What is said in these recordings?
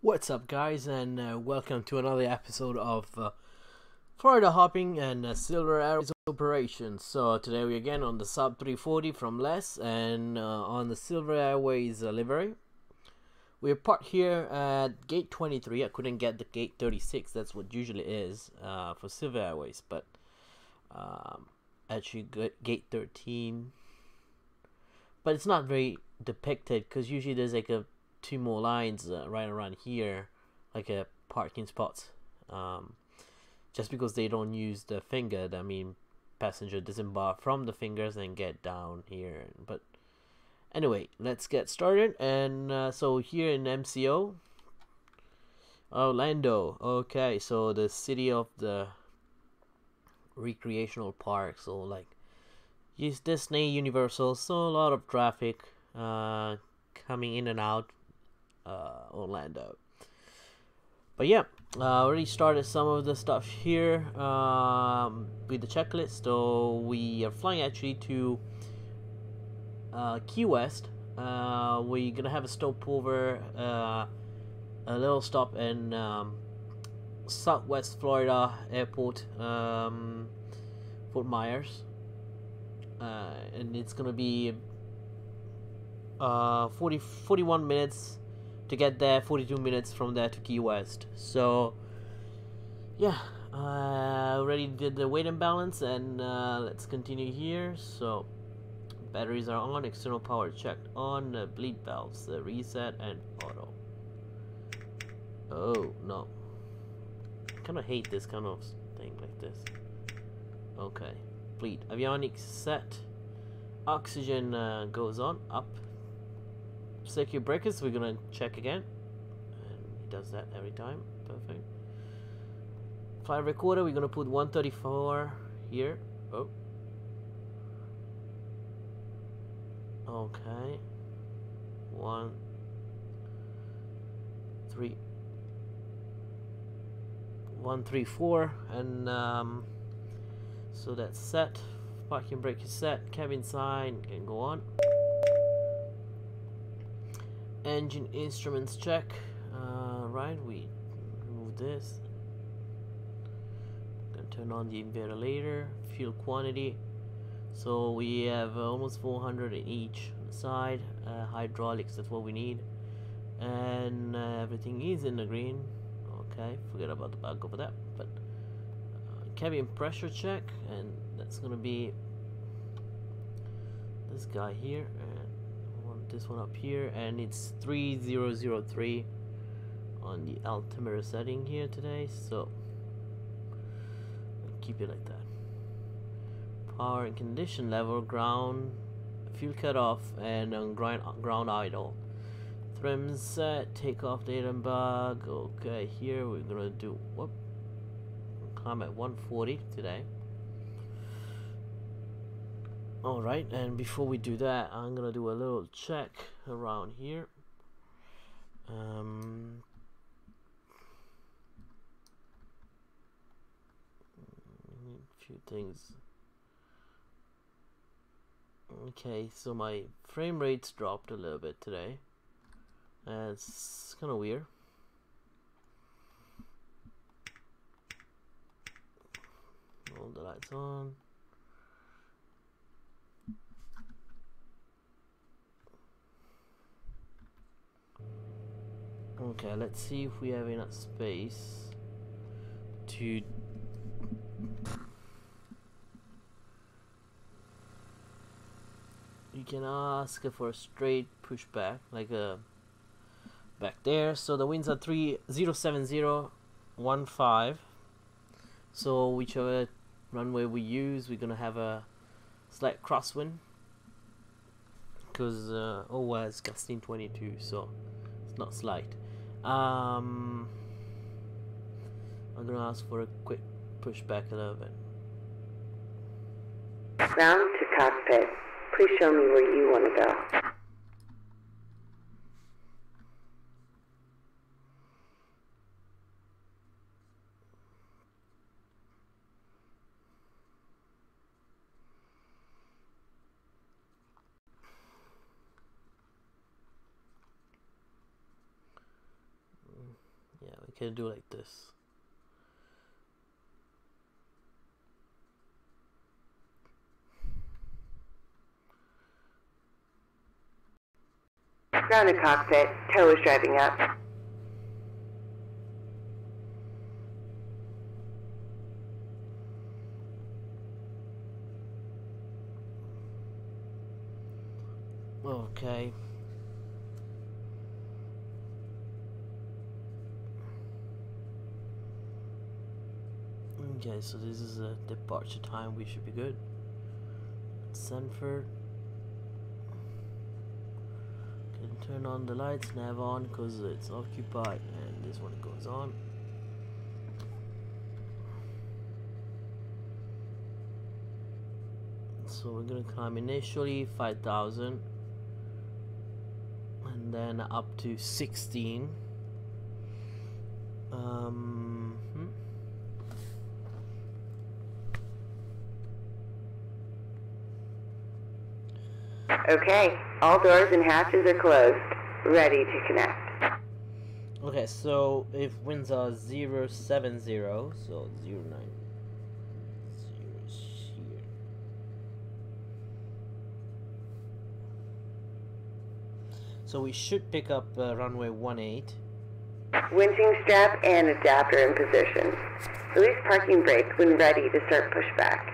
What's up, guys, and welcome to another episode of Florida hopping and Silver Airways operations. So today we again on the Sub 340 from LES and on the Silver Airways livery. We're parked here at gate 23. I couldn't get the gate 36. That's what usually is for Silver Airways, but actually gate 13. But it's not very depicted because usually there's like two more lines right around here, like a parking spots. Just because they don't use the finger, that mean passenger disembark from the fingers and get down here. But anyway, let's get started. And so here in MCO, Orlando. Okay, so the city of the recreational park. So like use Disney, Universal. So a lot of traffic coming in and out Orlando. But yeah, already started some of the stuff here with the checklist. So we are flying actually to Key West. We're gonna have a stopover, a little stop in South West Florida Airport, Fort Myers, and it's gonna be 41 minutes to get there, 42 minutes from there to Key West. So yeah, already did the weight and balance, and let's continue here. So batteries are on, external power checked on, bleed valves reset and auto. Oh no, kind of hate this kind of thing like this. Okay, bleed, avionics set, oxygen goes on, up. Circuit breakers we're gonna check again, and he does that every time. Perfect. Flight recorder we're gonna put 134 here. Oh, okay. 1 3 134, and so that's set. Parking brake is set. Cabin sign can go on. Engine instruments check. Right, we remove this. Gonna turn on the inverter later. Fuel quantity. So we have almost 400 in each side. Hydraulics, that's what we need. And everything is in the green. Okay, forget about the bug over there. But cabin pressure check, and that's gonna be this guy here. This one up here, and it's 3003 on the altimeter setting here today, so keep it like that. Power and condition level, ground, fuel cut off, and ground idle. Trim set, takeoff date and bug. Okay, here we're gonna do climb at 140 today. Alright, and before we do that, I'm gonna do a little check around here. A few things. Okay, so my frame rate's dropped a little bit today. It's kind of weird. All the lights on. Okay, let's see if we have enough space to you can ask for a straight pushback like a back there. So the winds are 07015. So whichever runway we use, we're gonna have a slight crosswind because it's gusting 22, so it's not slight. I'm gonna ask for a quick pushback a little bit. Ground to cockpit. Please show me where you want to go. can do like this. Ground to cockpit. Tow is driving up. Okay. Okay, so this is a departure time. We should be good. Sanford. Can turn on the lights, nav on because it's occupied, and this one goes on. So we're gonna climb initially 5,000 and then up to 16. Okay, all doors and hatches are closed. Ready to connect. Okay, so if winds are 070, so 090 here. So we should pick up runway 18. Winching strap and adapter in position. Release parking brake when ready to start pushback.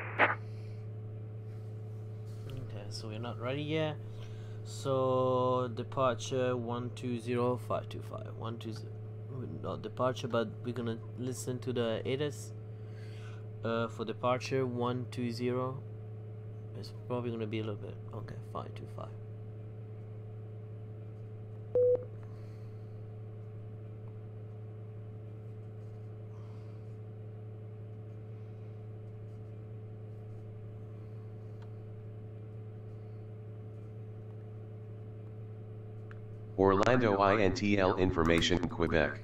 Okay, so we're not ready yet. So departure 120525. 120. Not departure, but we're gonna listen to the ATIS. For departure 120. It's probably gonna be a little bit. Okay, 525. Orlando INTL information Quebec.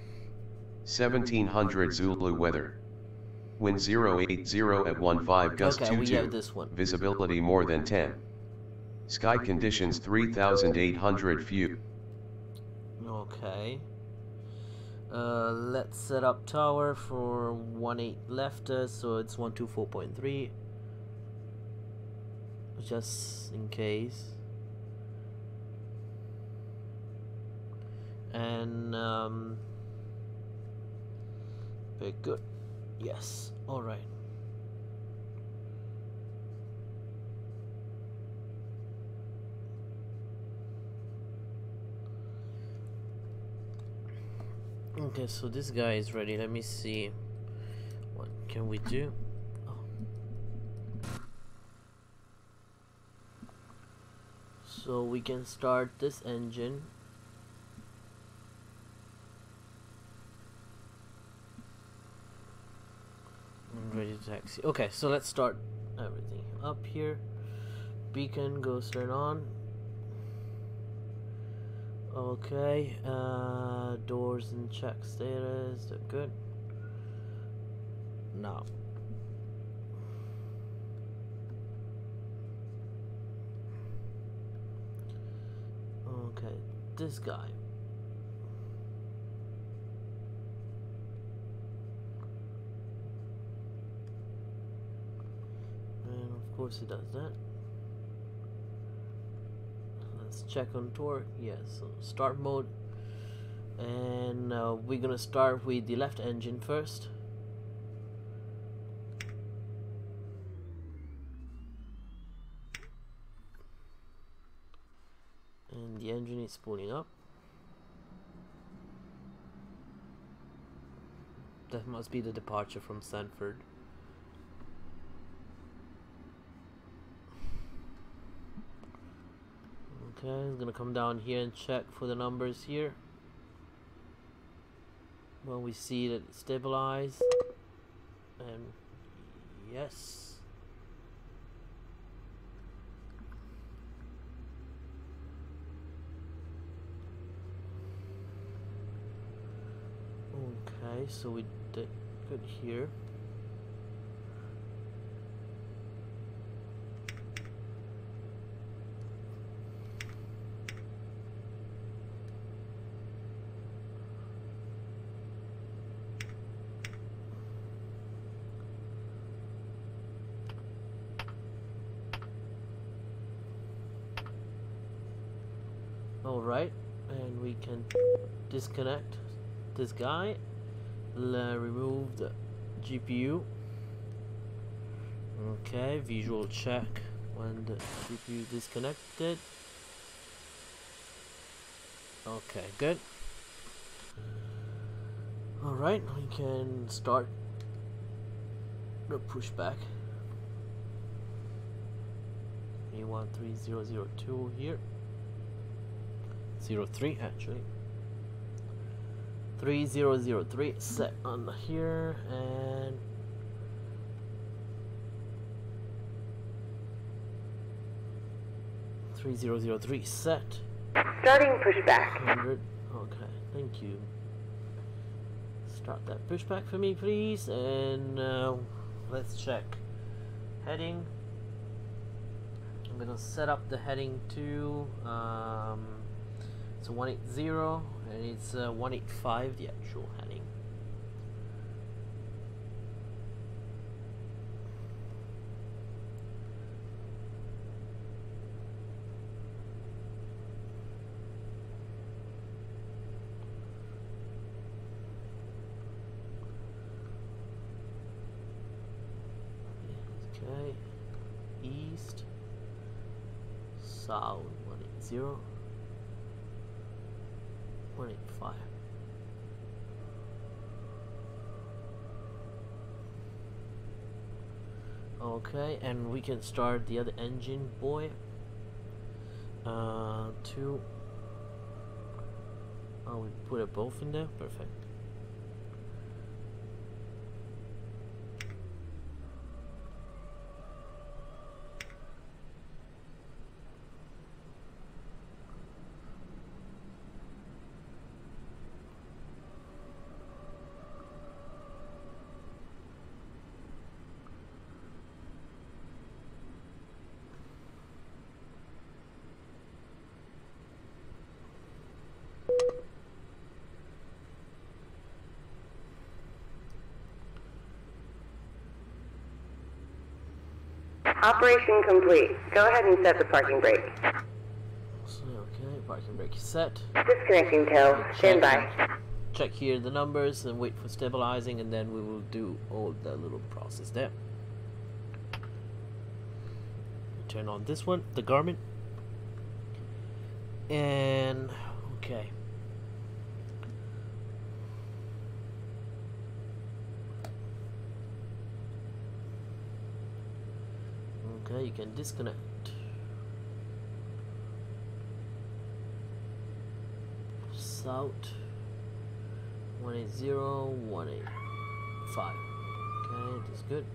1700 Zulu weather. Wind 080 at 15 gust Okay, we 22. have this one. Visibility more than 10. Sky conditions 3800 few. Okay. Let's set up tower for 18 left us, so it's 124.3. Just in case. And very good. Yes. All right. Okay, so this guy is ready. Let me see. What can we do? Oh. So we can start this engine. Ready to taxi. Okay, so let's start everything up here. Beacon goes turn on. Okay, doors and check status. They're good. Now, okay, this guy. And of course it does that. Let's check on torque. Yes, so start mode. And we're gonna start with the left engine first. And the engine is spooling up. That must be the departure from Sanford. Okay, I'm gonna come down here and check for the numbers here. When we see that it's stabilized, and yes. Okay, so we did good here. Alright, and we can disconnect this guy, remove the GPU. Okay, visual check when the GPU is disconnected. Okay, good. Alright, we can start the pushback. 13002 here. 03 actually. 3003 set on here, and .3003 set. Starting pushback. 100. Okay, thank you. Start that pushback for me, please, and let's check heading. I'm gonna set up the heading to it's 180 and it's 185, the actual heading. Okay, east, south, 180, 185. Okay, and we can start the other engine, boy. Two. Oh, we put it both in there. Perfect. Operation complete. Go ahead and set the parking brake. Okay, parking brake is set. Disconnecting tow. Stand by. Check here the numbers and wait for stabilizing, and then we will do all the little process there. Turn on this one, the Garmin. And okay. Okay, you can disconnect. South 180, 185. Okay, that's good.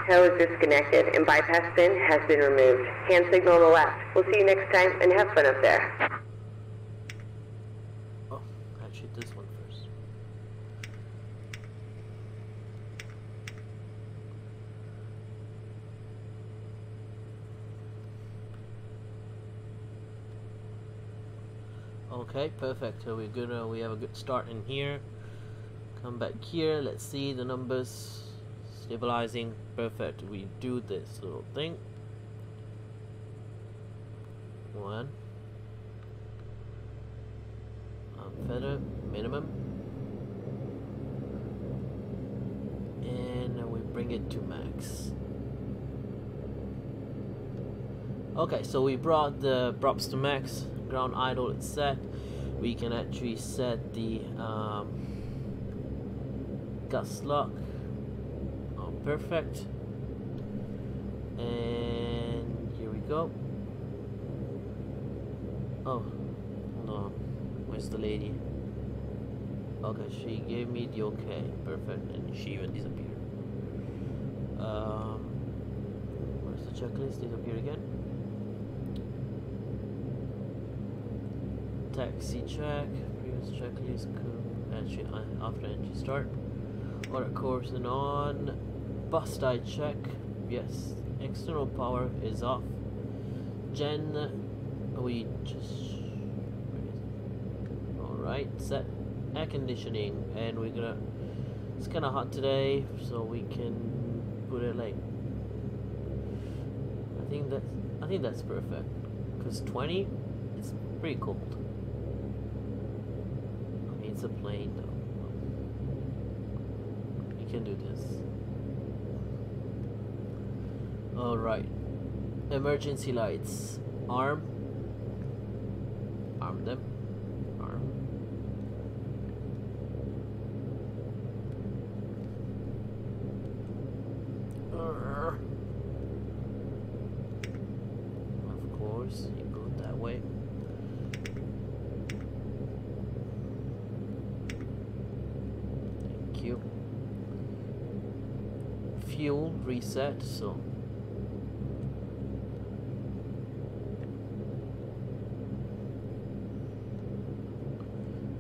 Tow is disconnected and bypass pin has been removed. Hand signal on the left. We'll see you next time and have fun up there. Oh, actually this one first. Okay, perfect. So we're good. We have a good start in here. Come back here. Let's see the numbers. Stabilizing. Perfect. We do this little thing. One. Feather minimum. And we bring it to max. Okay, so we brought the props to max. Ground idle is set. We can actually set the gust lock. Oh, perfect. And here we go. Oh, hold on. Where's the lady? Okay, she gave me the okay. Perfect. And she even disappeared. Where's the checklist? Disappear again. Taxi check, previous checklist, entry after entry start, order course and on, bus tie check, yes, external power is off, we just, alright, set air conditioning, and we're gonna It's kind of hot today, so we can put it like. I think that's perfect. Cause 20, it's pretty cold. I mean, it's a plane though. You can do this. All right. Emergency lights. Arm them. Of course, you go that way. Thank you. Fuel reset, so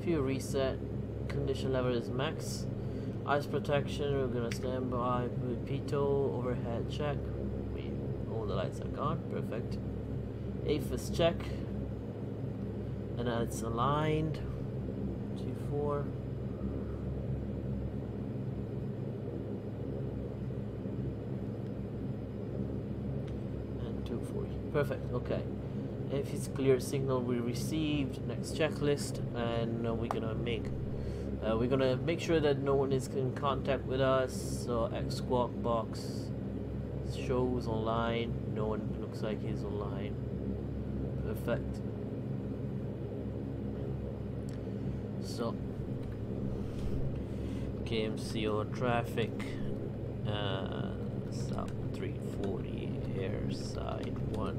fuel reset, condition level is max. Ice protection, we're gonna stand by with Pito, overhead check. All the lights are gone, perfect. AFIS check, and it's aligned. 2-4. And 2-4. Perfect. Okay. If it's clear signal we received, next checklist, and we're gonna make sure that no one is in contact with us. So X squawk box shows online. No one looks like he's online. Perfect. So KMCO traffic, South 340 airside 1,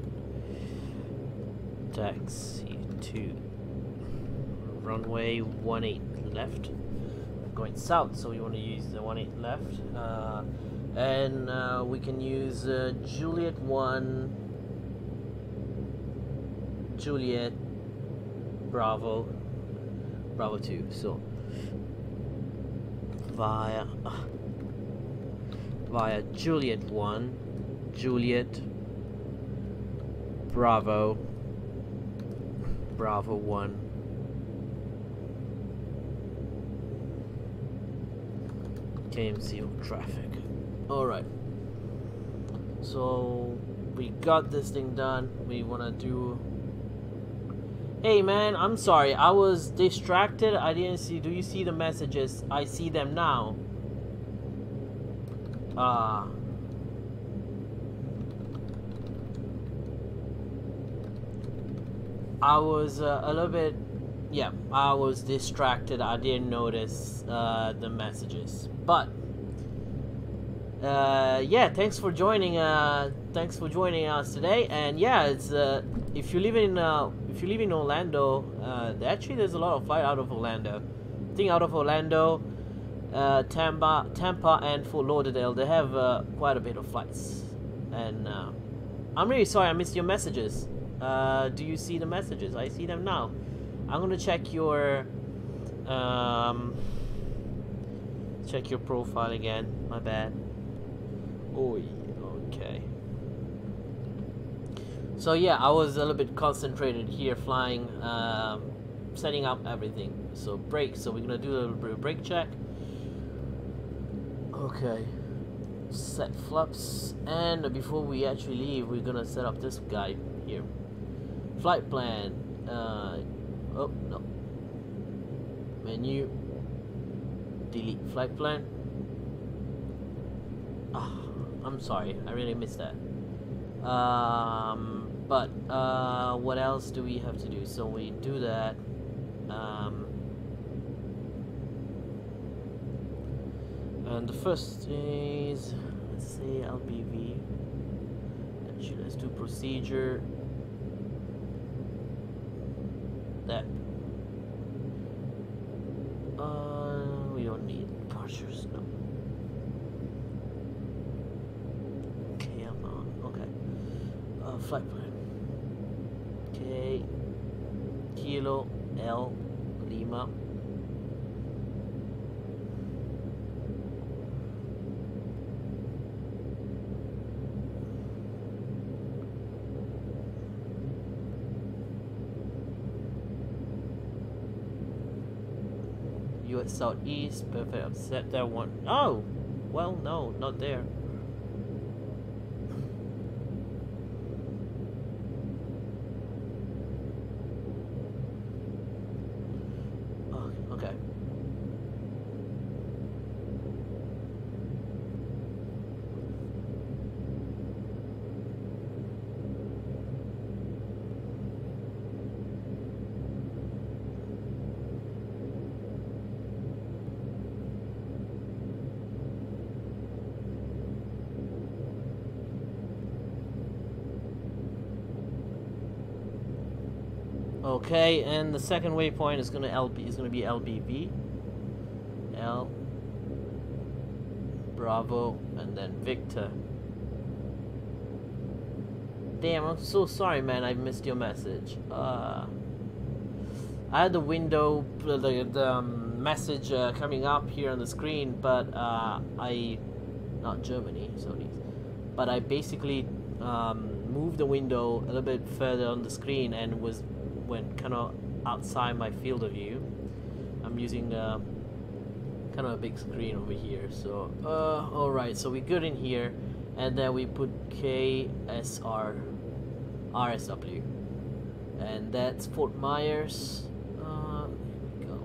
taxi 2, runway 18 left. Going south, so we want to use the 18 left, and we can use Juliet 1, Juliet, Bravo 2. So via Juliet 1, Juliet, Bravo 1. KMCO traffic. Alright. So we got this thing done. We wanna do. Hey man, I'm sorry. I was distracted. I didn't see. Do you see the messages? I see them now. I was a little bit. Yeah, I was distracted. I didn't notice the messages. But yeah, thanks for joining us today. And yeah, it's if you live in Orlando, actually there's a lot of flight out of Orlando. I think out of Orlando, Tampa and Fort Lauderdale, they have quite a bit of flights. And I'm really sorry I missed your messages. Do you see the messages? I see them now. I'm gonna check your profile again. My bad. Oh, okay. So yeah, I was a little bit concentrated here, flying, setting up everything. So brake. So we're gonna do a little bit of brake check. Okay. Set flaps, and before we actually leave, we're gonna set up this guy here. Flight plan. Oh no. Menu. Delete flight plan. I'm sorry, I really missed that. But what else do we have to do? So we do that. And the first is, let's say LBV. Actually, let's do procedure. That. We don't need departures, no. Okay, I'm on. Okay. Flight plan. Okay. Kilo L Lima. US Southeast, perfect, I've set that one. Oh! Well, no, not there. Oh, okay. Okay, and the second waypoint is gonna be LBV, L, Bravo, and then Victor. Damn, I'm so sorry, man. I missed your message. I had the window, the message coming up here on the screen, but not Germany, sorry, but I basically moved the window a little bit further on the screen and went kind of outside my field of view. I'm using kind of a big screen over here, so alright, so we're good in here, and then we put KRSW, and that's Fort Myers. Here we go.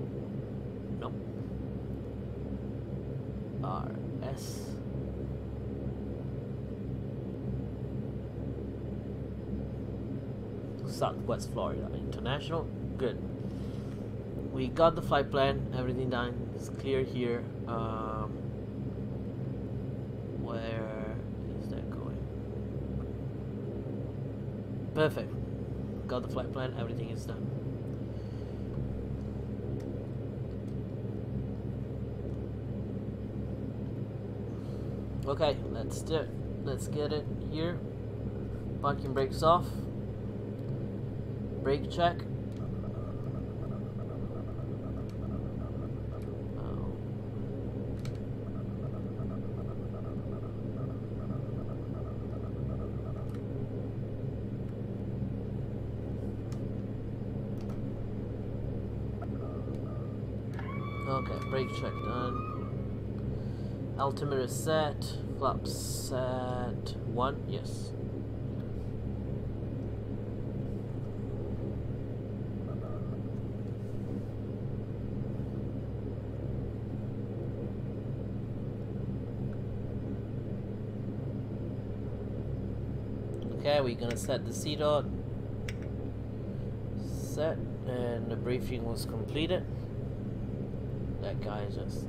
Nope. RS. South West Florida International. Good. We got the flight plan, everything done. It's clear here. Where is that going? Perfect. Got the flight plan, everything is done. Okay, let's do it. Let's get it here. Parking brakes off. Brake check. Okay, brake check done. Altimeter set. Flaps set 1. Yes. Okay, we're gonna set the CDOT. Set, and the briefing was completed. That guy just...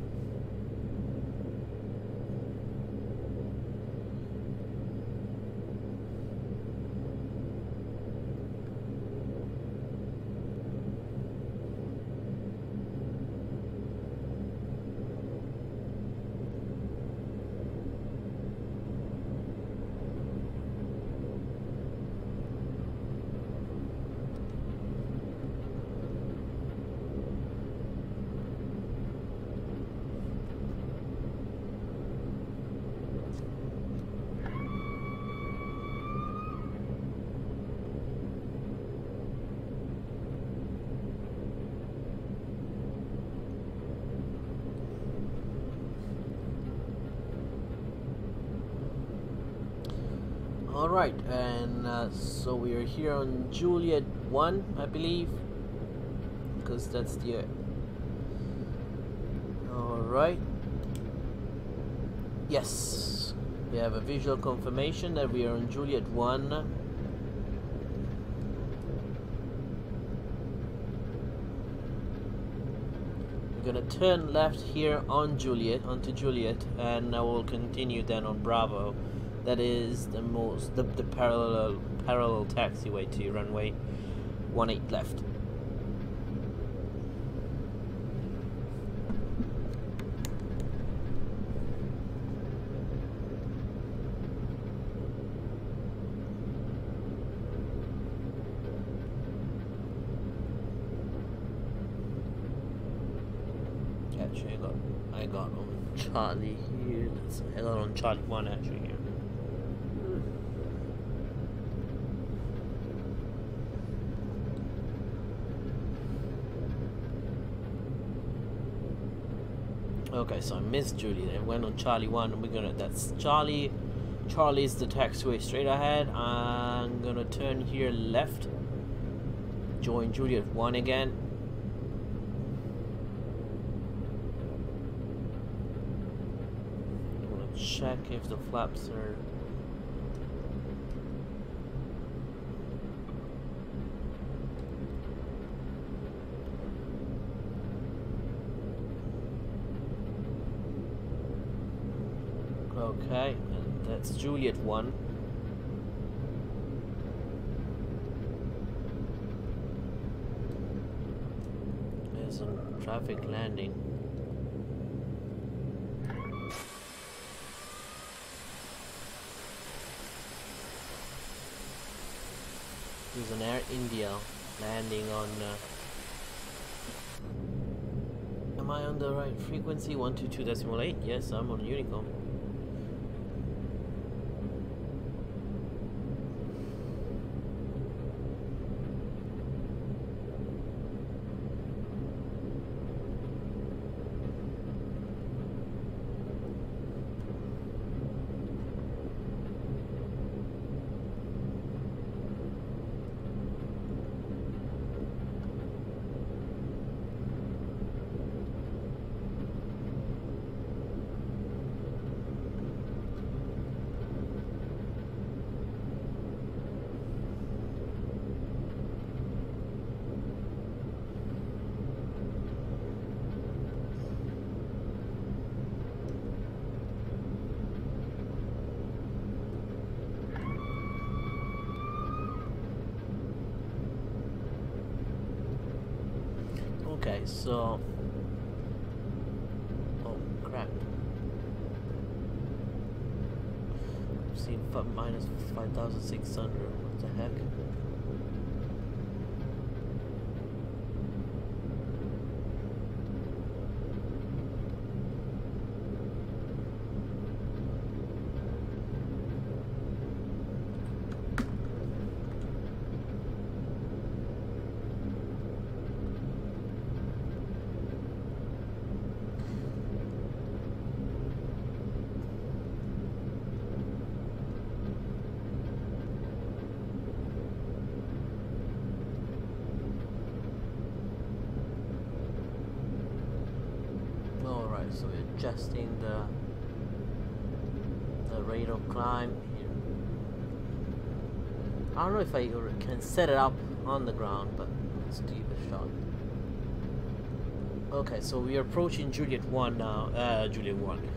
Alright, and so we are here on Juliet 1, I believe, because that's the... Alright. Yes, we have a visual confirmation that we are on Juliet 1. We're gonna turn left here on Juliet, onto Juliet, and I will continue then on Bravo. That is the parallel taxiway to runway 18 left. Actually, I got on Charlie here. I got on Charlie 1 actually here. Okay, so I missed Juliet. I went on Charlie 1, and we're gonna, that's Charlie. Charlie's the taxiway straight ahead. I'm gonna turn here left. Join Juliet 1 again. I'm gonna check if the flaps are... Okay, and that's Juliet 1. There's a traffic landing. There's an Air India landing on... Am I on the right frequency? 122.8? Yes, I'm on Unicom. Okay, so... Oh, crap. I've seen minus 5,600. What the heck? So we're adjusting the rate of climb here. I don't know if I can set it up on the ground, but let's give it a shot. Okay, so we are approaching Juliet 1 now. Juliet 1,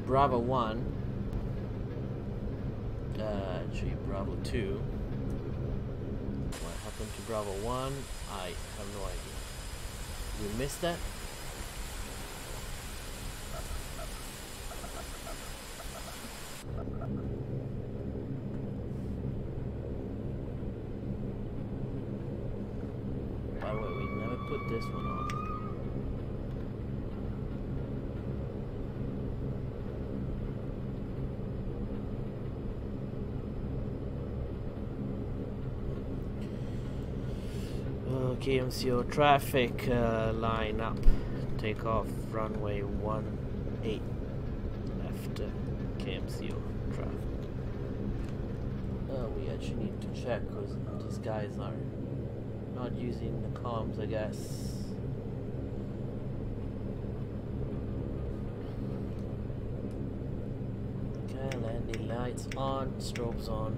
Bravo 1. Actually, Bravo 2. What happened to Bravo 1? I have no idea. We missed that. By the way, we never put this one on. KMCO traffic line up. Take off runway 18 left. KMCO traffic. We actually need to check because these guys are not using the comms, I guess. Okay, landing lights on, strobes on.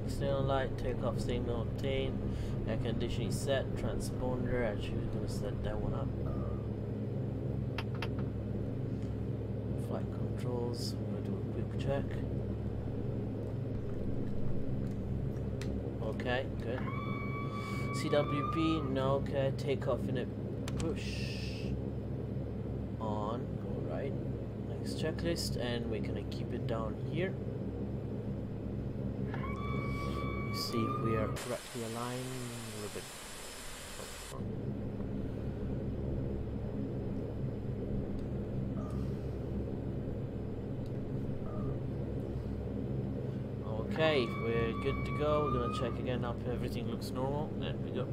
External light, takeoff signal obtained, air conditioning set, transponder, actually we're going to set that one up. Flight controls, I'm going to do a quick check. Okay, good. CWP, no, okay, takeoff in a push. On, alright. Next checklist, and we're going to keep it down here. See if we are correctly aligned a little bit. we're good to go. We're gonna check again if everything looks normal. There we go.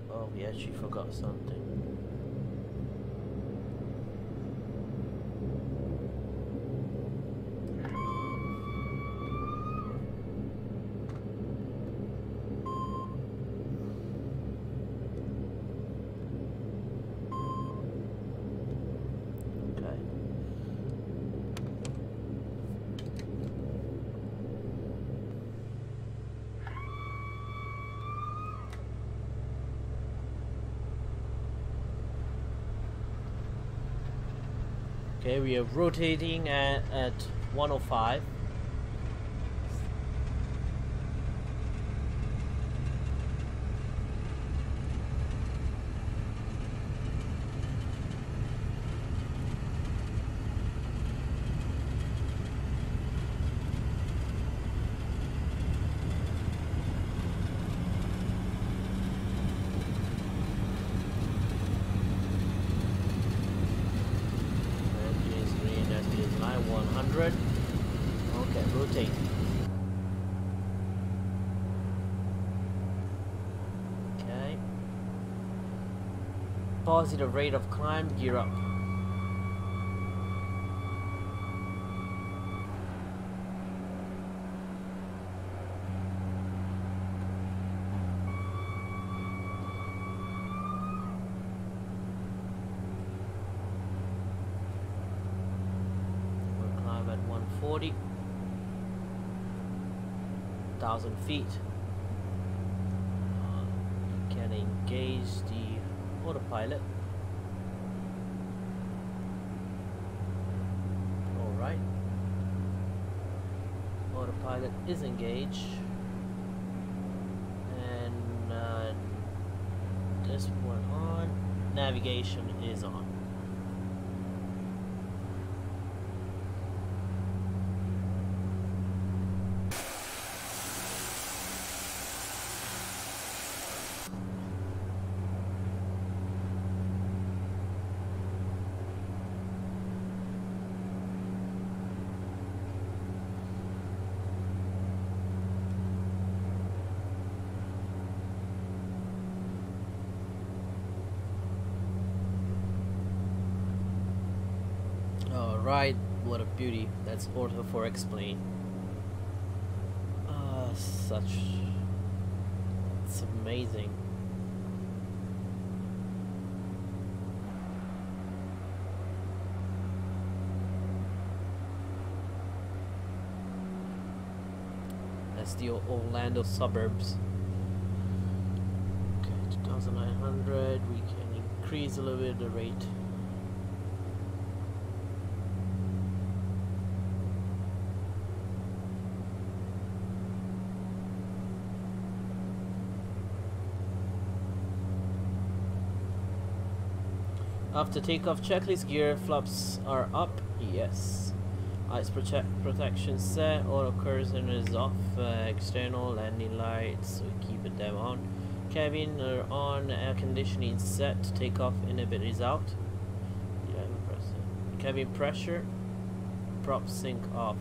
Oh, we actually forgot something. Okay, we are rotating at 105. Okay, rotate. Okay. Positive rate of climb, gear up. We'll climb at 140. 1,000 feet. Can engage the autopilot. Alright. Autopilot is engaged. And this one on. Navigation is on. Alright, what a beauty. That's auto for explain. It's amazing. That's the Orlando suburbs. Okay, 2,900. We can increase a little bit the rate. After takeoff, checklist gear flaps are up. Yes. Ice protection set. Auto cursor is off. External landing lights, we keep them on. Cabin are on. Air conditioning set. Takeoff inhibit is out. Cabin pressure. Prop sync off.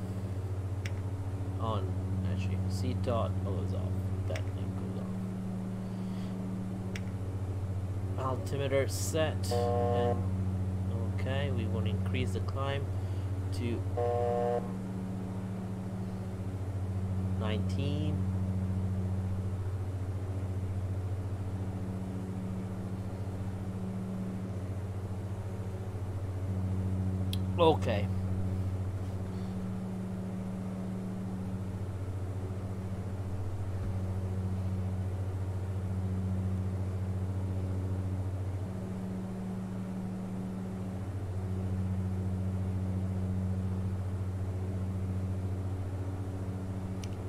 On. Actually, seat dot is off. That thing goes off. Altimeter set. And okay, we want to increase the climb to 19. Okay.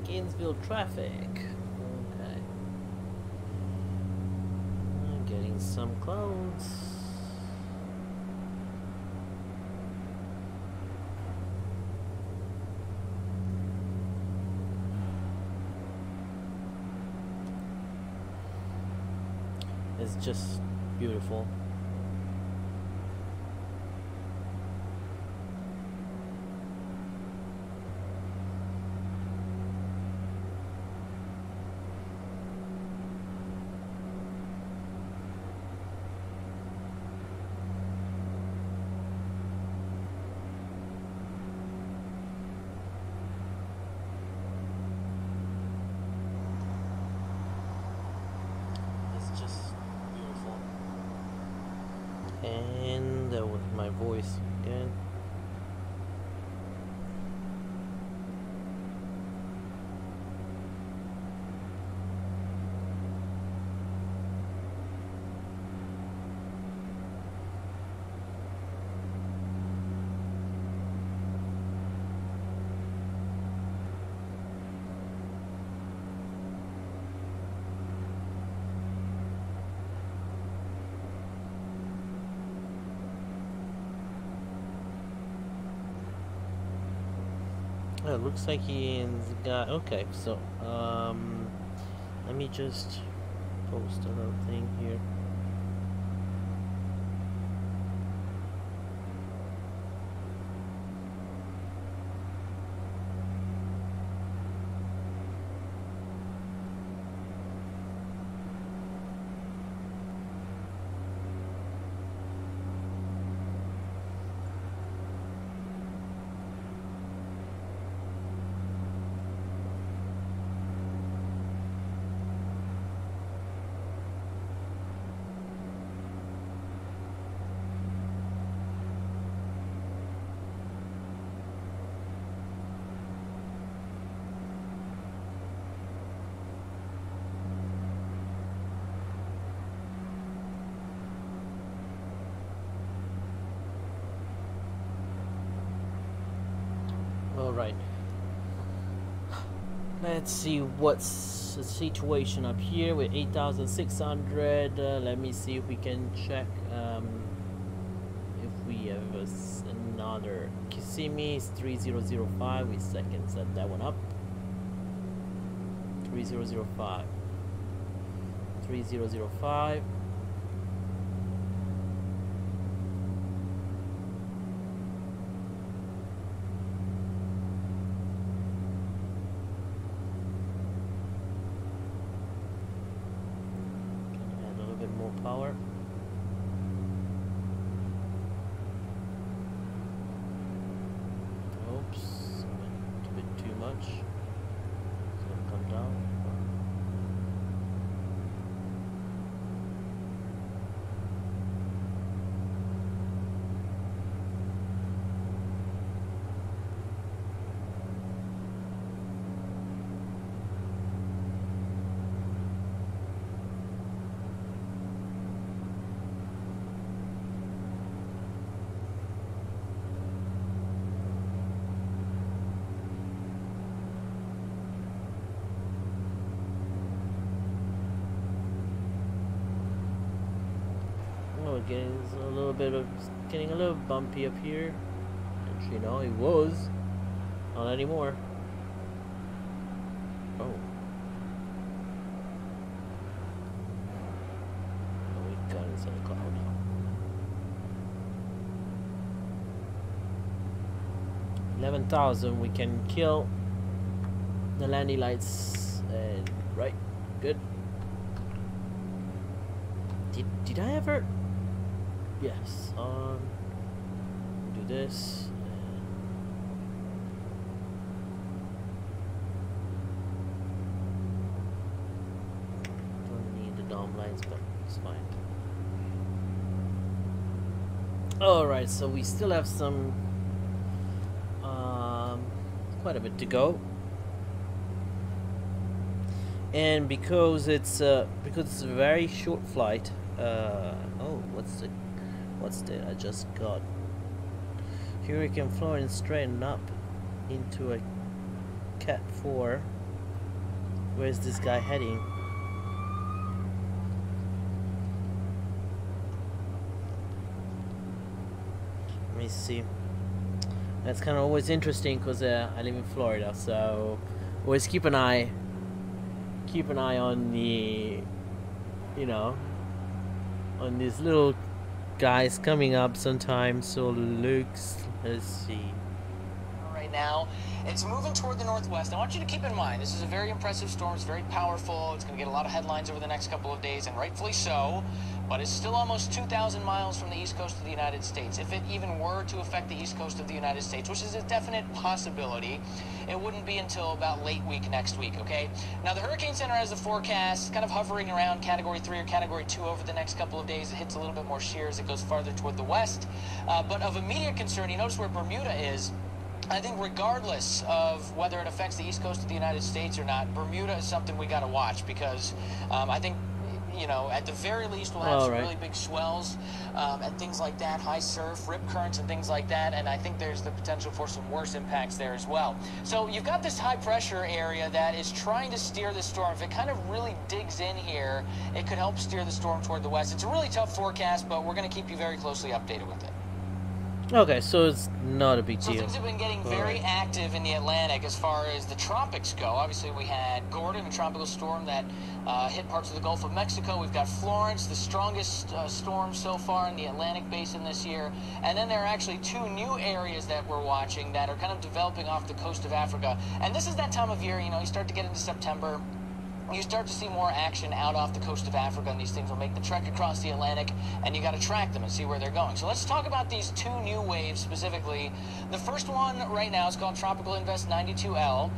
Gainesville traffic. Okay. Getting some clouds. is just beautiful. And that was my voice again. Oh, it looks like he's got, okay, so let me just post another thing here. Alright, let's see what's the situation up here with 8,600. Let me see if we can check if we have another Kissimmee is 3005. We second set that one up. 3005 3005. Power. Oops, went a bit too much. It's gonna come down. Getting a little bumpy up here. Actually, no, it was. Not anymore. Oh. Oh, we got inside the cloud. 11,000. We can kill the landing lights. And right, good. Did I ever? Yes, do this. Don't need the dome lights, but it's fine. Alright, so we still have some, quite a bit to go. And because it's a very short flight, oh, what's that I just got? Hurricane Florence straightened up into a Cat 4. Where's this guy heading? Let me see. That's kind of always interesting because I live in Florida, so always keep an eye on the, you know, on these little guys coming up sometimes. So let's see. Right now, it's moving toward the northwest. I want you to keep in mind, this is a very impressive storm. It's very powerful. It's going to get a lot of headlines over the next couple of days, and rightfully so. But it's still almost 2,000 miles from the east coast of the United States. If it even were to affect the east coast of the United States, which is a definite possibility, it wouldn't be until about late week next week, okay? Now, the Hurricane Center has a forecast kind of hovering around Category 3 or Category 2 over the next couple of days. It hits a little bit more shear as it goes farther toward the west. But of immediate concern, you notice where Bermuda is. I think regardless of whether it affects the east coast of the United States or not, Bermuda is something we got to watch because I think, you know, at the very least we'll have some really big swells and things like that, high surf, rip currents and things like that, and I think there's the potential for some worse impacts there as well. So you've got this high pressure area that is trying to steer the storm. If it kind of really digs in here, it could help steer the storm toward the west. It's a really tough forecast, but we're going to keep you very closely updated with it. Okay, so it's not a big deal. So things have been getting very active in the Atlantic as far as the tropics go. Obviously, we had Gordon, a tropical storm that hit parts of the Gulf of Mexico. We've got Florence, the strongest storm so far in the Atlantic basin this year. And then there are actually two new areas that we're watching that are kind of developing off the coast of Africa. And this is that time of year, you know, you start to get into September. You start to see more action out off the coast of Africa, and these things will make the trek across the Atlantic, and you got to track them and see where they're going. So let's talk about these two new waves specifically. The first one right now is called Tropical Invest 92L.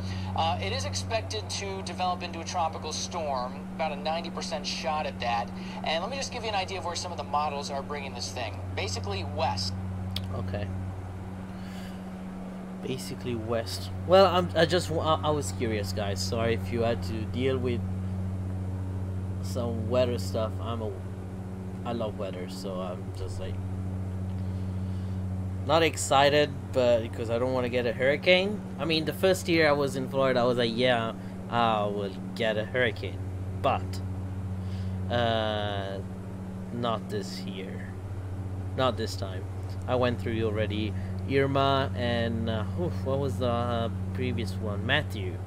It is expected to develop into a tropical storm, about a 90% shot at that. And let me just give you an idea of where some of the models are bringing this thing. Basically west. Okay. Basically west. Well, I was curious, guys. Sorry if you had to deal with some weather stuff. I love weather, so I'm just like not excited, but because I don't want to get a hurricane. I mean, the first year I was in Florida, I was like, yeah, I will get a hurricane, but not this year, not this time. I went through already Irma and what was the previous one? Matthew,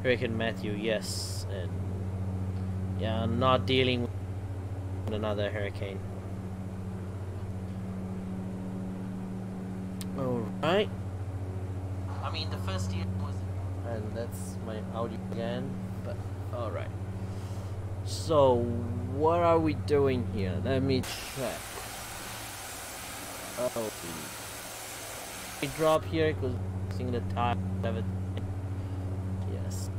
Hurricane Matthew. Yes, and yeah, I'm not dealing with another hurricane. All right. I mean, the first year was, and that's my audio again. But all right. So what are we doing here? Let me check. Oh. Drop here because seeing the time of it. Yes.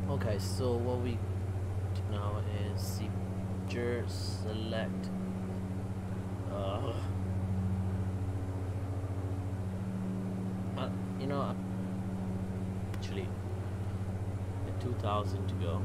Okay, so what we do now is feature select. You know, actually, 2,000 to go.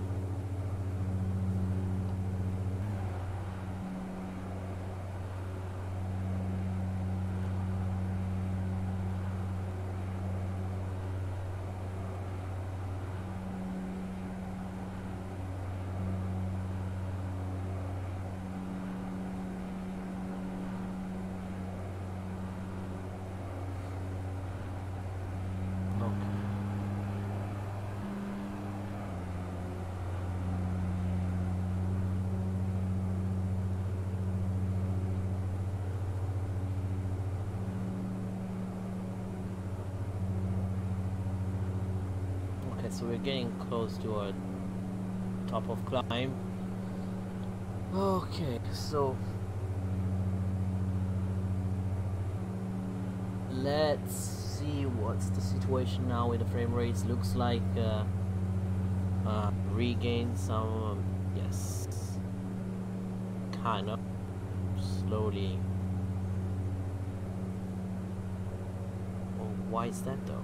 So we're getting close to our top of climb. Okay, so let's see what's the situation now with the frame rates. Looks like regain some, yes, kind of slowly. Oh, why is that though?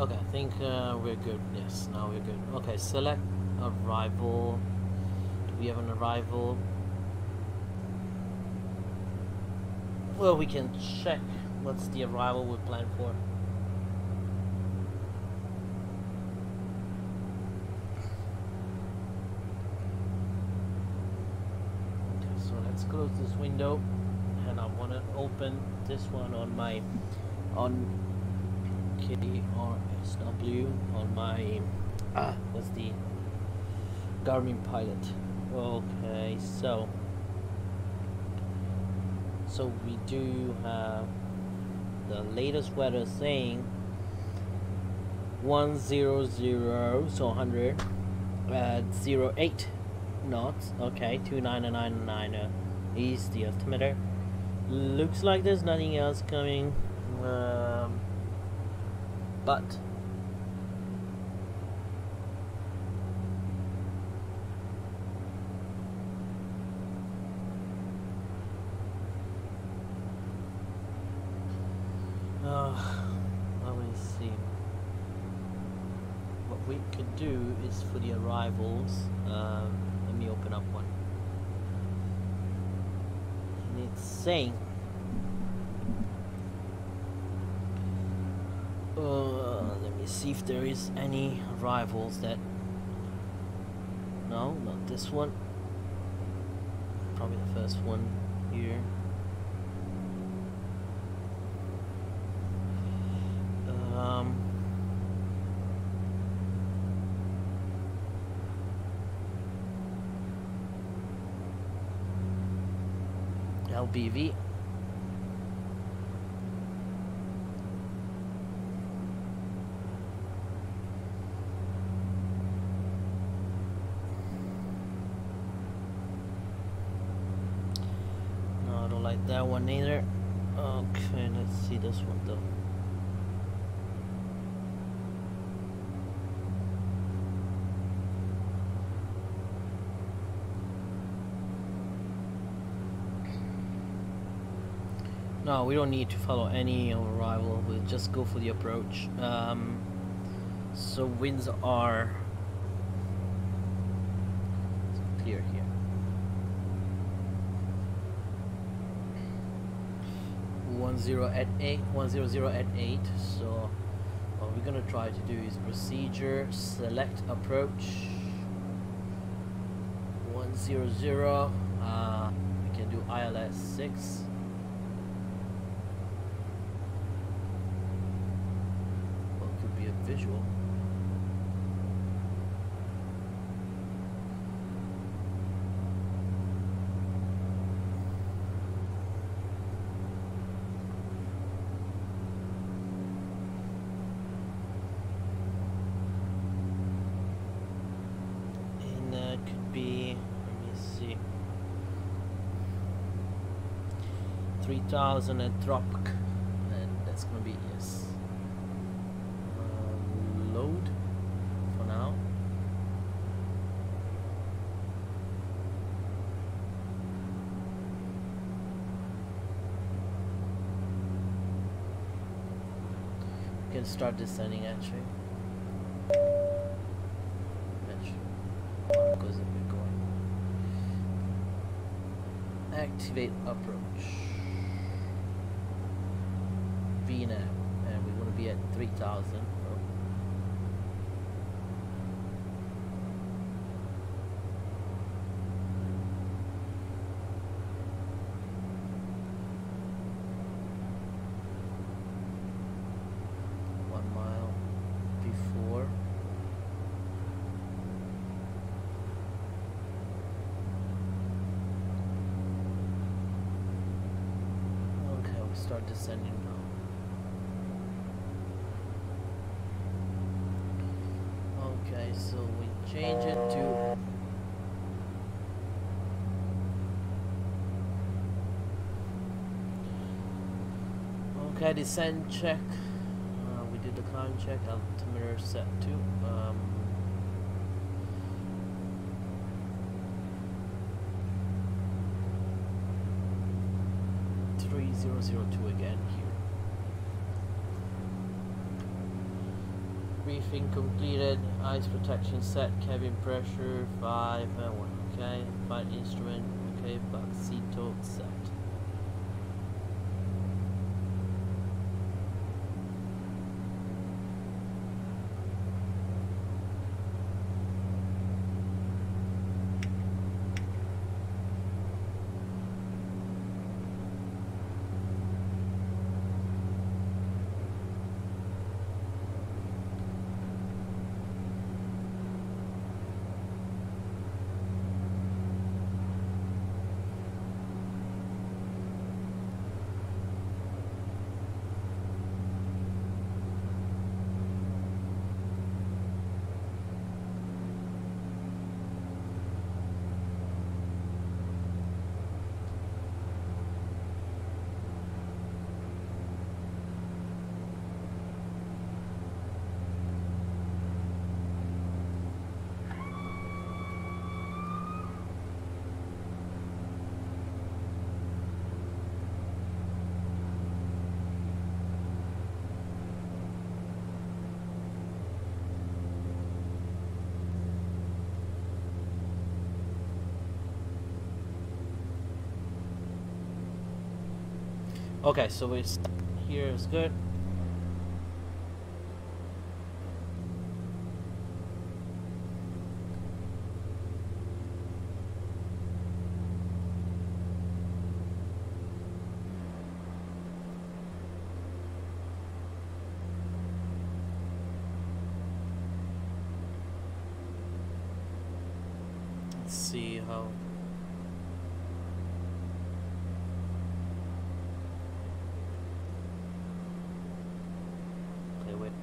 Okay, I think we're good. Yes, now we're good. Okay, select arrival. Do we have an arrival? Well, we can check what's the arrival we plan for. Okay, so let's close this window, and I want to open this one on my KRSW on my what's the Garmin Pilot. Okay, so we do have the latest weather saying 100, so 100 at 08 knots. Okay, 2999 is the altimeter. Looks like there's nothing else coming, but let me see. What we could do is for the arrivals, let me open up one. And it's saying let me see if there is any arrivals that, no, not this one, probably the first one here. LBV. No, I don't like that one either. Okay, let's see this one though. No, we don't need to follow any arrival. We'll just go for the approach. So winds are clear here. 10 at 8, 100 at 8. So what we're gonna try to do is procedure, select approach. 100. We can do ILS 6. Visual. And that could be, let me see, 3000 at drop, and that's gonna be yes. Load for now. We can start descending actually. Because if we're going. Activate approach. VNAV, and we want to be at 3000. 1 mile before. Okay, we start descending now. Okay, so we change it to okay, descent check. We did the climb check. Altimeter set to 3002 again here. briefing completed. Ice protection set. Cabin pressure 5. Okay. Flight instrument. Okay. VATSIM set. Okay, so it's here is good. Let's see how.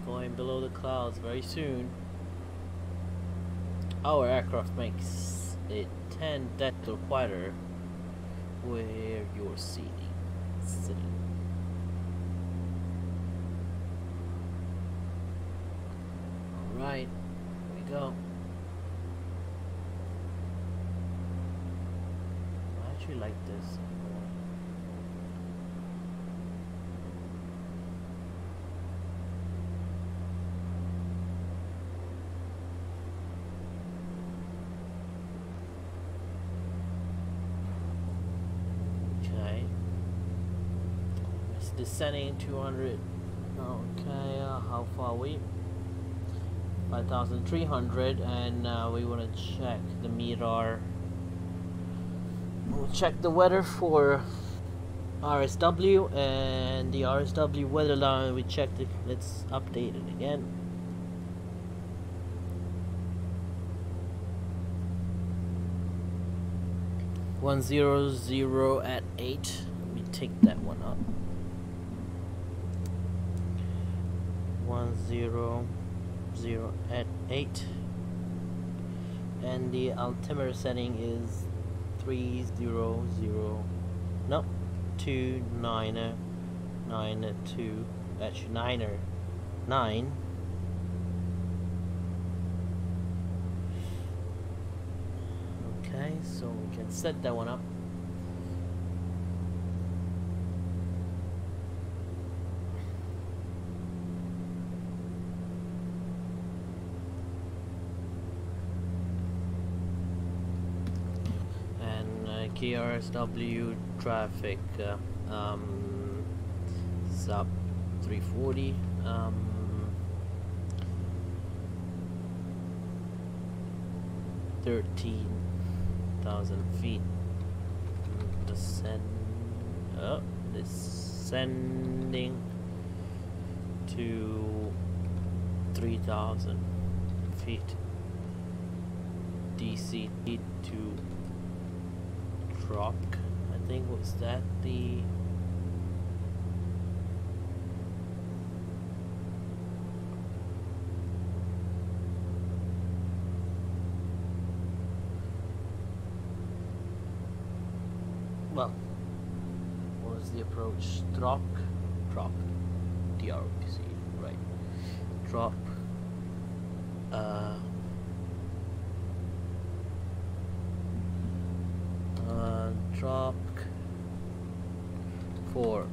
Going below the clouds very soon. Our aircraft makes it 10 decibels quieter where you're sitting. Alright, here we go. I actually like this. Descending 200. Okay, how far are we? 5,300, and we want to check the METAR. We'll check the weather for RSW, and the RSW weather line we checked it. Let's update it again. (100) at 8. Let me take that one up. 100 at 8, and the altimeter setting is 300. No, 2992. Actually, 9. Okay, so we can set that one up. KRSW traffic SAAB 340 13,000 feet. Descending to 3,000 feet. DC to drop. I think was that the well, what was the approach? Drop, DRC, right? Drop. Drop for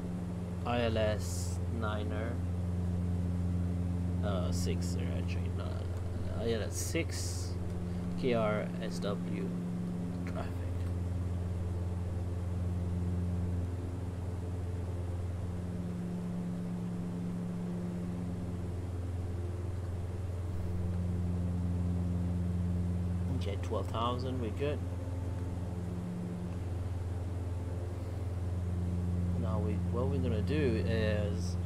ILS 9er 6 there actually. No, yeah, that's 6 KRSW traffic. Okay, 12,000, we're good. Now what we're gonna do is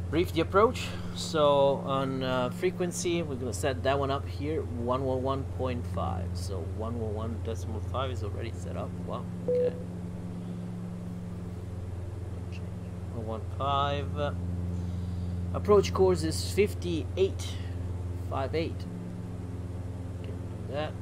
brief the approach. So on frequency, we're gonna set that one up here, 111.5. So 111.5 is already set up. Wow. Okay. 115. Approach course is 58.58. That.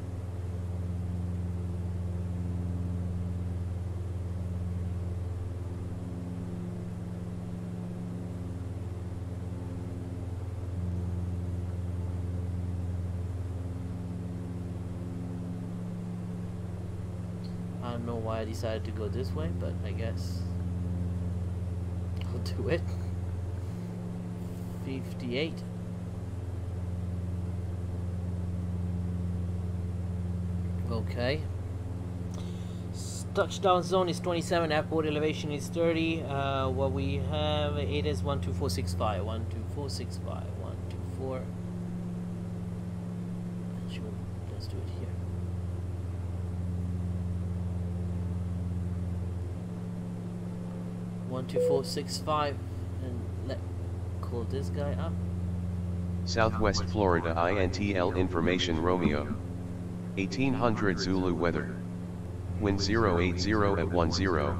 I don't know why I decided to go this way, but I guess I'll do it. 58. Okay. Touchdown zone is 27. Airport elevation is 30. What we have, it is 12465. 12465. 124. Sure. Let's do it here. 12465, and let call this guy up. South West Florida INTL information Romeo. 1800 Zulu weather. Wind 080 at 10.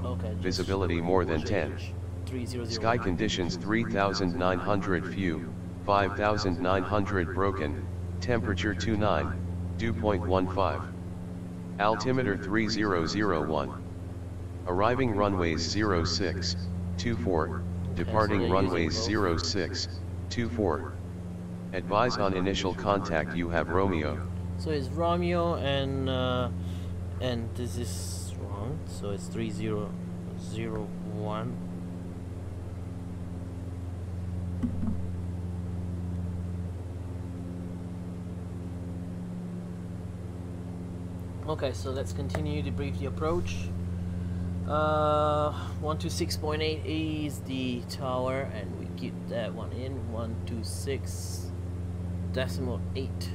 Okay, Visibility more than 10. 300. Sky conditions 3,900 few, 5,900 broken, temperature 29, dew point 15. Altimeter 3001. Arriving runways 0624, departing runways 0624. Advise on initial contact you have Romeo. So it's Romeo, and this is wrong, so it's 3001. Okay, so let's continue to brief the approach. 126.8 is the tower, and we keep that one in. 126.8,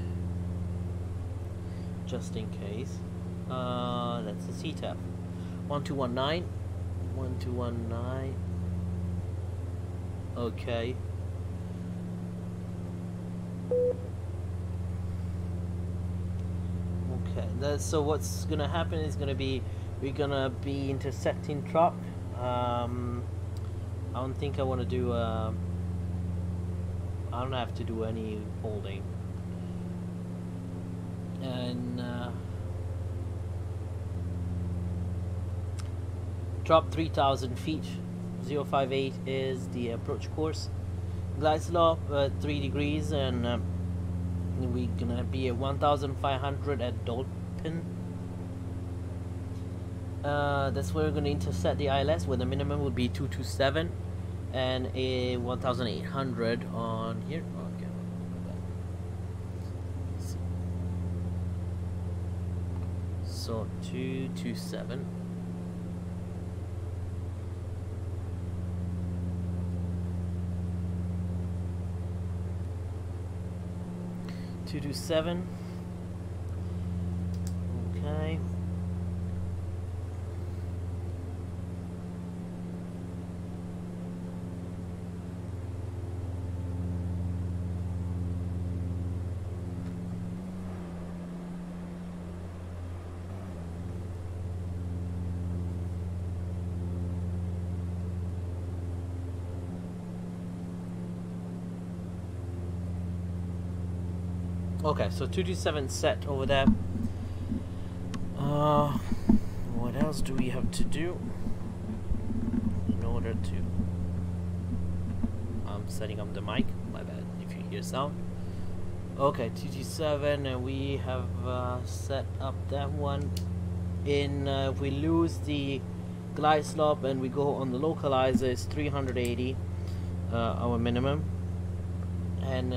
just in case. That's the CTAP. 1219. 1219. Okay. Okay. So what's gonna happen is gonna be we're gonna be intercepting truck. I don't think I want to do. I don't have to do any holding. And drop 3,000 feet. 058 is the approach course. Glide slope 3 degrees, and we're gonna be at 1,500 at Dolphin. That's where we're gonna intercept the ILS, where the minimum would be 227 and a 1,800 on here. Okay. So 227. Okay. Okay, so 227 set over there. What else do we have to do in order to? I'm setting up the mic. My bad if you hear sound. Okay, 227, and we have set up that one. If we lose the glide slope and we go on the localizer, it's 380, our minimum. And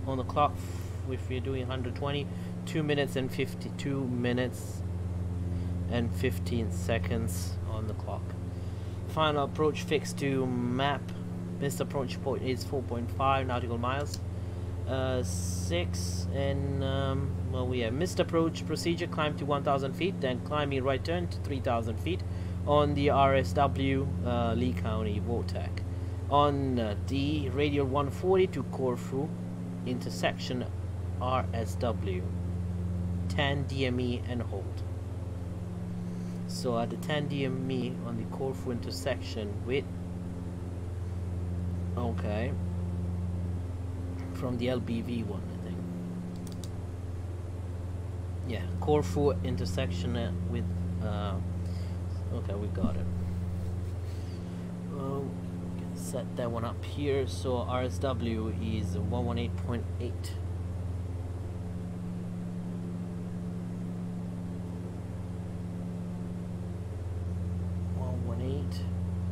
on the clock, if we're doing 120, 2 minutes and 52 minutes and 15 seconds on the clock. Final approach fixed to map. Missed approach point is 4.5 nautical miles. 6 and well, we have missed approach procedure, climb to 1,000 feet, then climbing right turn to 3,000 feet on the RSW Lee County VOTAC. On D, radial 140 to Corfu, intersection RSW, 10 DME and hold. So at the 10 DME on the Corfu intersection with, okay, from the LBV one, I think. Yeah, Corfu intersection with, okay, we got it. Set that one up here. So RSW is 118.8.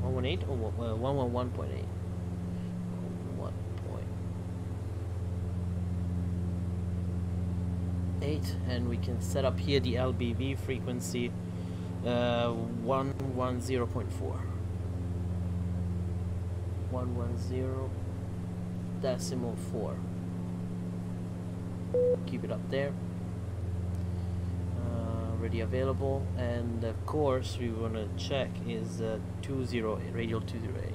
118 or 111.8. 1.8, and we can set up here the LBV frequency 110.4. 110.4. Keep it up there. Already available, and of course we want to check is 208, radial 208.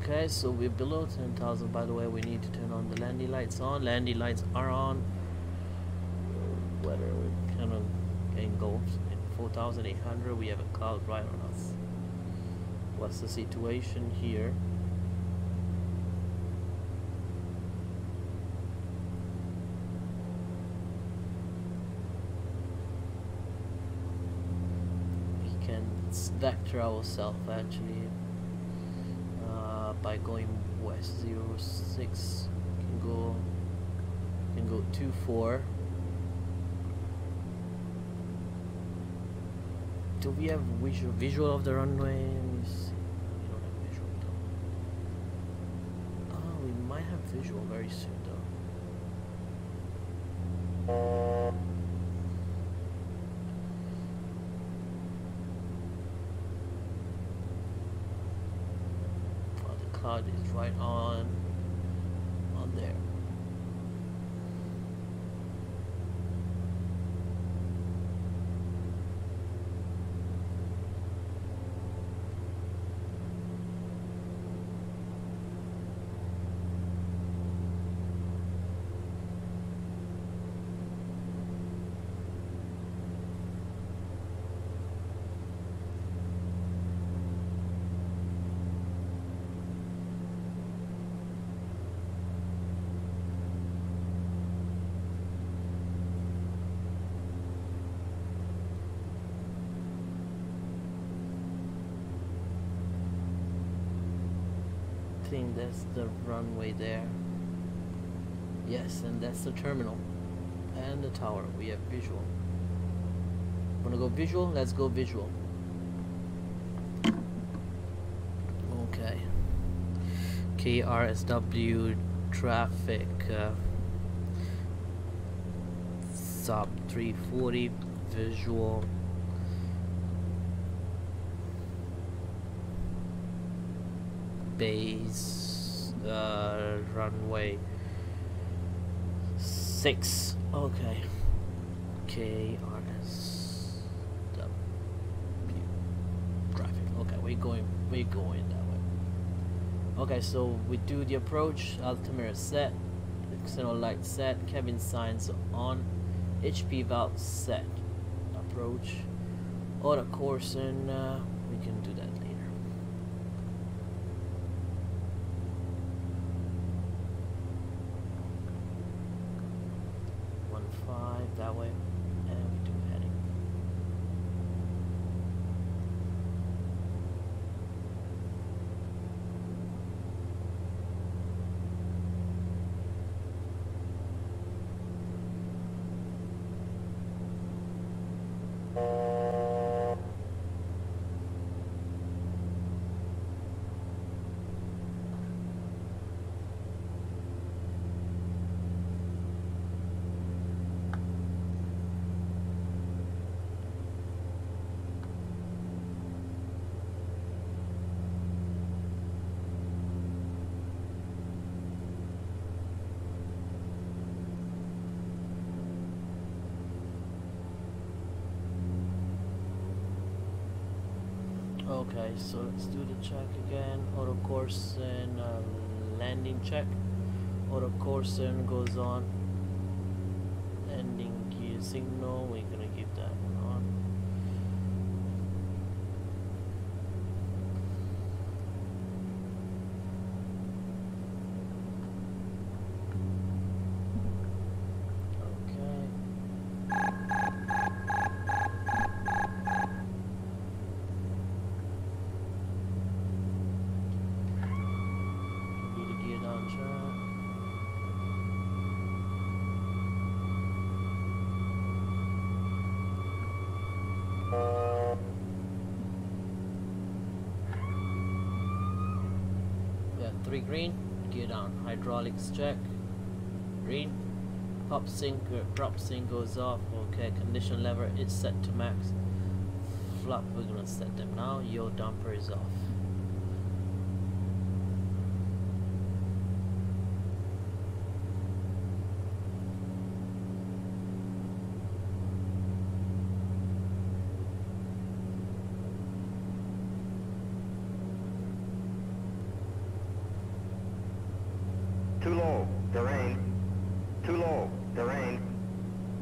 Okay, so we're below 10,000. By the way, we need to turn on the landing lights on. Landing lights are on. Weather, we're kind of engulfed in 4,800. We have a cloud right on us. What's the situation here? We can vector ourselves actually. By going west 06, can go 24. Do we have visual of the runway? Let me see. We don't have visual though. Oh, we might have visual very soon though. Cloud is right on there. I think that's the runway there. Yes, and that's the terminal and the tower. We have visual. Wanna go visual? Let's go visual. Okay. KRSW traffic. SAAB 340 visual. Base runway 6. Okay. KRSW traffic. Okay, we're going that way. Okay, so we do the approach. Altimeter set. External light set. Cabin signs on. HP valve set. Approach. Auto course, and we can do that later. 15 that way, and we do heading. Okay, so let's do the check again. Auto course and landing check. Auto course and goes on. Landing gear signal. We're gonna keep that one on. Yeah, 3 green, gear down, hydraulics check, green, pop sync, drop sync goes off, okay, condition lever is set to max, flap, we're gonna set them now, yaw damper is off. Too low, terrain. Too low, terrain.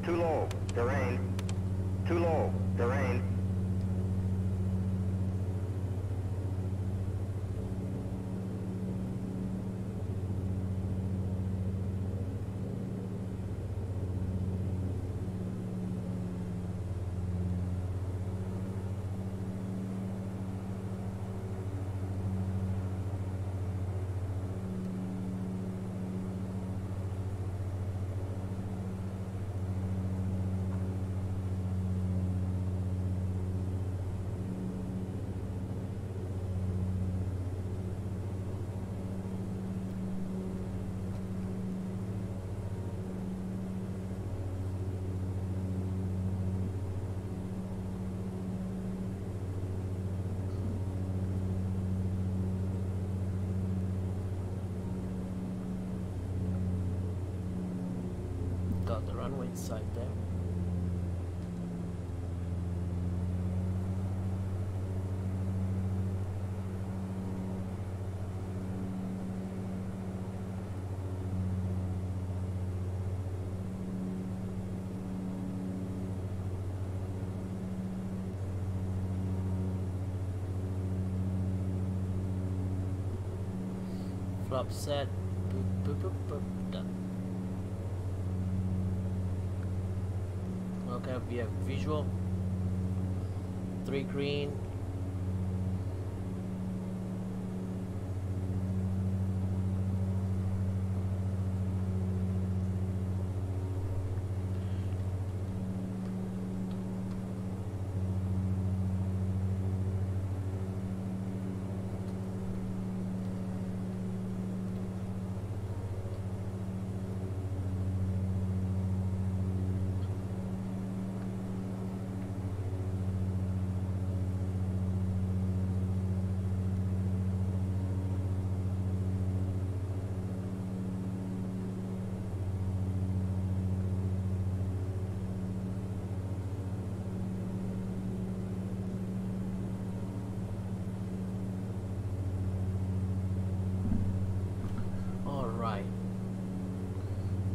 Too low, terrain. Too low, terrain. Got the runway inside there. Flop set. Boop, boop, boop, boop. Done. Okay, we have visual. 3 green.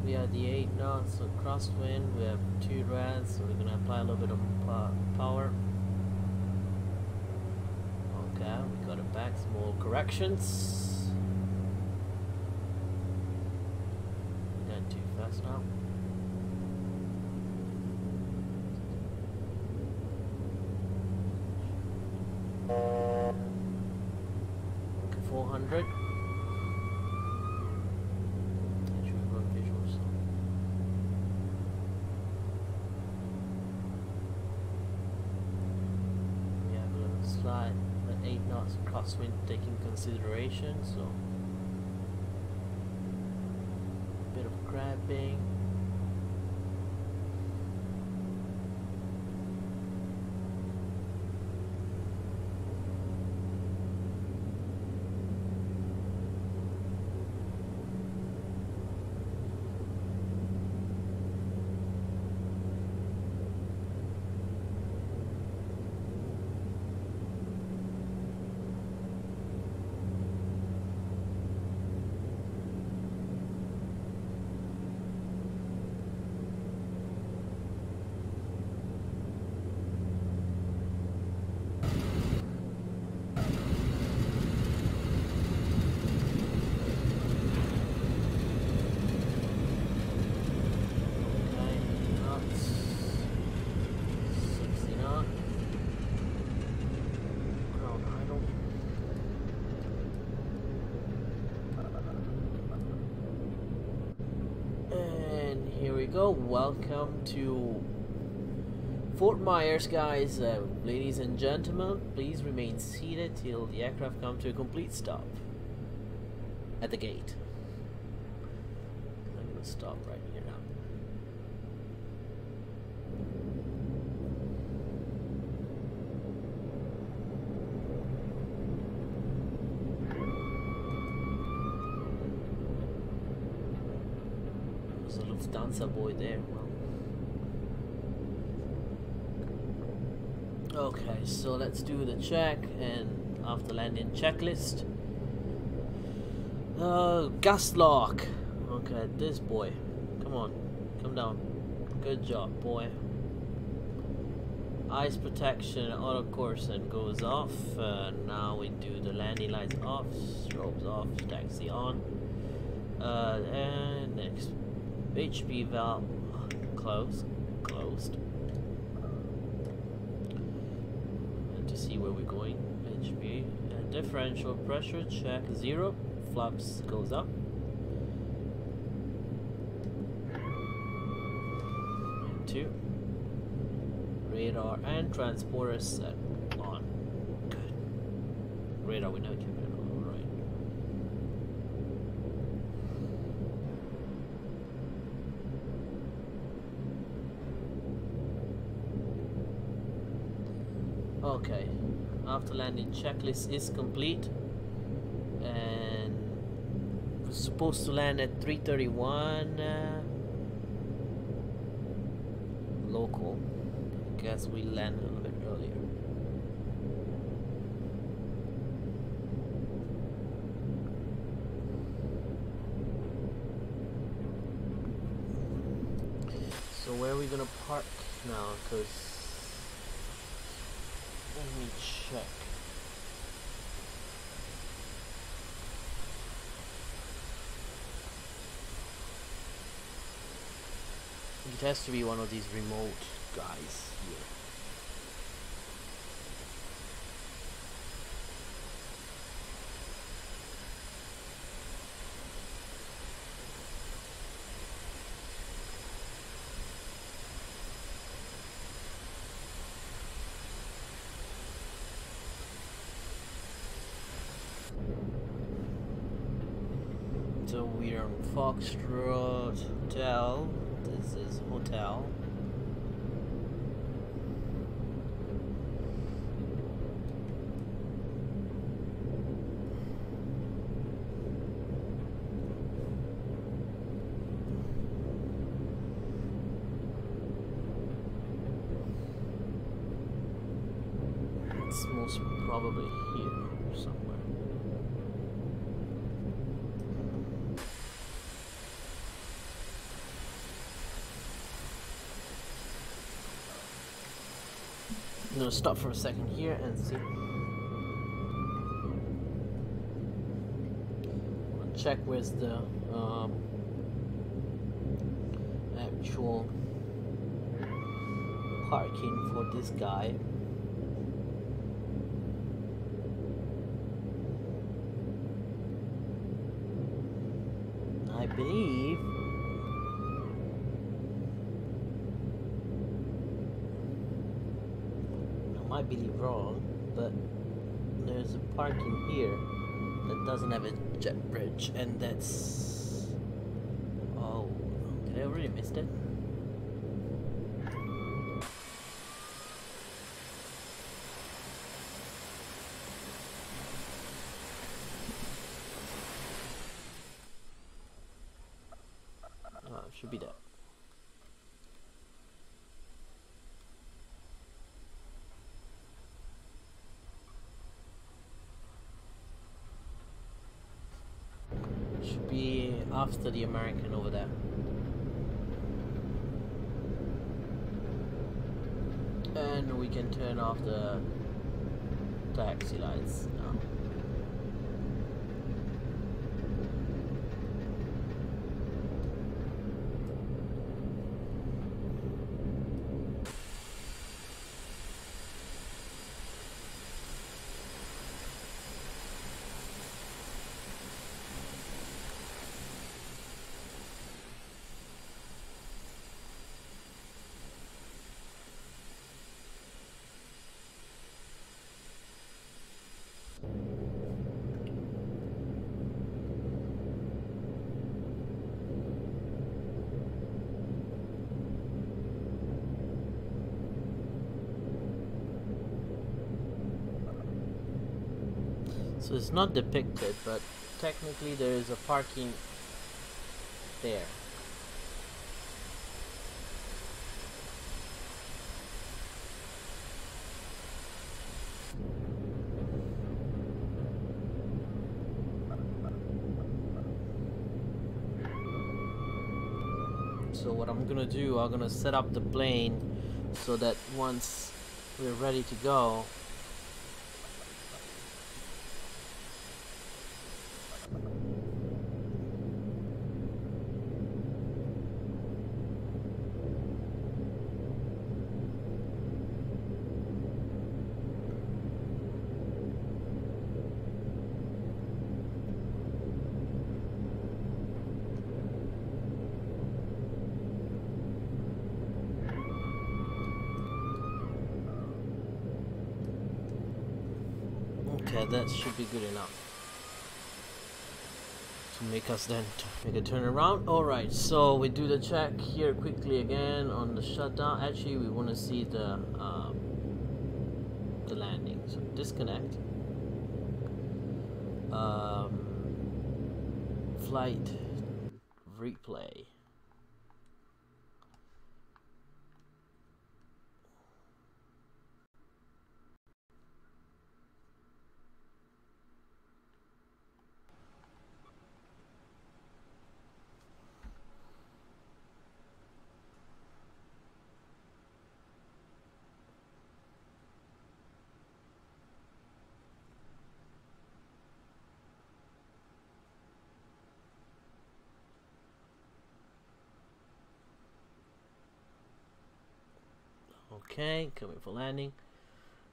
We have the 8 knots, so crosswind, we have 2 rads, so we're gonna apply a little bit of power. Okay, we got it back, small corrections. Going too fast now. Okay, 400. Slide, but 8 knots crosswind taking consideration, so a bit of grabbing. go. Welcome to Fort Myers, guys. Ladies and gentlemen, please remain seated till the aircraft comes to a complete stop at the gate. I'm gonna stop right here now. There's a Lufthansa boy there. Okay, so let's do the check and after landing checklist. Gas lock. Okay, this boy. Come on, come down. Good job, boy. Ice protection, auto coursant goes off. Now we do the landing lights off, strobes off, taxi on. And next, HP valve closed. To see where we're going. HP differential pressure check 0. Flaps goes up. And 2. Radar and transporter set on. Good. Radar we never kept it on. Alright. Okay. After landing checklist is complete, and we're supposed to land at 3:31 local. I guess we land a little bit earlier. So where are we gonna park now? Because let me check. It has to be one of these remote guys here. So we are in Foxtrot Hotel. This is hotel. It's most probably here somewhere. I'm gonna stop for a second here and see. I'll check where's the actual parking for this guy. I believe might be wrong, but there's a parking here that doesn't have a jet bridge, and that's... Oh, did I already missed it? Oh, it should be that. Should be after the American over there. And we can turn off the taxi lights now. So it's not depicted, but technically there is a parking there. So what I'm gonna do, I'm gonna set up the plane so that once we're ready to go, okay, that should be good enough to make us then make a turn around. Alright, so we do the check here quickly again on the shutdown. Actually, we want to see the landing. So disconnect. Flight replay. Okay, coming for landing.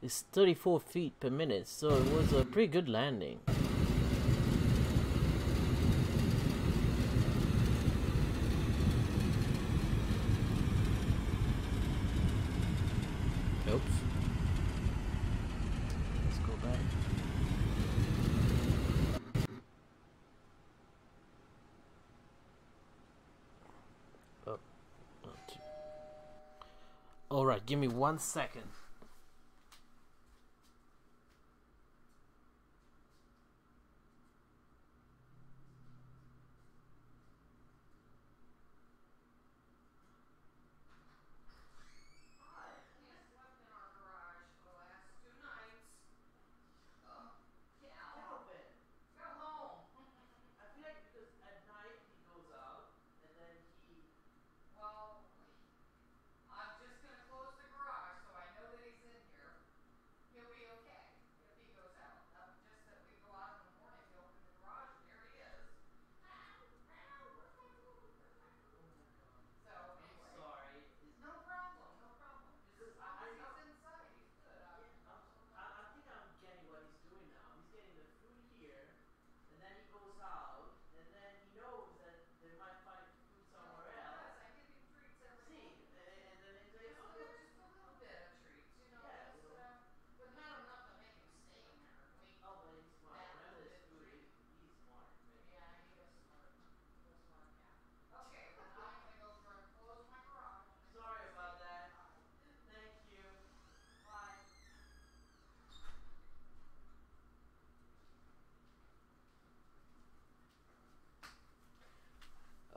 It's 34 feet per minute, so it was a pretty good landing. Oops. Let's go back. Oh, not too. All right, give me 1 second.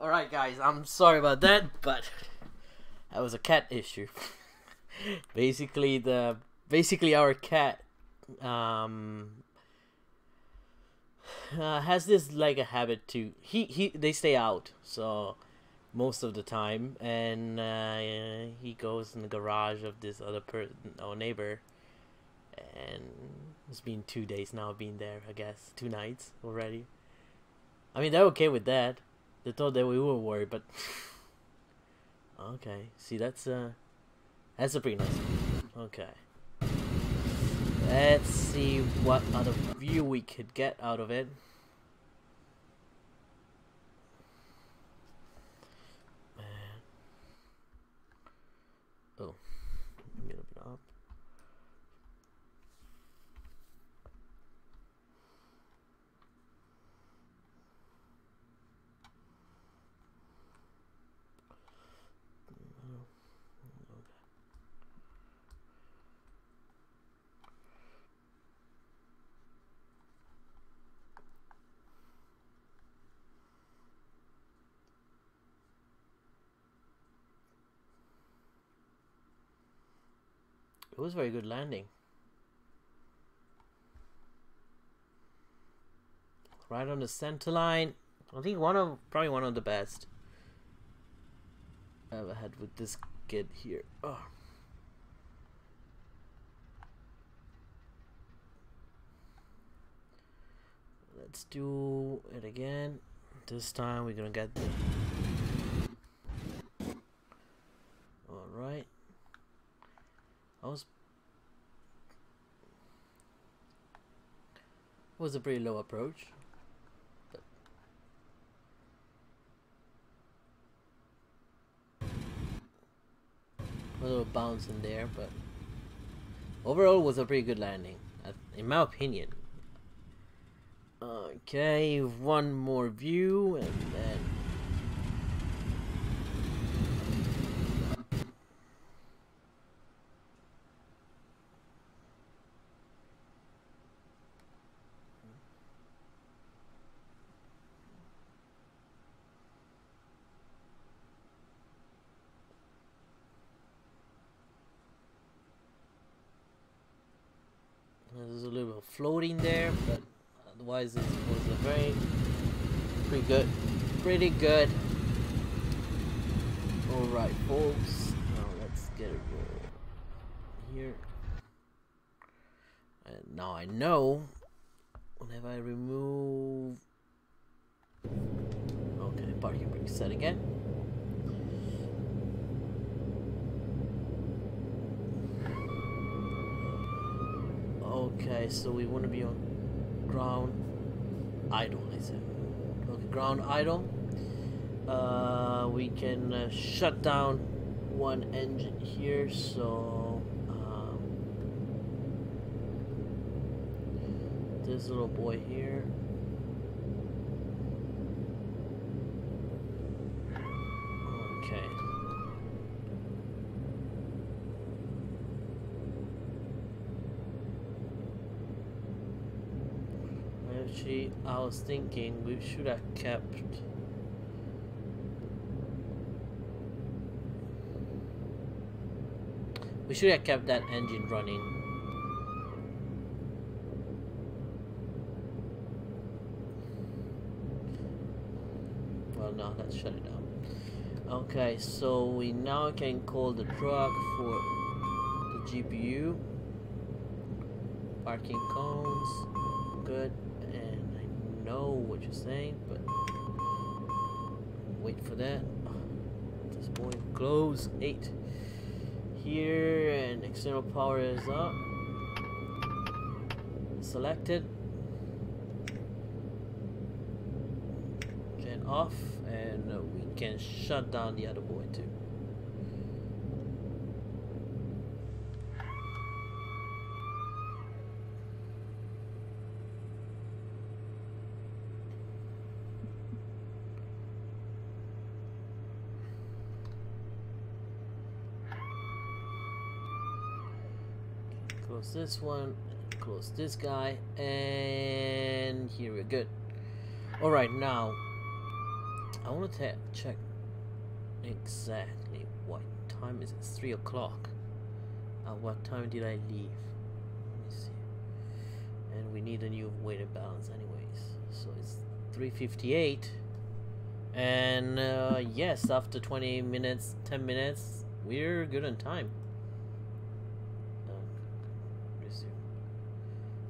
Alright guys, I'm sorry about that, but that was a cat issue. basically our cat has this like a habit to they stay out so most of the time, and he goes in the garage of this other neighbor, and it's been 2 days now being there, I guess 2 nights already. I mean, they're okay with that. They thought that we were worried, but okay. See, that's a pretty nice one. Okay. Let's see what other view we could get out of it. Oh, a little bit up. It was a very good landing. Right on the center line. I think probably one of the best I ever had with this kid here. Oh. Let's do it again. This time we're gonna get the. All right. Was a pretty low approach. But a little bounce in there, but overall was a pretty good landing, in my opinion. Okay, one more view and then there's a little bit of floating there, but otherwise it was a pretty good. Alright folks, now let's get it rolled here. And now I know whenever I remove, okay, parking brake set again. Okay, so we want to be on ground idle, I said. Okay, ground idle. We can shut down one engine here, so this little boy here. Okay. Actually, I was thinking we should have kept that engine running. Well, no, let's shut it down. Okay, so we now can call the truck for the GPU. Parking cones, good. And I know what you're saying, but wait for that. This point, close 8 here, and external power is up. Selected. Gen off, and we can shut down the other boy too. Close this one, close this guy, and here we're good. Alright, now I want to check exactly what time is it. 3 o'clock. What time did I leave? Let me see. And we need a new weight and balance anyways, so it's 3:58. And yes, after 20 minutes, 10 minutes, we're good on time.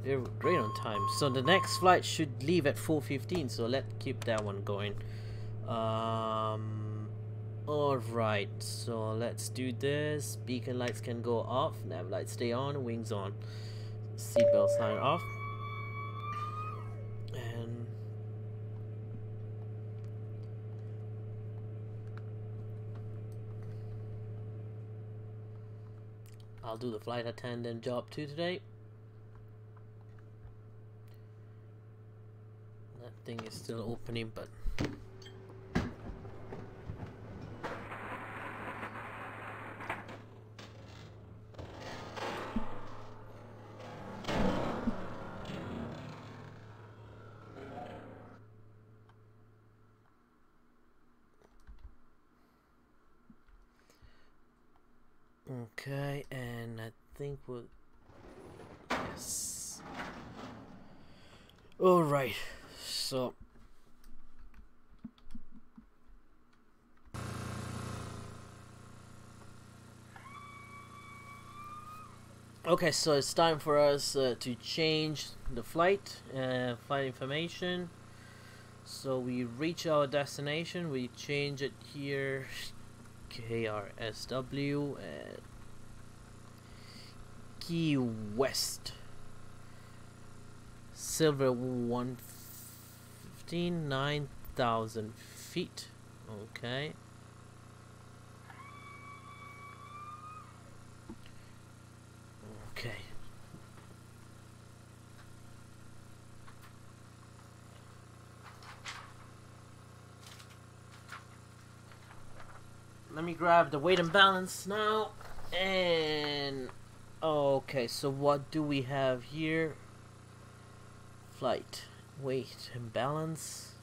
We're great on time. So the next flight should leave at 4:15. So let's keep that one going. Alright, so let's do this. Beacon lights can go off. Nav lights stay on. Wings on. Seatbelt sign off. And I'll do the flight attendant job too today. Thing is still opening, but okay, and I think we'll... Yes. Alright, so... Okay, so it's time for us to change the flight information. So we reach our destination, we change it here, KRSW at Key West, Silver 115, 9,000 feet. Okay. Okay. Let me grab the weight and balance now. And okay, so what do we have here? Flight, weight and balance.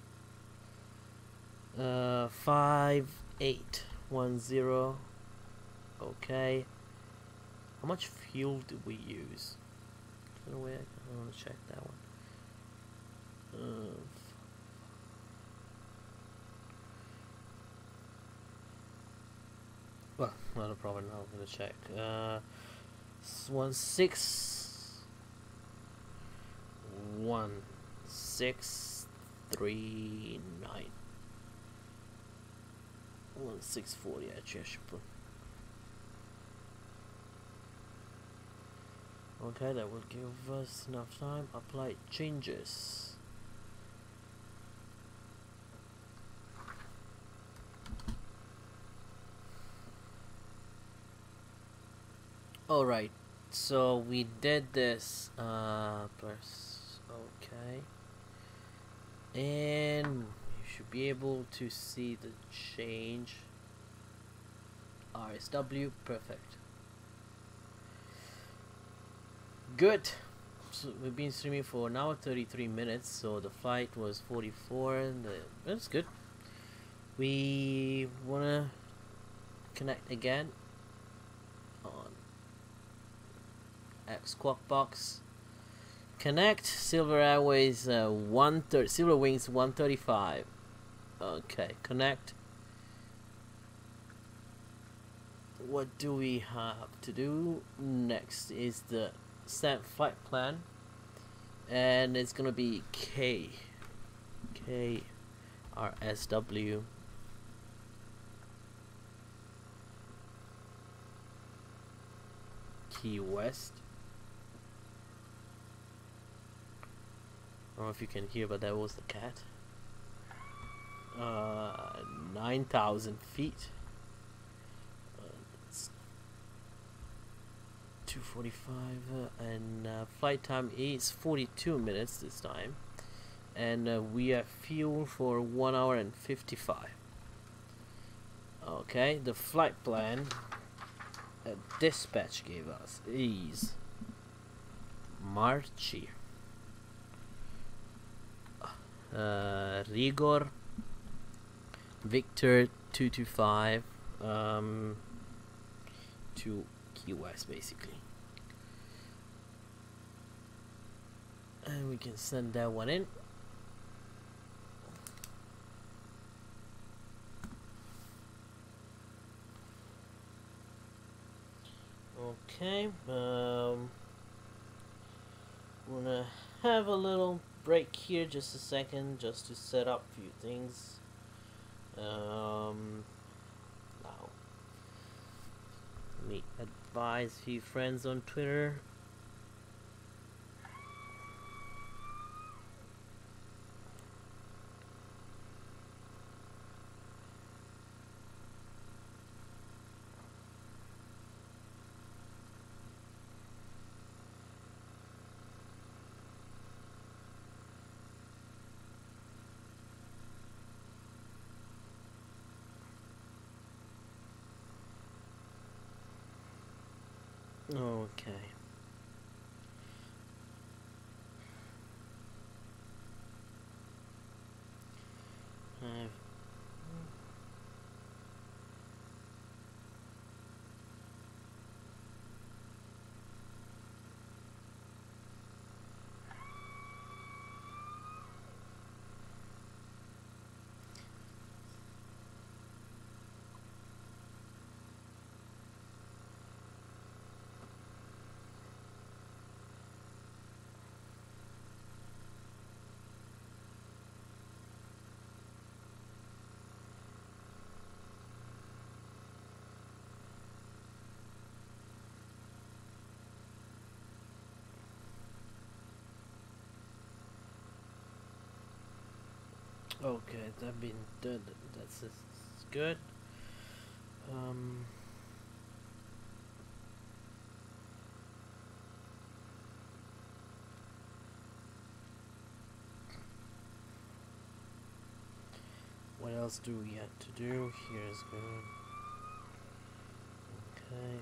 5810. Okay. How much fuel did we use? I want to check that one. Well, not a problem. I'm gonna check. 1639. 1640. Actually, I should put. Okay, that will give us enough time. Apply changes. Alright, so we did this okay, and you should be able to see the change. RSW, perfect. Good. So we've been streaming for an hour 33 minutes, so the flight was 44, and that's good. We wanna connect again on X Squawk Box. Connect Silver Airways Silver Wings 135. Okay, connect. What do we have to do next is the set flight plan, and it's gonna be KRSW Key West. I don't know if you can hear, but that was the cat. 9,000 feet. It's 2:45, and flight time is 42 minutes this time, and we have fuel for 1 hour and 55. Okay, the flight plan dispatch gave us is Marchi. Rigor Victor 225 to Key West, basically, and we can send that one in. Okay, we're gonna have a little break here, just a second, just to set up a few things. Now, let me advise a few friends on Twitter. Okay. Okay, that been done. That's good. What else do we have to do? Here's good. Okay.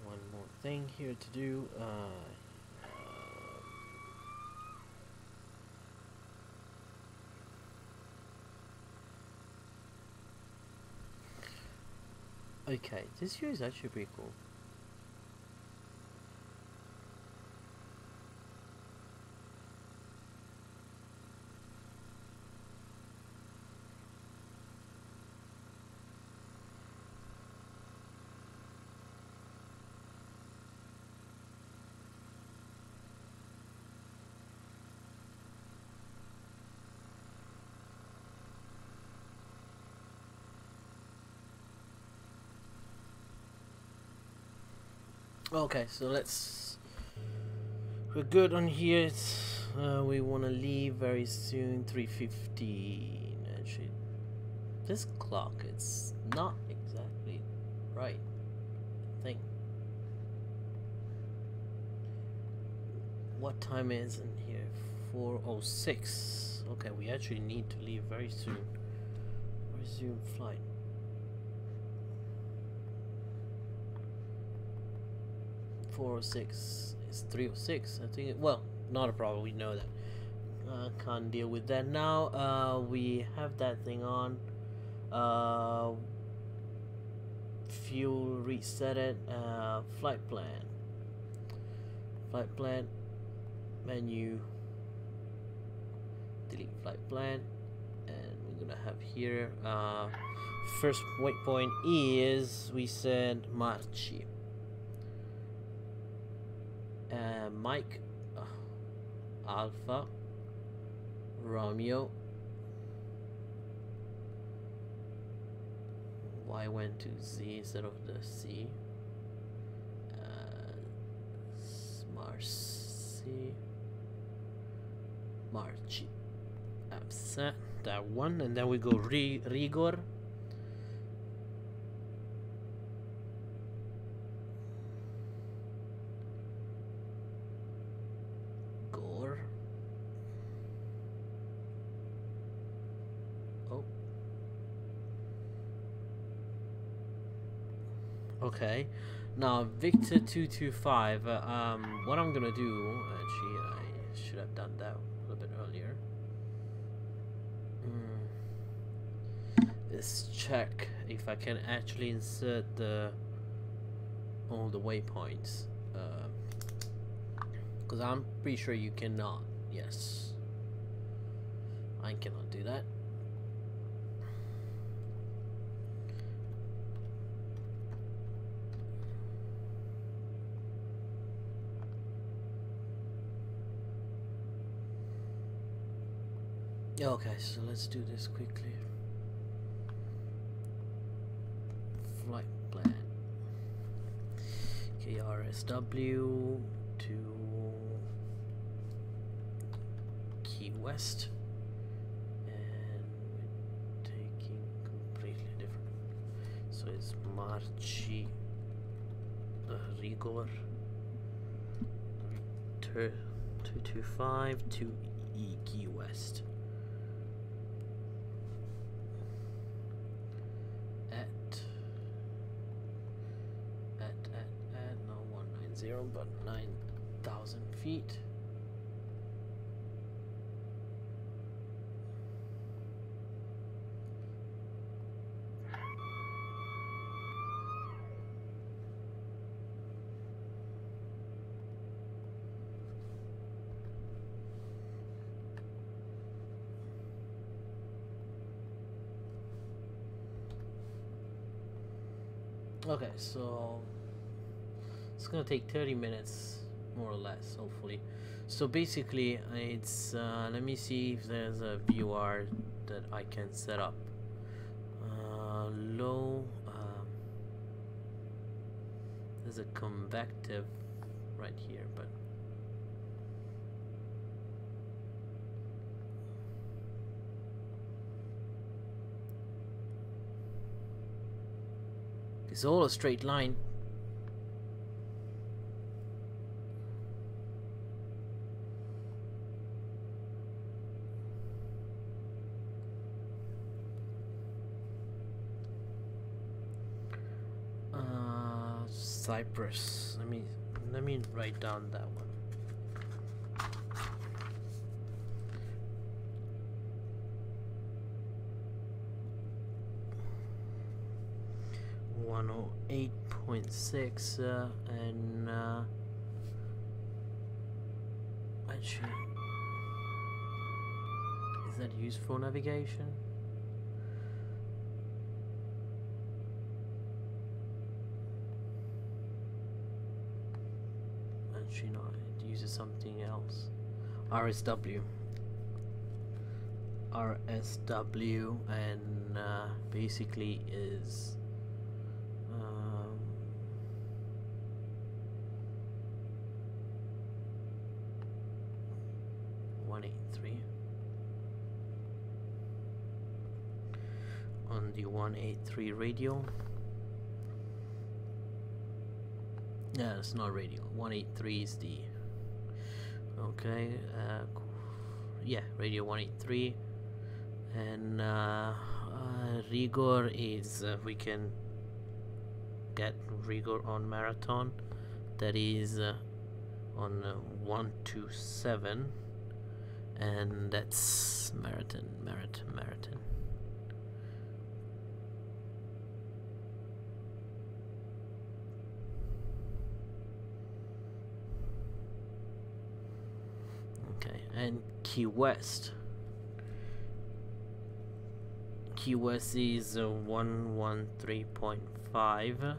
One more thing here to do. Okay, this here is actually pretty cool. Okay, so we're good on here. We want to leave very soon. 3:15. Actually, this clock, it's not exactly right, I think. What time is in here? 4:06. Okay, we actually need to leave very soon. Resume flight. 4:06 is 3:06. I think. Well, not a problem. We know that. Can't deal with that now. We have that thing on. Fuel reset it. Flight plan. Flight plan. Menu. Delete flight plan. And we're gonna have here. First waypoint is, we said, Marchi. Mike, Alpha, Romeo. Y went to Z instead of the C. Marchi. Upset that one, and then we go Rigor. Okay, now Victor 225. What I'm gonna do, actually, I should have done that a little bit earlier. Let's check if I can actually insert all the waypoints. Because I'm pretty sure you cannot. Yes, I cannot do that. Okay, so let's do this quickly. Flight plan. KRSW to Key West. And we're taking completely different. So it's Marchi, Rigor, 225 to Key West. But 9,000 feet. Okay, so It's gonna take 30 minutes, more or less, hopefully. So basically, it's let me see if there's a viewer that I can set up. Low. There's a convective right here, but it's all a straight line. Cyprus. Let me write down that one. .6 and actually, is that used for navigation? Actually not, it uses something else. RSW, and basically is 183 on the 183 radio. Yeah, it's not radio. 183 is the okay. Yeah, radio 183, and rigor is we can get rigor on marathon. That is on 127, and that's marathon. Okay, and Key West. Key West is 113.5.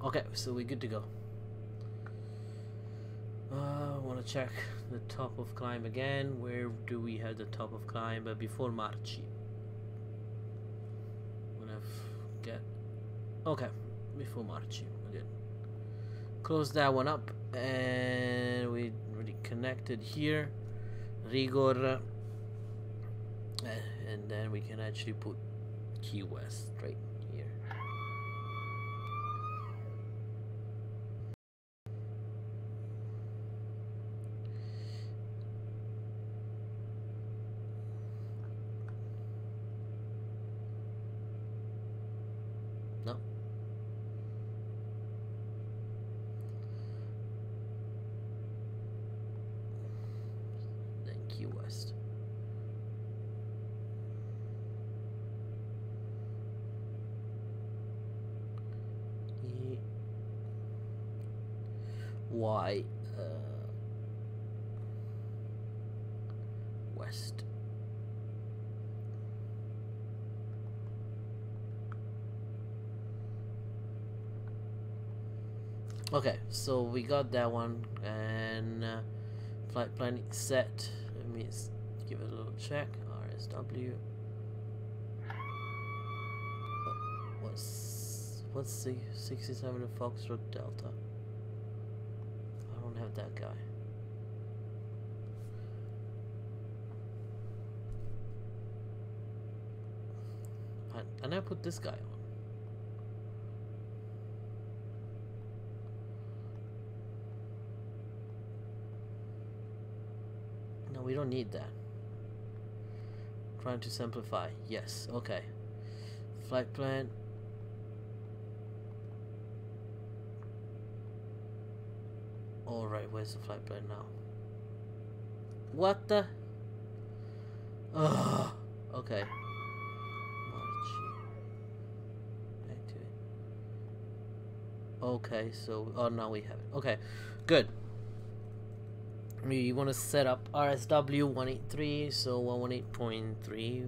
Okay, so we're good to go. I want to check the top of climb again. Where do we have the top of climb? Before Marci. Okay, before Marci, we're good. Close that one up, and we already connected here. Rigor, and then we can actually put Key West right here. No. Then Key West. Y West. Okay, so we got that one, and flight planning set. Let me give it a little check. RSW. What's the 67 Foxtrot Delta? I don't have that guy. And I put this guy on. No, we don't need that. Trying to simplify. Yes, okay. Flight plan. Alright, where's the flight plan now? What the? Ugh. Okay. Back to it. Okay, so now we have it. Okay, good. We want to set up RSW 183, so 118.3.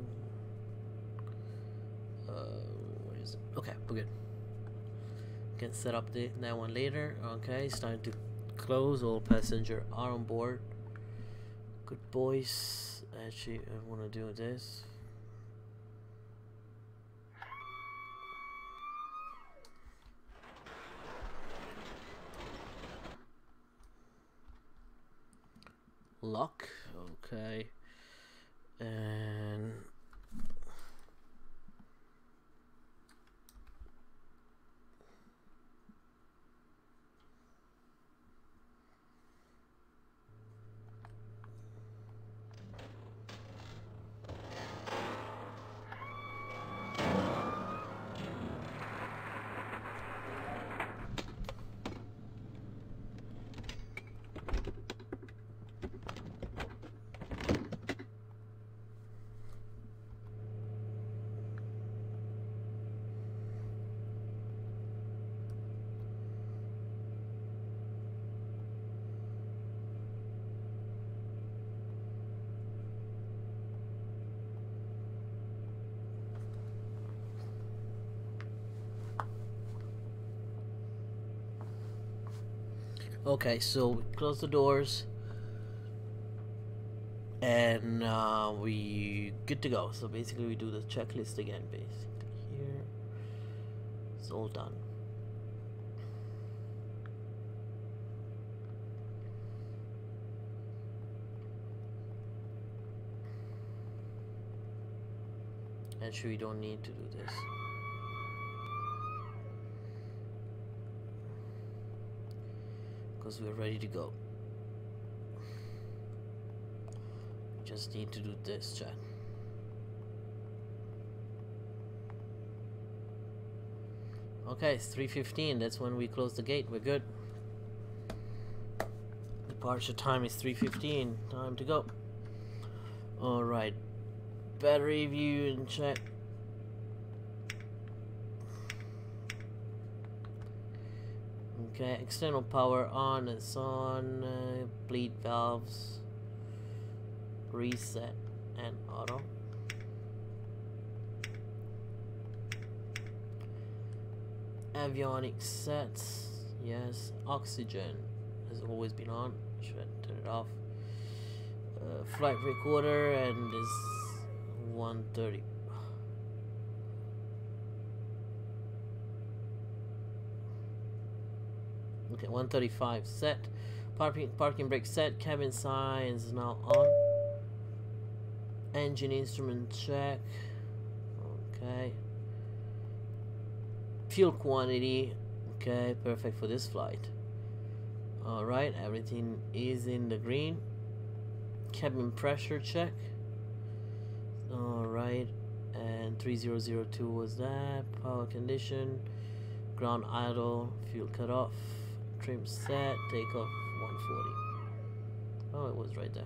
Where is it? Okay, we're good. Can set up that one later. Okay, it's time to close. All passengers are on board. Good boys. Actually, I want to do this. Lock. Okay. And okay, so we close the doors and we good to go. So basically we do the checklist again. Basically here it's all done. Actually, we don't need to do this. Because we're ready to go. Just need to do this, chat. Okay, it's 3:15. That's when we close the gate. We're good. Departure time is 3:15. Time to go. Alright. Battery view and check. Okay, external power on, it's on, bleed valves, reset, and auto. Avionics sets, yes. Oxygen has always been on, should turn it off. Flight recorder, and is 130. Okay, 135 set. Parking brake set. Cabin signs is now on. Engine instrument check. Okay. Fuel quantity. Okay, perfect for this flight. Alright, everything is in the green. Cabin pressure check. Alright, and 3002 was that. Power condition. Ground idle. Fuel cut off. Trim set, takeoff 140. Oh, it was right there.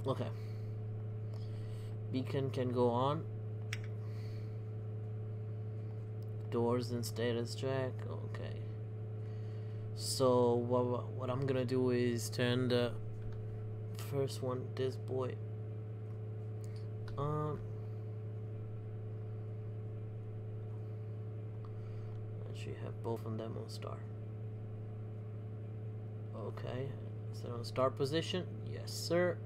Okay. Beacon can go on. Doors and status check. Okay. So what I'm gonna do is turn the first one, this boy, on. Actually have both of them on start. Okay, is it on start position? Yes, sir.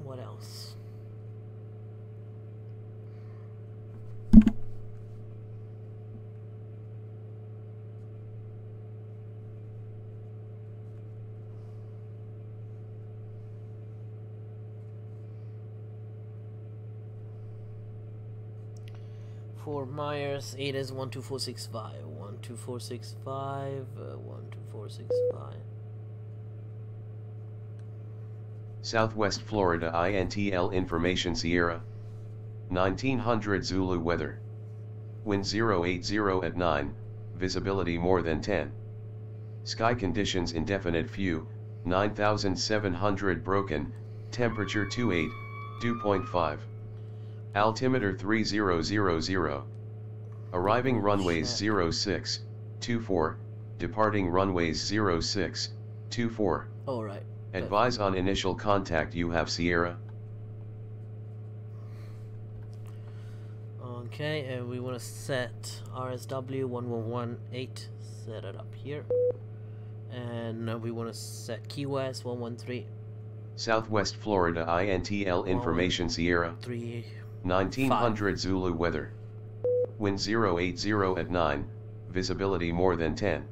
What else? Fort Myers, ADAS 12465, 12465, 12465. Southwest Florida INTL Information Sierra. 1900 Zulu weather. Wind 080 at 9, visibility more than 10. Sky conditions indefinite few, 9,700 broken, temperature 28, dew point 5. Altimeter 3000. Arriving runways 0624, departing runways 0624. Alright. Advise on initial contact you have Sierra. Okay, and we want to set RSW 1118, set it up here. And we want to set Key West 113. South West Florida INTL information Sierra. 1900 Zulu weather. Wind 080 at 9, visibility more than 10.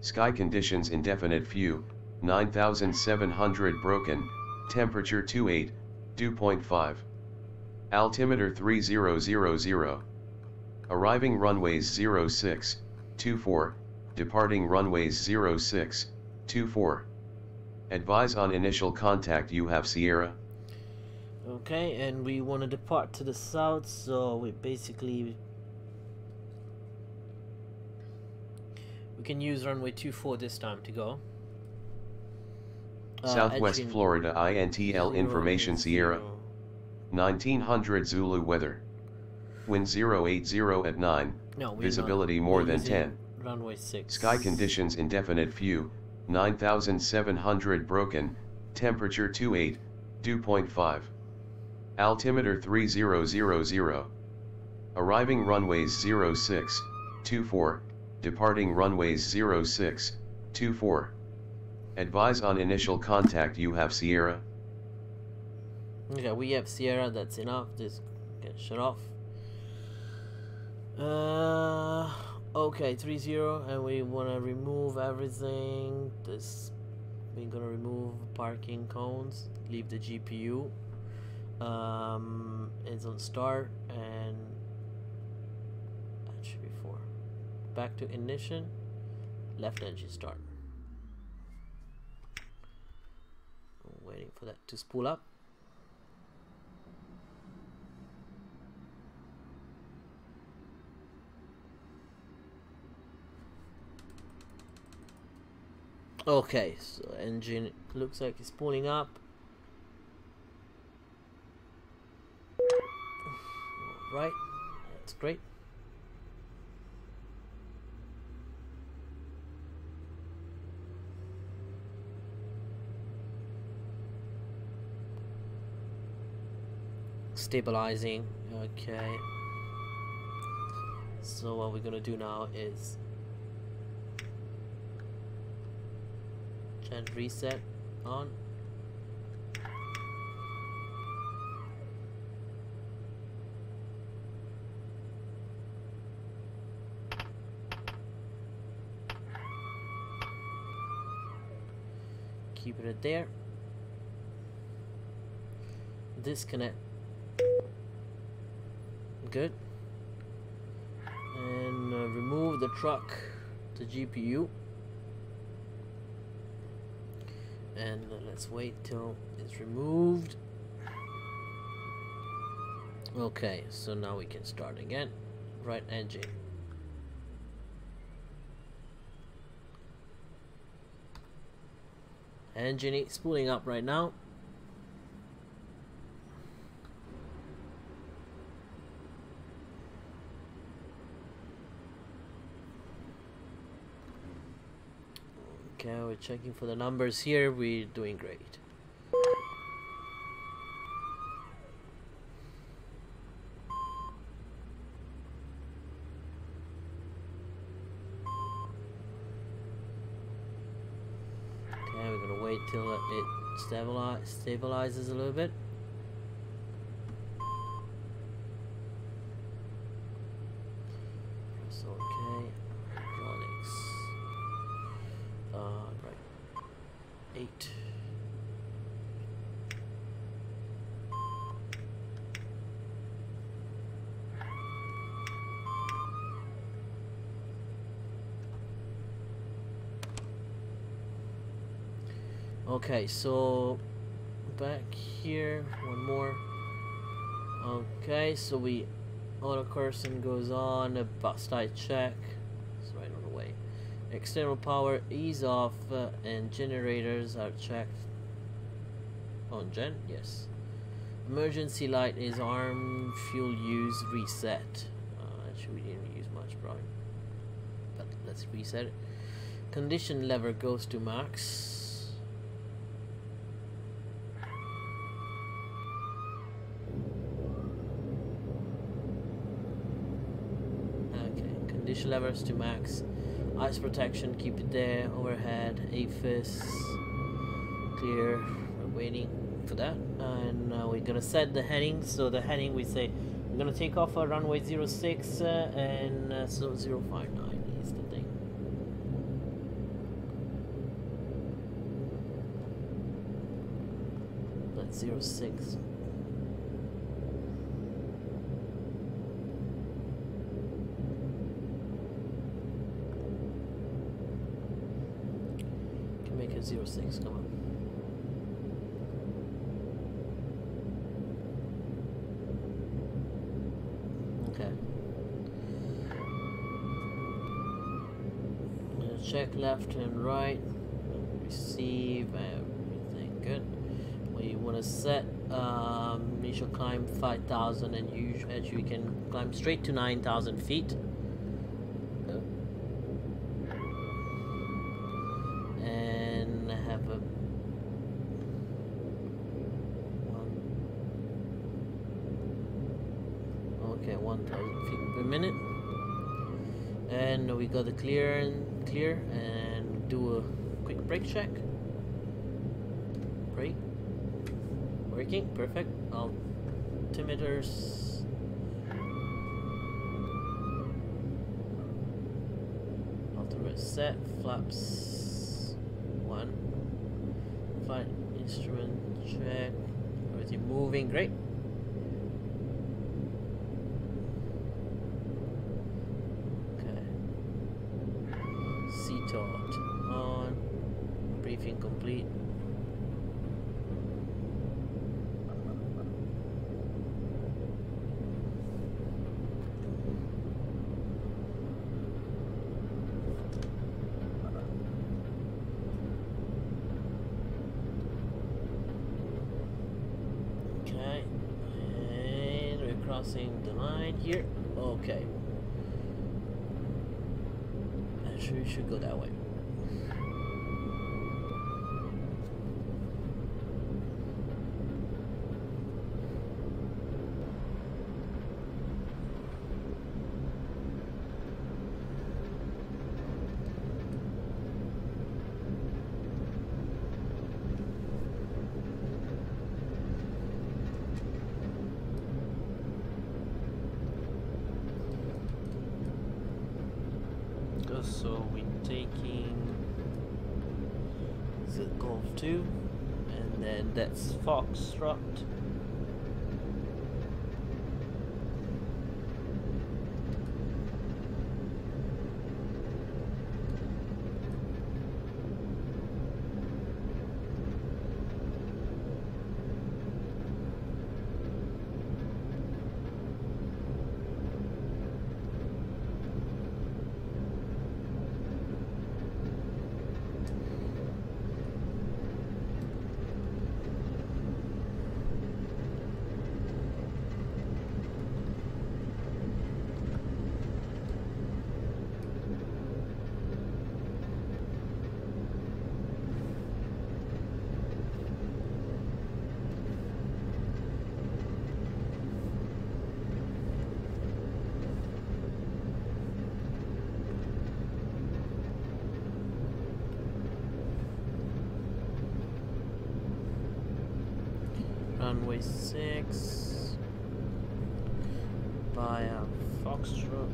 Sky conditions indefinite few, 9,700 broken, temperature 28, dew point 5. Altimeter 3000. Arriving runways 0624, departing runways 0624. Advise on initial contact you have Sierra. Okay, and we want to depart to the south, so we can use runway 24 this time to go. Southwest Florida INTL information Sierra. 1900 Zulu weather. Wind 080 at 9, visibility more than 10. Runway 6. Sky conditions indefinite few, 9,700 broken, temperature 28, dew point 5. Altimeter 3000. Arriving runways 0624, departing runways 0624. Advise on initial contact you have Sierra. Okay, we have Sierra, that's enough, just get shut off. Okay, 30, and we want to remove everything. We're gonna remove parking cones, leave the GPU. It's on start, and that should be 4. Back to ignition, left engine start. I'm waiting for that to spool up. Okay, so engine looks like it's pulling up. Right, that's great. Stabilizing, okay. So what we're gonna do now is and reset on. Keeping it there. Disconnect. Good. And remove the truck, the GPU. And let's wait till it's removed. Okay, so now we can start again. Right engine. Engine is spooling up right now. Okay, we're checking for the numbers here. We're doing great. Okay, we're gonna wait till it stabilizes a little bit. Press OK. Electronics. Right. 8. Okay, so back here, one more. Okay, so auto cursor goes on, a bus type check. It's right on the way. External power is off and generators are checked. On gen, yes. Emergency light is armed. Fuel use reset. Actually, we didn't use much, probably. But let's reset it. Condition lever goes to max. Okay, condition levers to max. Ice protection, keep it there. Overhead, AFIS, clear. We're waiting for that, and we're gonna set the heading. So the heading, we say we're gonna take off our runway 06 and so 059 is the thing. That's 06. Can make it 06. Come on. Check left and right, receive everything good. We want to set initial climb 5,000 and you can climb straight to 9,000 feet. And have a okay 1,000 feet per minute. And we got the clear and do a quick brake check. Brake working, perfect. Altimeters. Altimeter set. Flaps 1. Flight instrument check. Everything moving, great. On, briefing complete. Okay, and we're crossing the line here. Okay. Actually, we should go that way. So we're taking Golf 2 and then that's Foxtrot. Runway 6 via Foxtrot.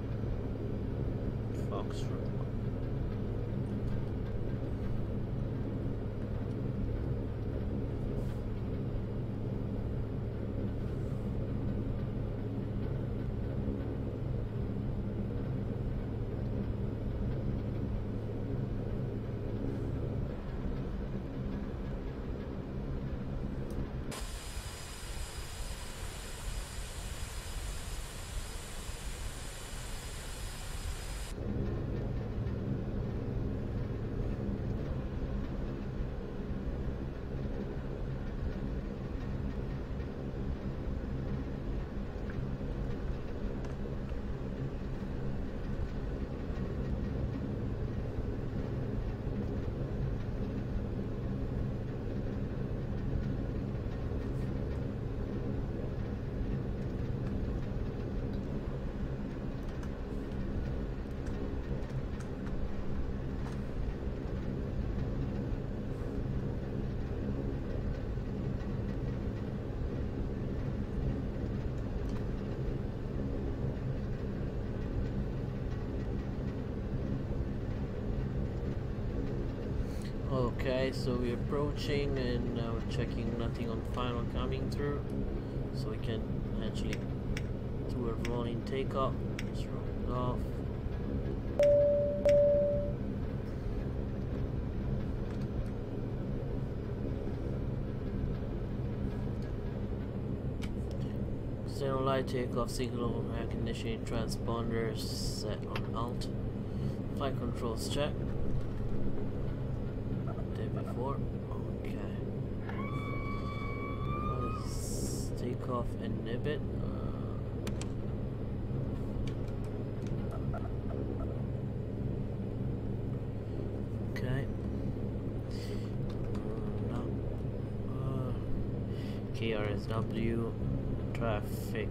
Okay, so we're approaching and we're checking nothing on final coming through, so we can actually do a rolling takeoff. Just roll it off. External light takeoff signal air conditioning transponders set on alt. Flight controls check. Did before. Okay. Let's take off inhibit. Okay. KRSW traffic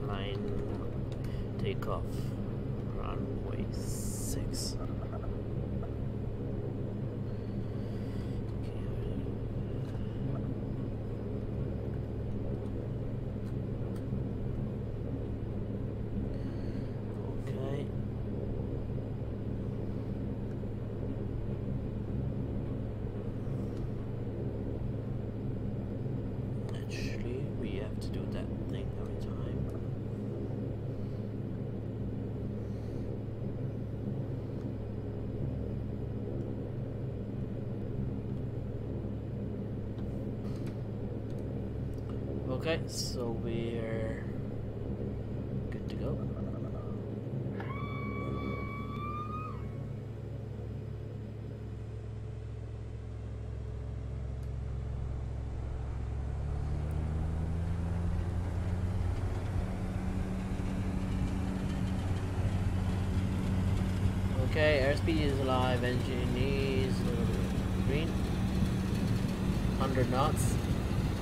line takeoff runway 6. Okay, so we're good to go. Okay, airspeed is alive, engine is green, 100 knots,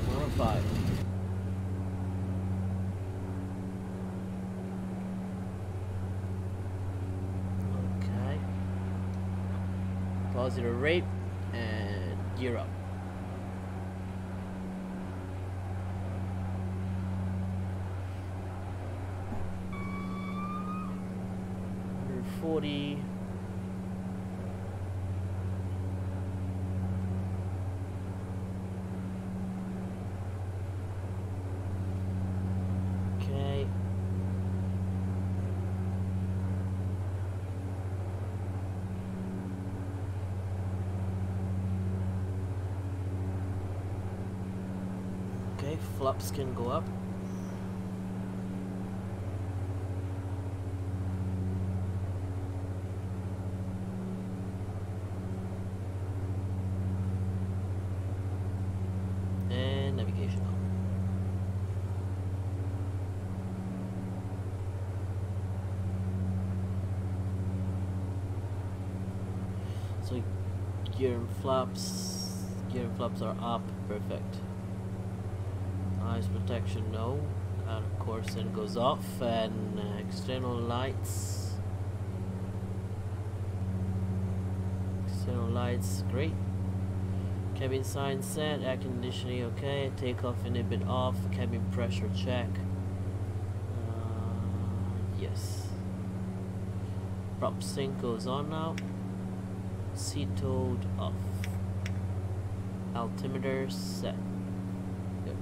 105. Positive rate and gear up. $40. Okay. Okay, flaps can go up. And navigation on. So gear and flaps are up, perfect. Eyes protection, no. And of course then goes off, and external lights. External lights, great. Cabin sign set, air conditioning okay. Takeoff inhibit off, cabin pressure check. Yes. Prop sync goes on now. Seat hold off. Altimeter set. Good.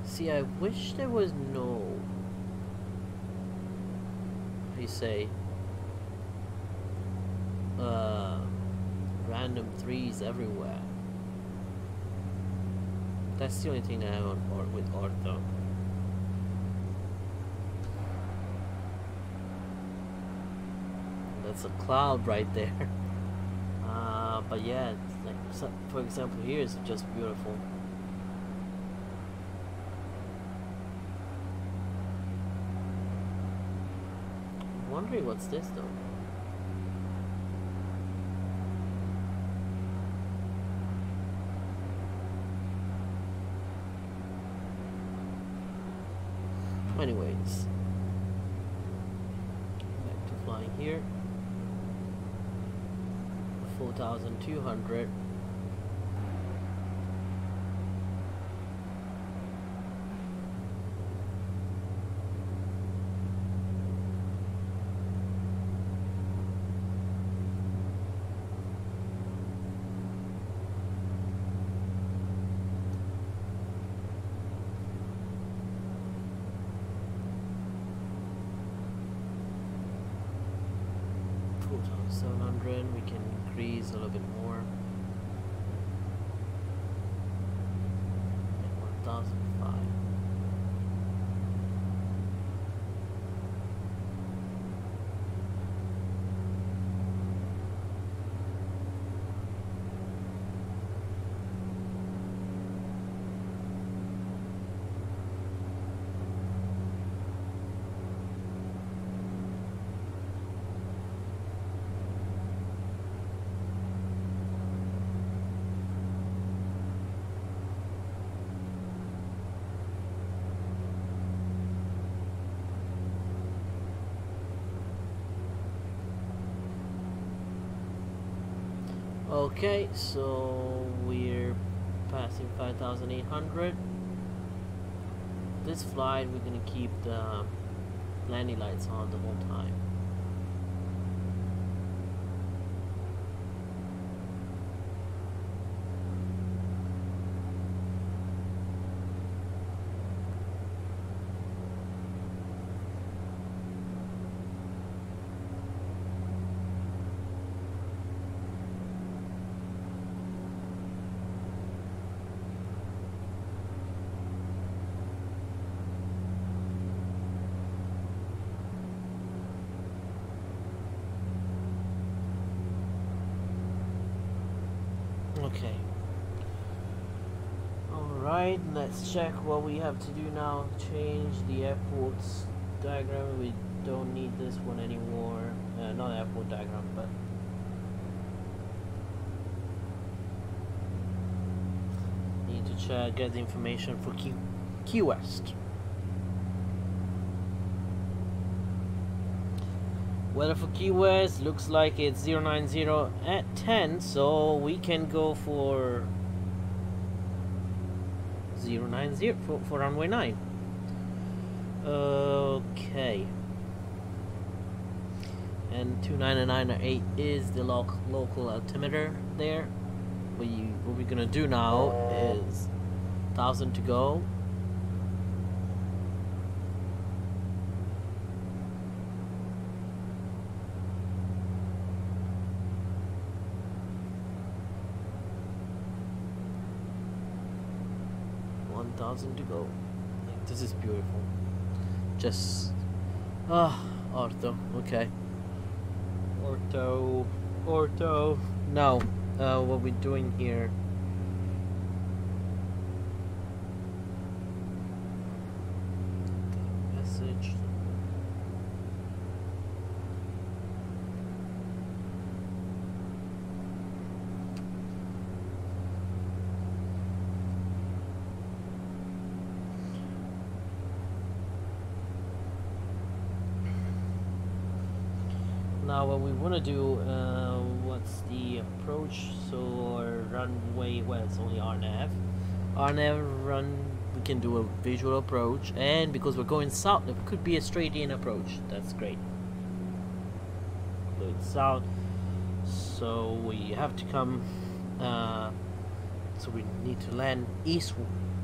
See, I wish there was no, how do you say, random threes everywhere. That's the only thing I have on with ortho. That's a cloud right there. But yeah, it's like, so, for example, here is just beautiful. I'm wondering what's this though. Anyways, here. 4,200. We can increase a little bit more. 1,005. Okay, so we're passing 5,800. This flight, we're gonna keep the landing lights on the whole time. Okay. Alright, let's check what we have to do now. Change the airport's diagram. We don't need this one anymore. Not airport diagram, but need to check, get the information for Key West. Weather for Key West looks like it's 090 at 10, so we can go for 090 for runway 9. Okay. And 299.8 is the local altimeter there. What we're gonna do now is 1,000 to go. To go. This is beautiful. Just ortho. Okay. Ortho. Now, what we're doing here. Message. Now what we want to do, what's the approach? So our runway, well, it's only RNAV. RNAV run, we can do a visual approach, and because we're going south, it could be a straight in approach. That's great. Going south, so we have to come, so we need to land east.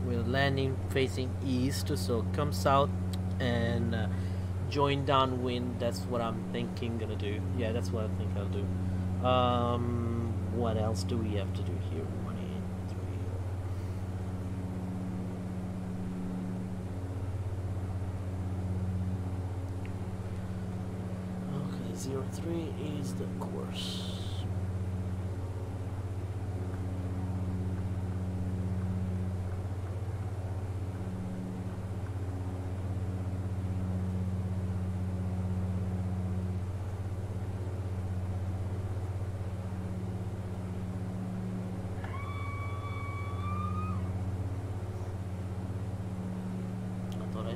We're landing facing east, so come south and join downwind. That's what I'm thinking gonna do. Yeah, that's what I think I'll do. What else do we have to do here? 183. Okay, 03 is the course.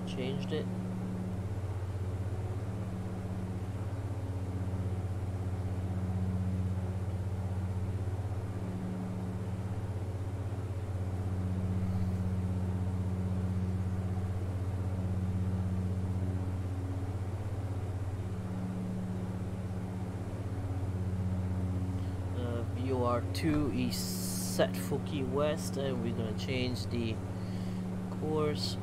Changed it. R2 is set for Key West, and we're gonna change the course.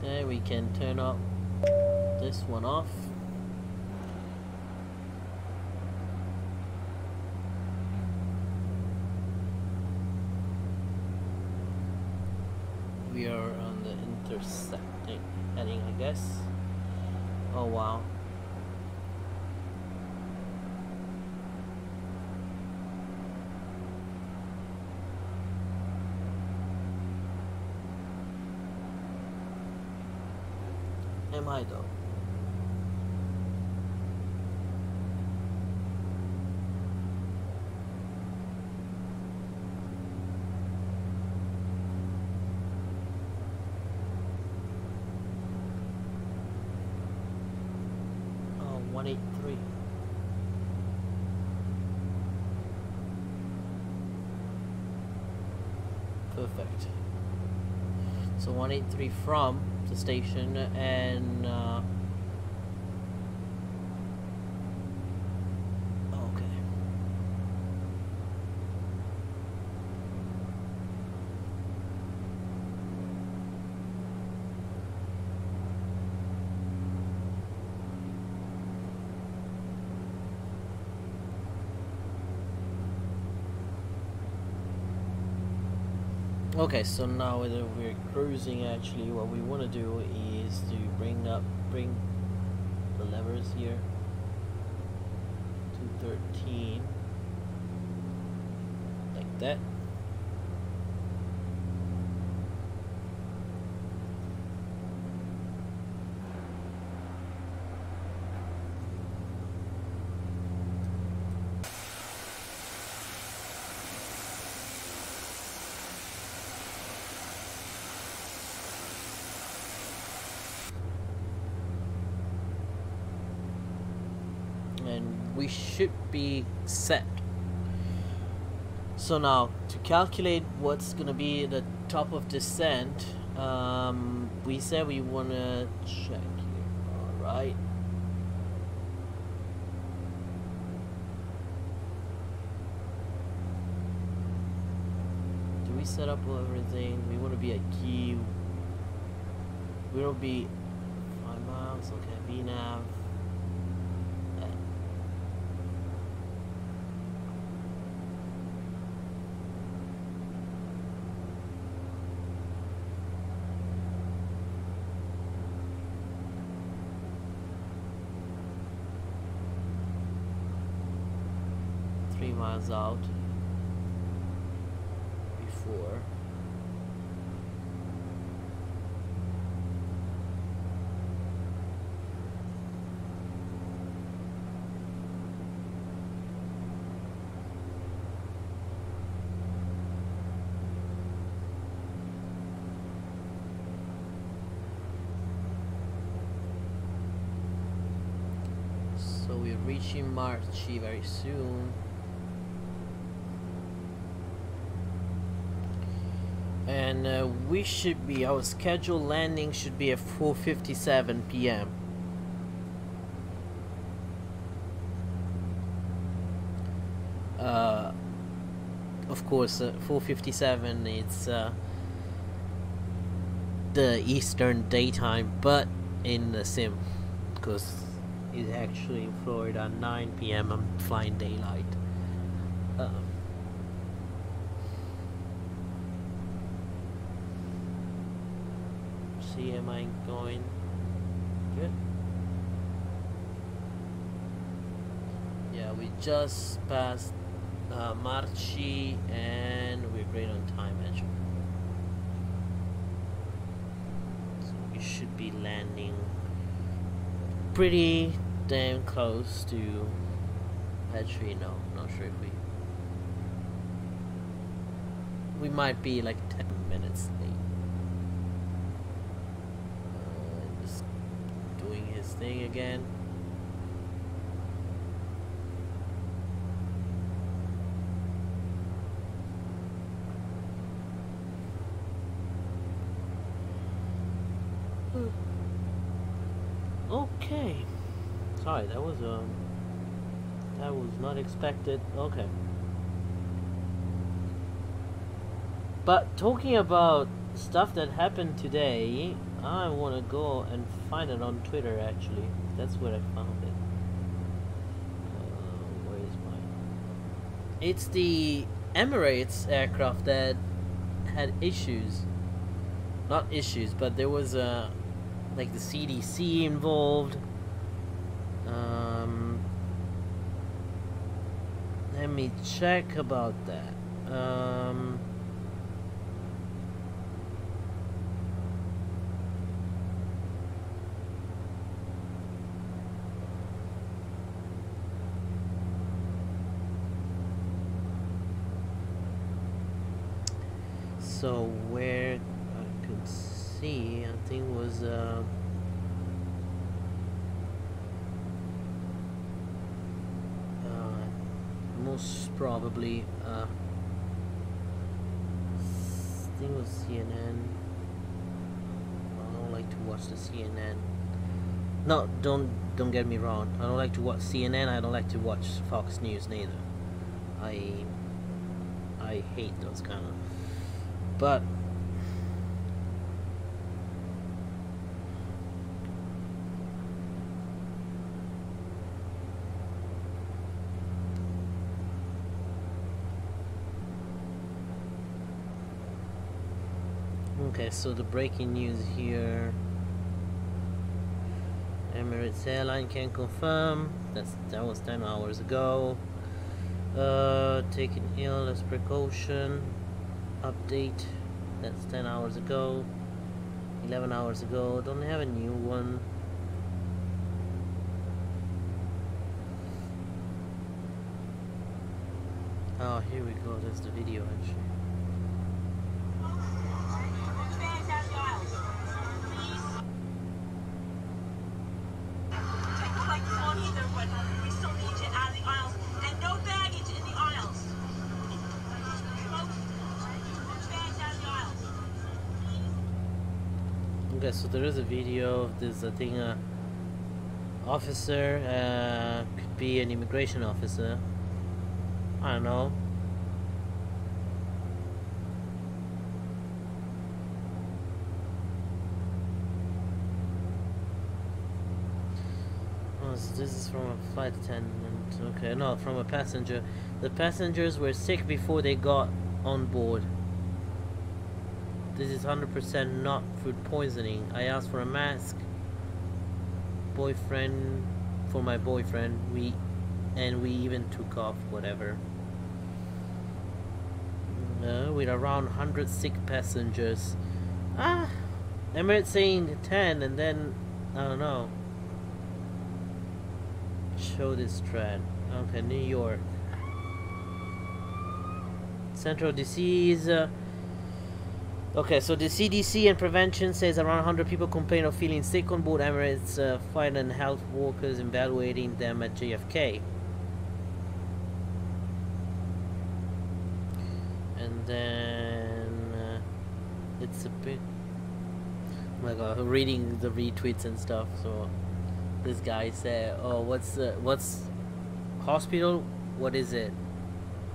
Then we can turn up this one off. We are on the intersecting heading, I guess. Oh wow. Am I though? Oh, 183. Perfect. So 183 from the station, and okay. Okay, so now that we're cruising, actually what we want to do is to bring the levers here to 13, like that. And we should be set. So now to calculate what's gonna be the top of descent, we said we wanna check here. Alright. Do we set up everything? We wanna be at Key. We wanna be 5 miles, okay, VNAV. 3 miles out before. So we're reaching Marchi very soon. And we should be, our scheduled landing should be at 4:57 p.m. Of course, 4:57 it's the Eastern daytime, but in the sim, because it's actually in Florida 9 p.m. I'm flying daylight. See, am I going good? Yeah, we just passed Marchi, and we're great on time actually. So we should be landing pretty damn close to, actually no, not sure if we might be like 10 minutes late. this thing again. Okay. Sorry, that was not expected. Okay. But talking about stuff that happened today, I want to go and find it on Twitter actually. That's where I found it. Where is mine? It's the Emirates aircraft that had issues. Not issues, but there was like the CDC involved. Let me check about that. So where I could see, I think it was most probably I think it was CNN. I don't like to watch the CNN. No, don't get me wrong. I don't like to watch CNN. I don't like to watch Fox News neither. I hate those kind of. But okay, so the breaking news here. Emirates airline can confirm that was 10 hours ago. Taking ill as precaution. Update, that's 10 hours ago. 11 hours ago. Don't have a new one. Oh, here we go. That's the video actually. Okay, so there is a video of this, I think, officer, could be an immigration officer. I don't know. Oh, so this is from a flight attendant. Okay, no, from a passenger. The passengers were sick before they got on board. This is 100% not food poisoning. I asked for a mask. For my boyfriend. We even took off whatever. With around 100 sick passengers. Emirates saying 10 and then I don't know. Show this trend. Okay, New York. Central disease. Okay, so the CDC and prevention says around 100 people complain of feeling sick on board Emirates flight and health workers evaluating them at JFK. And then it's a bit. Oh my god, reading the retweets and stuff. So this guy said, "Oh, what's hospital? What is it?"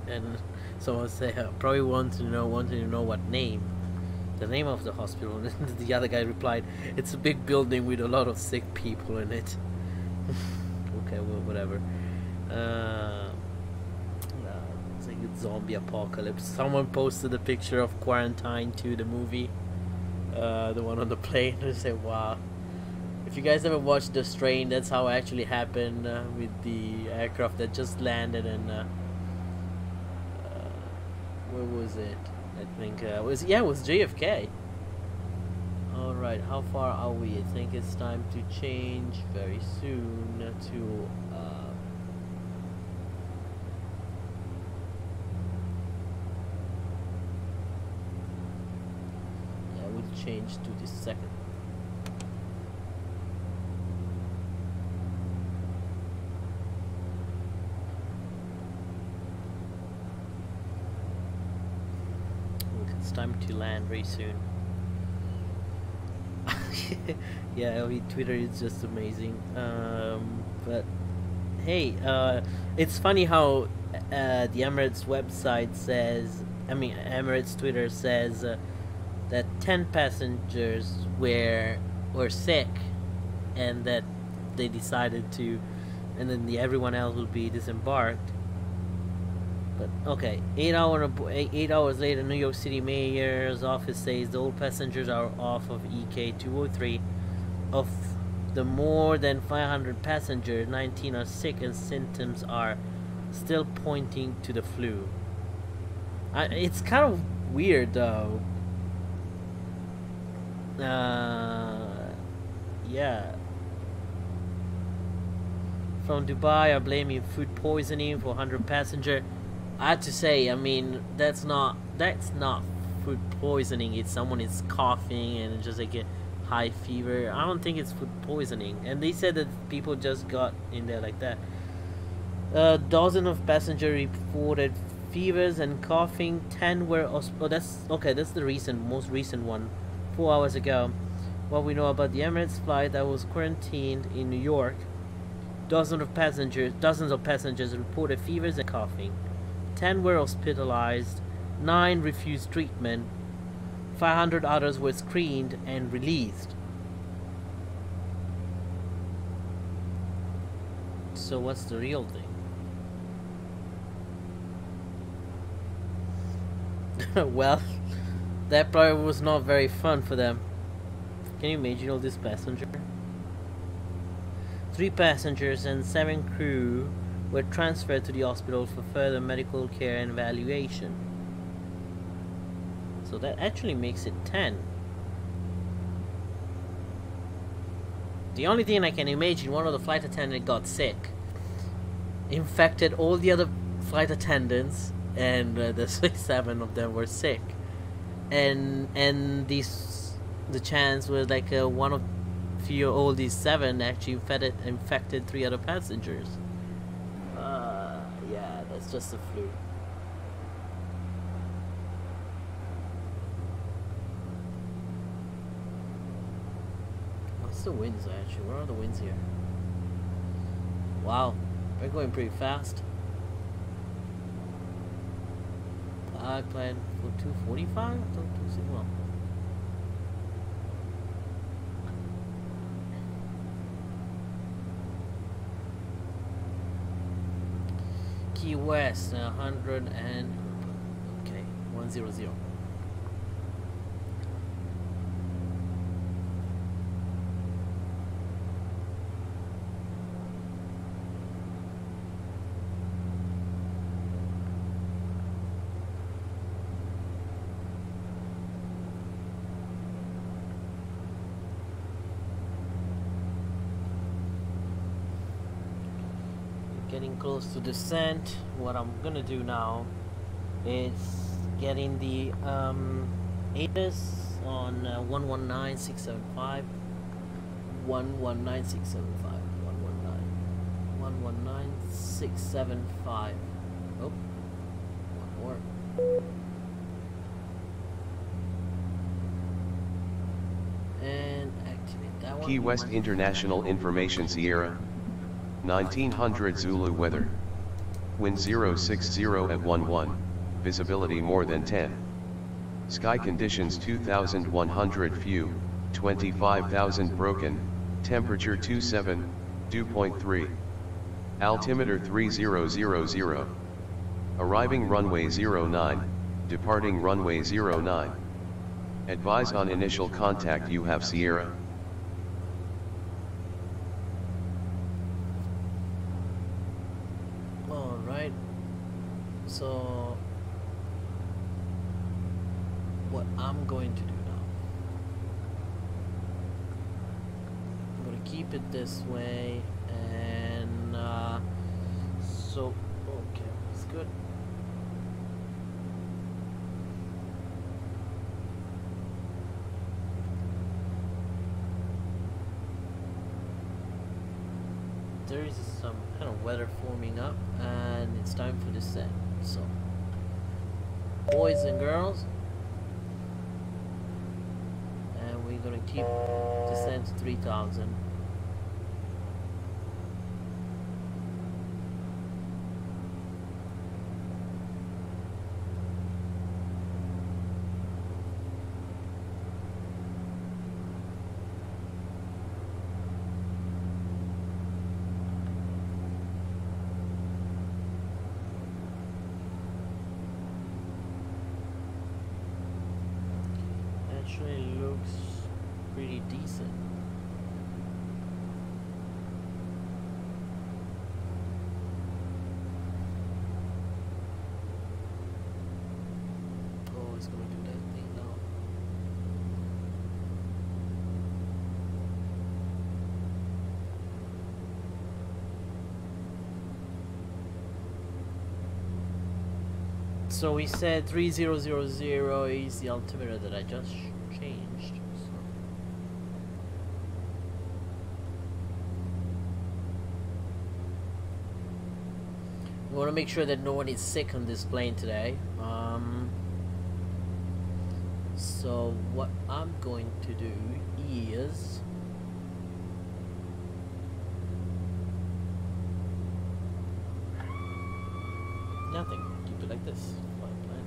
And someone said, "Probably wanted to know what name." The name of the hospital. The other guy replied, "It's a big building with a lot of sick people in it." Okay, well, whatever. It's like a zombie apocalypse. Someone posted a picture of Quarantine 2, the movie, the one on the plane. I said, "Wow." If you guys ever watched The Strain, that's how it actually happened with the aircraft that just landed. And where was it? I think it was JFK. Alright, how far are we? I think it's time to change very soon to yeah, we'll change to the second. time to land very soon. Yeah, I mean, Twitter is just amazing. But hey, it's funny how the Emirates website says, I mean Emirates Twitter says that 10 passengers were sick, and that they decided to, and then everyone else will be disembarked. But okay, 8 hours later, New York City Mayor's office says all passengers are off of EK 203. Of the more than 500 passengers, 19 are sick and symptoms are still pointing to the flu. It's kind of weird though. Yeah. From Dubai are blaming food poisoning for 100 passengers. I have to say, I mean, that's not food poisoning. It's someone is coughing and just like a high fever. I don't think it's food poisoning. And they said that people just got in there like that. Dozens of passengers reported fevers and coughing. 10 were that's okay. That's the most recent one, 4 hours ago. What we know about the Emirates flight that was quarantined in New York. Dozens of passengers reported fevers and coughing. 10 were hospitalized, 9 refused treatment, 500 others were screened and released. So what's the real thing? Well, that probably was not very fun for them. Can you imagine all this passenger? 3 passengers and 7 crew were transferred to the hospital for further medical care and evaluation. So that actually makes it 10. The only thing I can imagine, one of the flight attendants got sick, infected all the other flight attendants, and the 7 of them were sick, and the chance was like one of few all these 7 actually infected 3 other passengers. Yeah, that's just a fluke. What's the winds actually? Where are the winds here? Wow, they're going pretty fast. I planned for 245? I thought 261. Key West, 100 and okay, 100. Getting close to descent. What I'm gonna do now is getting the aviators on 119675, 119675, 119675. Oh, one more. And activate that one. Key West International Information Sierra 1900 Zulu weather. Wind 060 at 11, visibility more than 10. Sky conditions 2100 few, 25,000 broken, temperature 27, dew point 3. Altimeter 3000. Arriving runway 09, departing runway 09. Advise on initial contact you have Sierra. So what I'm going to do now, I'm going to keep it this way, and so okay, it's good. There is some kind of weather forming up, and it's time for descent. So, boys and girls, we're gonna keep descent to 3,000. Actually looks pretty decent. Oh, it's gonna do that thing now. So we said 3000 is the altimeter that I just changed. So. We want to make sure that no one is sick on this plane today. So what I'm going to do is nothing. Keep it like this. Flight plan.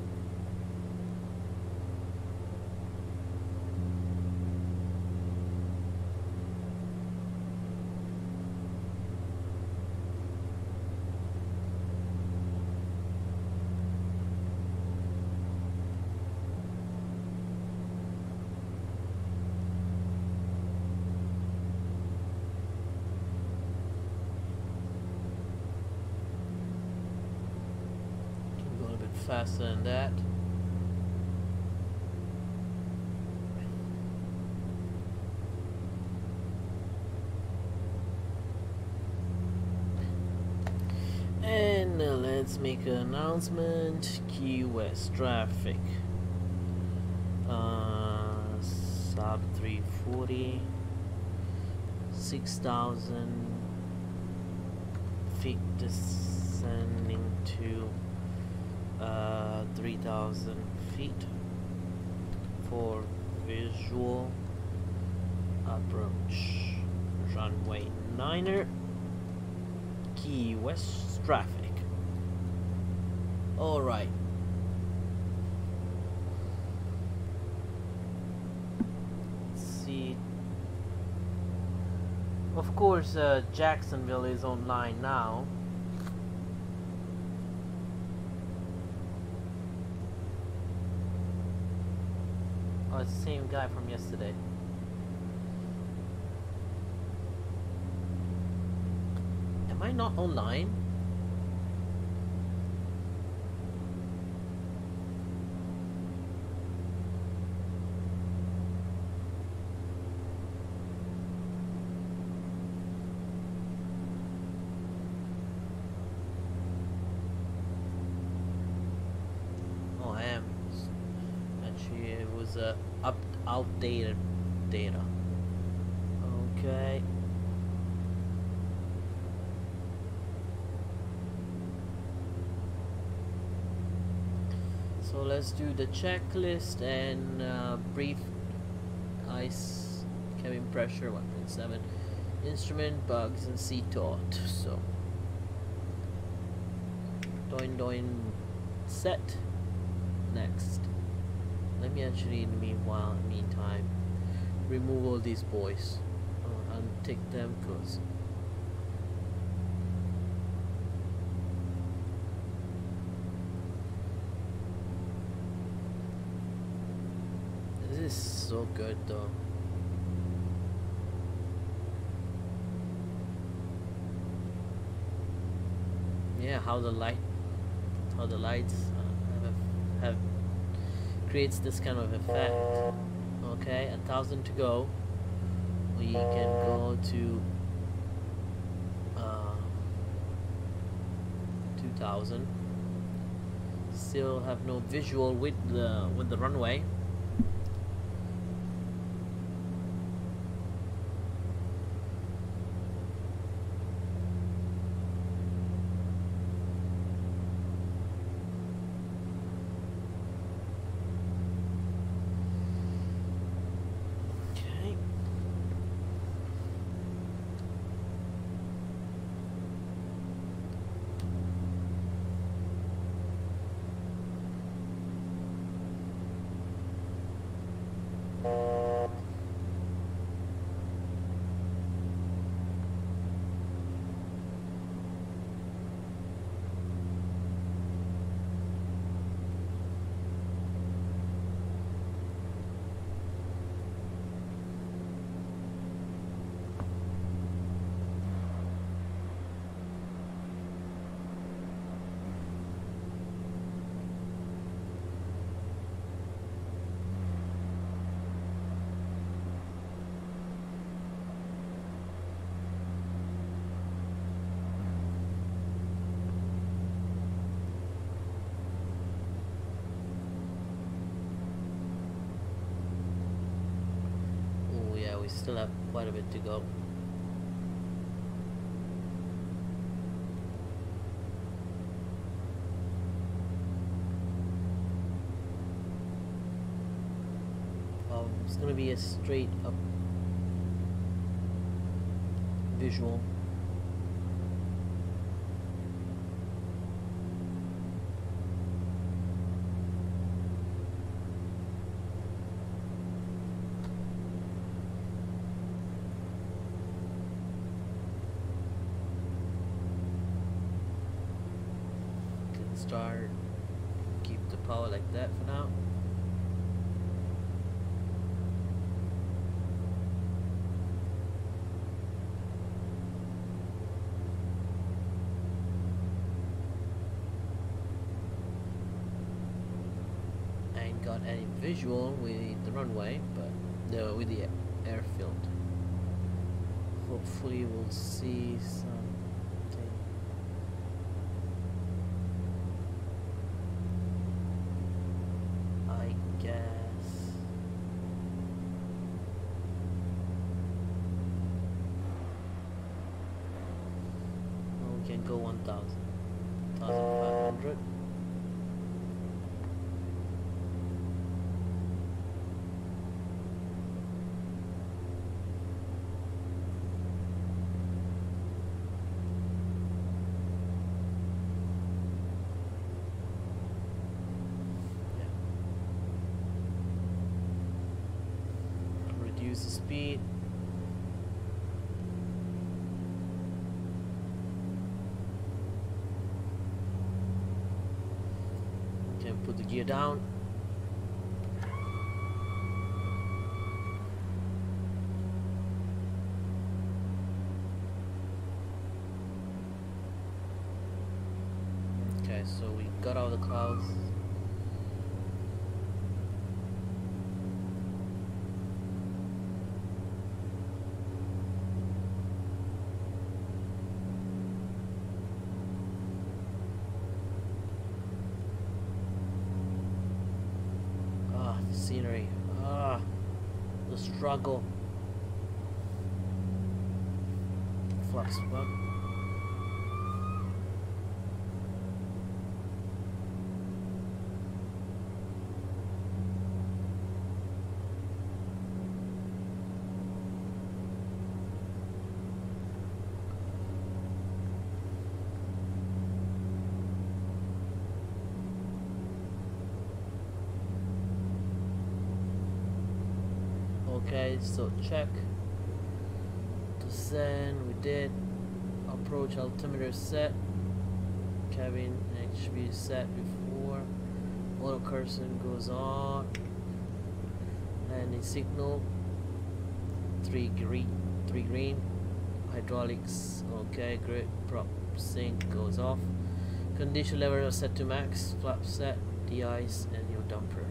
Faster than that. And let's make an announcement. Key West traffic. SAAB 340. 6,000 feet descending to 3,000 feet for visual approach. Runway 9er, Key West traffic. Alright. Let's see. Of course, Jacksonville is online now. Oh, it's the same guy from yesterday. Am I not online? Oh, I am. Actually, it was outdated data. Okay. So let's do the checklist and brief ice cabin pressure 1.7, instrument bugs and sea taut. So doing set. Next. Let me actually in the meantime remove all these boys and take them because this is so good though. Yeah, how the lights have creates this kind of effect. Okay, 1,000 to go. We can go to 2,000. Still have no visual with the runway. still have quite a bit to go. It's gonna be a straight up visual. Can start, keep the power like that for now. Got any visual with the runway, but no, with the airfield. Hopefully we'll see something. I guess. Well, we can go 1,500. Reduce the speed. Can put the gear down. Okay, so we got out of the clouds. Scenery, the struggle. Flux bug. Okay, so check. Descend, we did. Approach altimeter set. Cabin HB set before. Auto cursor goes on. Landing signal. 3 green. Hydraulics, okay, great. Prop sync goes off. Condition level are set to max. Flap set, de-ice, and your dumper.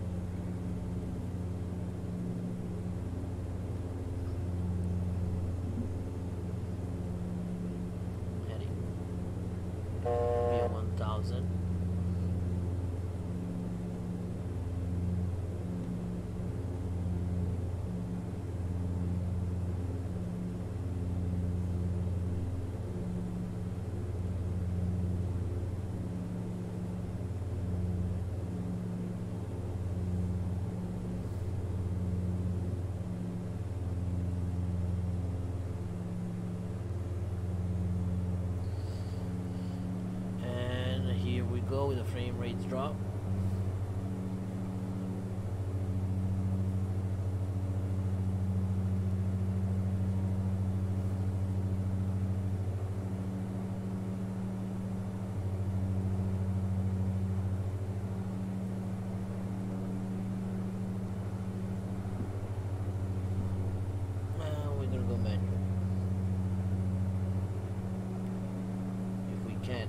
Go with the frame rates drop. We're gonna go manual if we can.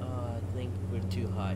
I think we're too high.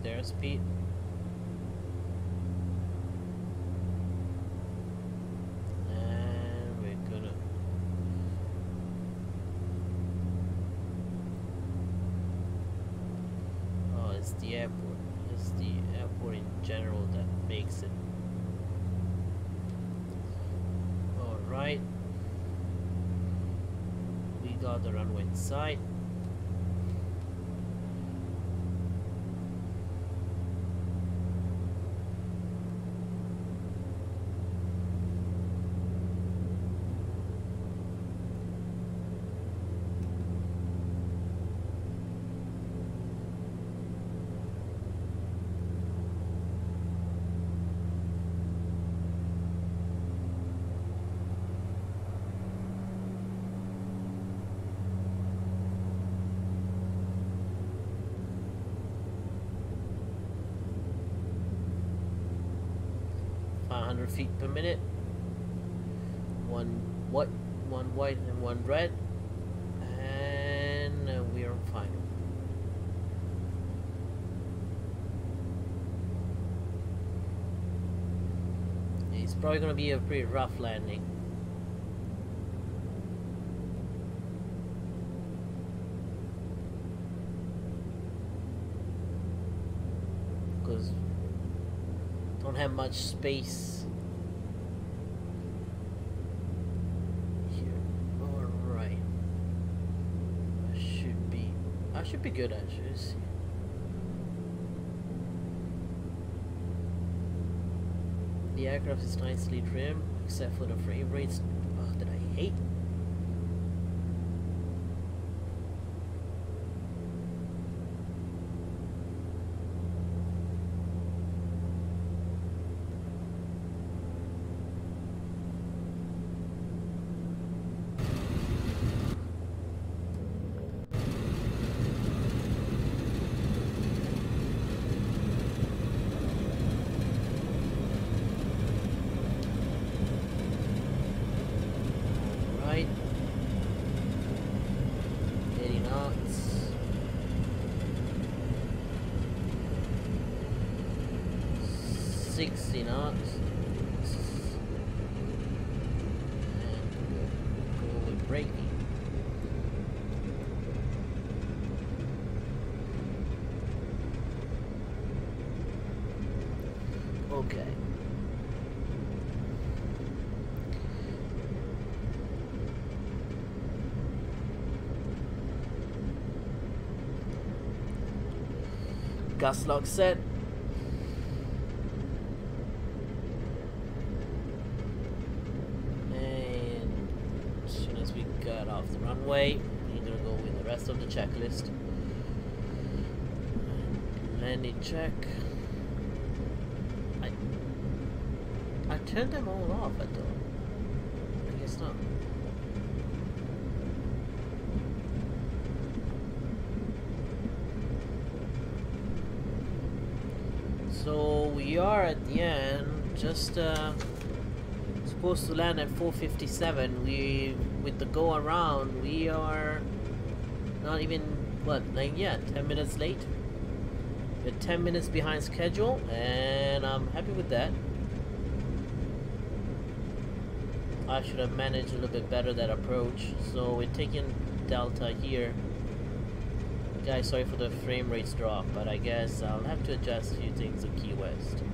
check their speed. And we're gonna it's the airport. It's the airport in general that makes it. Alright. We got the runway in sight. Feet per minute. One white and one red, and we're on final. It's probably gonna be a pretty rough landing. Because don't have much space. Should be good actually. The aircraft is nicely trimmed, except for the frame rates that I hate. Okay. Gas lock set. And as soon as we got off the runway, we're gonna go with the rest of the checklist. Landing check. I turned them all off, I thought. I guess not. So we are at the end, just supposed to land at 4:57. We, with the go around, we are not even, what, like, yeah, 10 minutes late. We're 10 minutes behind schedule, and I'm happy with that. I should have managed a little bit better that approach. So we're taking Delta here. Guys, sorry for the frame rates drop, but I guess I'll have to adjust a few things at Key West.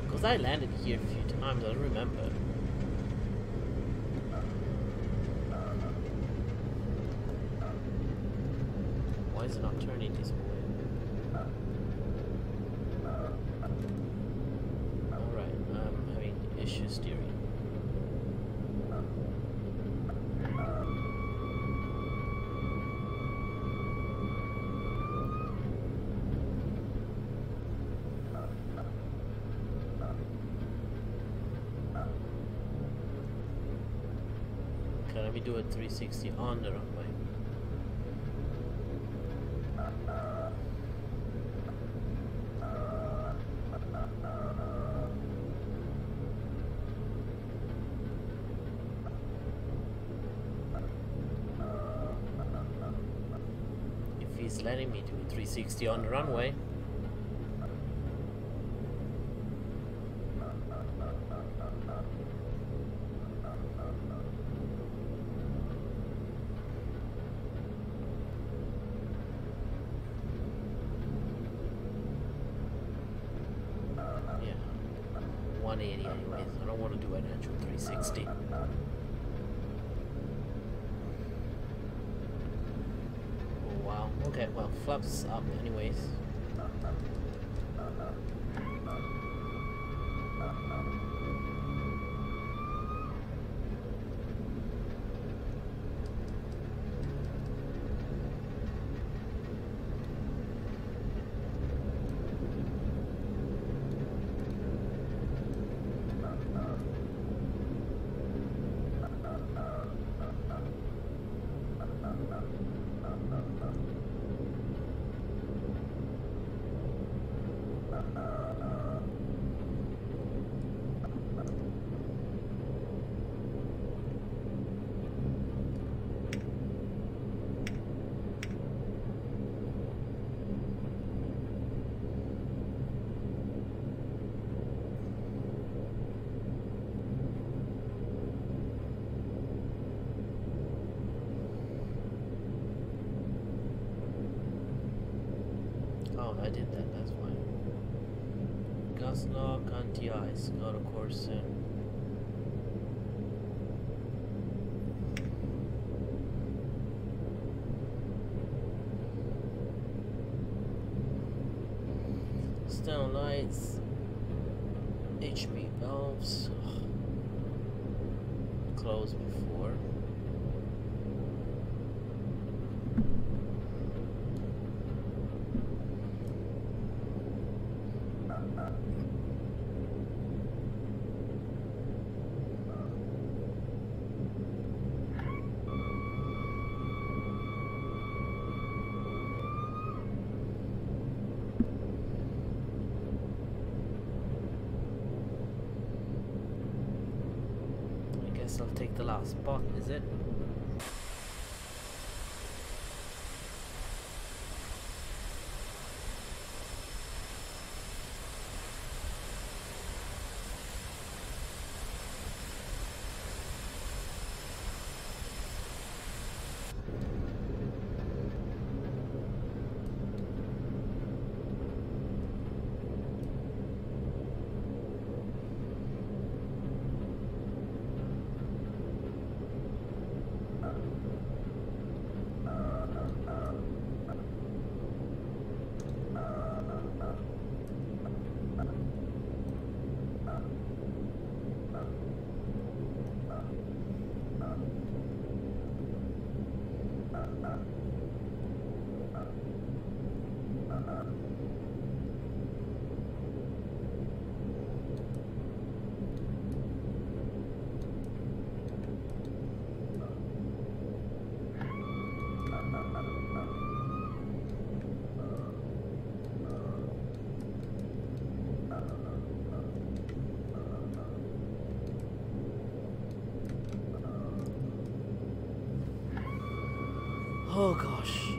Because I landed here a few times, I remember. Why is it not turning this way? Alright, I'm having issues steering. Let me do a 360 on the runway. If he's letting me do a 360 on the runway. 180 anyways. I don't want to do an actual 360. Oh wow. Okay, well, flaps up anyways. Oh, I did that, that's why. Gas lock, anti-ice, got a course in. Stern lights, HB valves, closed before. I'll take the last spot, is it? Oh gosh,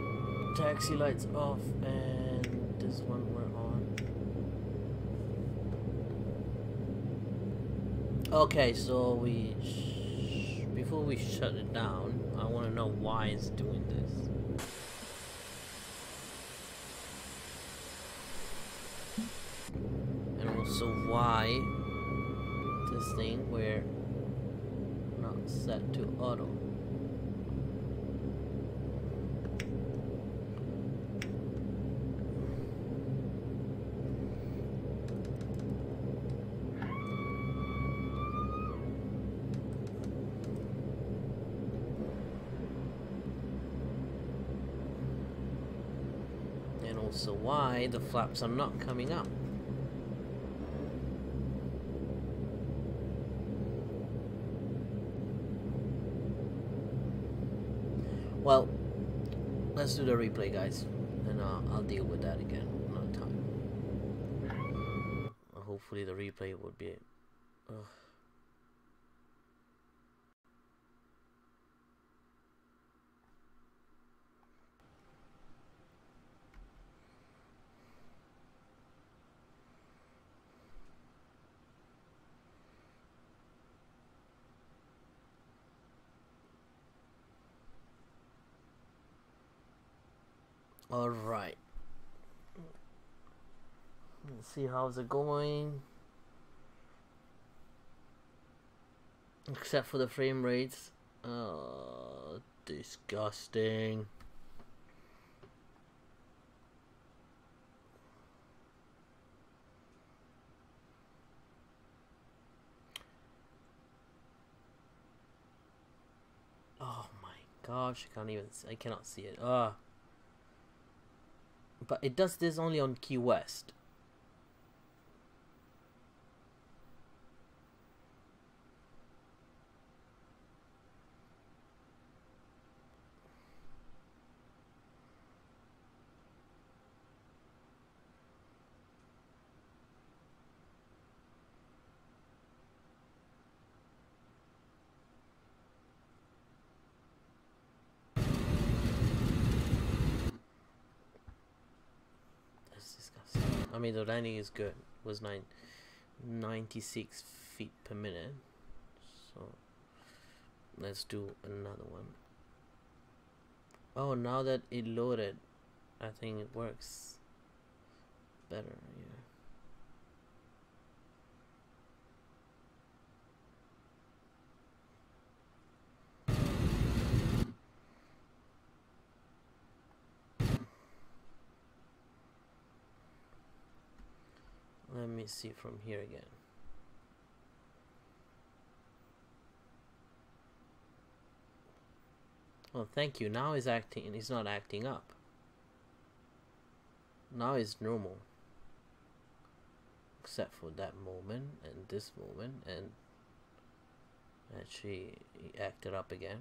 taxi lights off and this one we're on. Okay, so before we shut it down, I want to know why it's doing this. And also why this thing we're not set to auto. So why the flaps are not coming up? Well, let's do the replay, guys, and I'll deal with that again another time. Hopefully the replay would be all right. Let's see how's it going. Except for the frame rates. Disgusting. Oh my gosh, I cannot see it. But it does this only on Key West. I mean, the landing is good. It was 96 feet per minute. So let's do another one. Oh, now that it loaded, I think it works better. Yeah. Let me see from here again. Oh, thank you. Now it's acting, and it's not acting up. Now it's normal. Except for that moment and this moment, and actually it acted up again.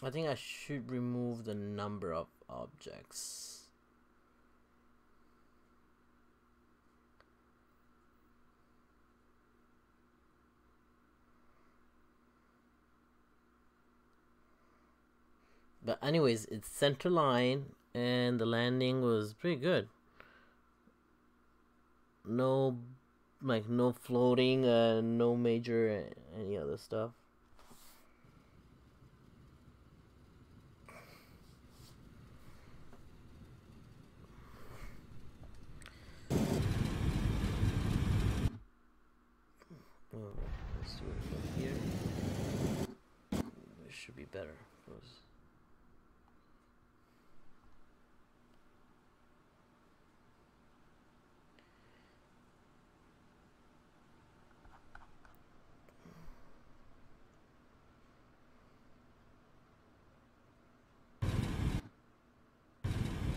I think I should remove the number of objects. But anyways, it's center line and the landing was pretty good. No floating, no major any other stuff. Let's do it from here. It should be better.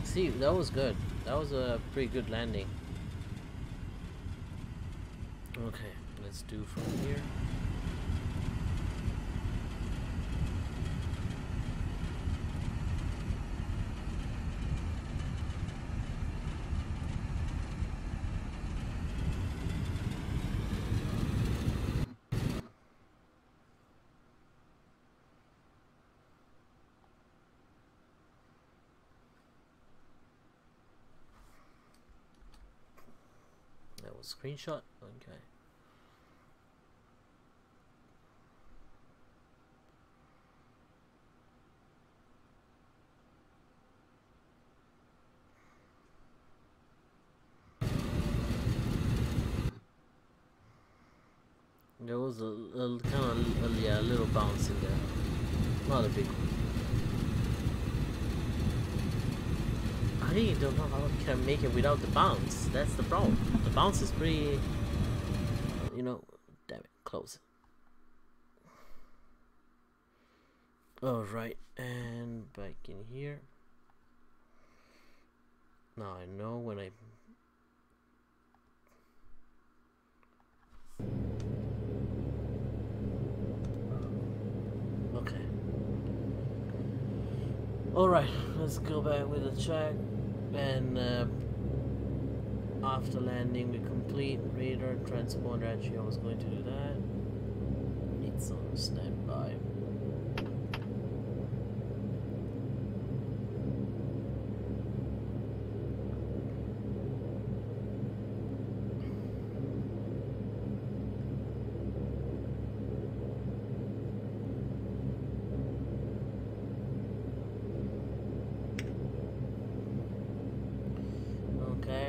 See, that was good. That was a pretty good landing. Okay, let's do from here. That was screenshot. Okay. There was a little bounce in there. Not a big one. I really don't know how I can make it without the bounce. That's the problem. The bounce is pretty, damn it, close. Alright, and back in here. Now I know when I... Okay. Alright, let's go back with the check and After landing, we complete radar transponder. Actually, I was going to do that. It's on standby.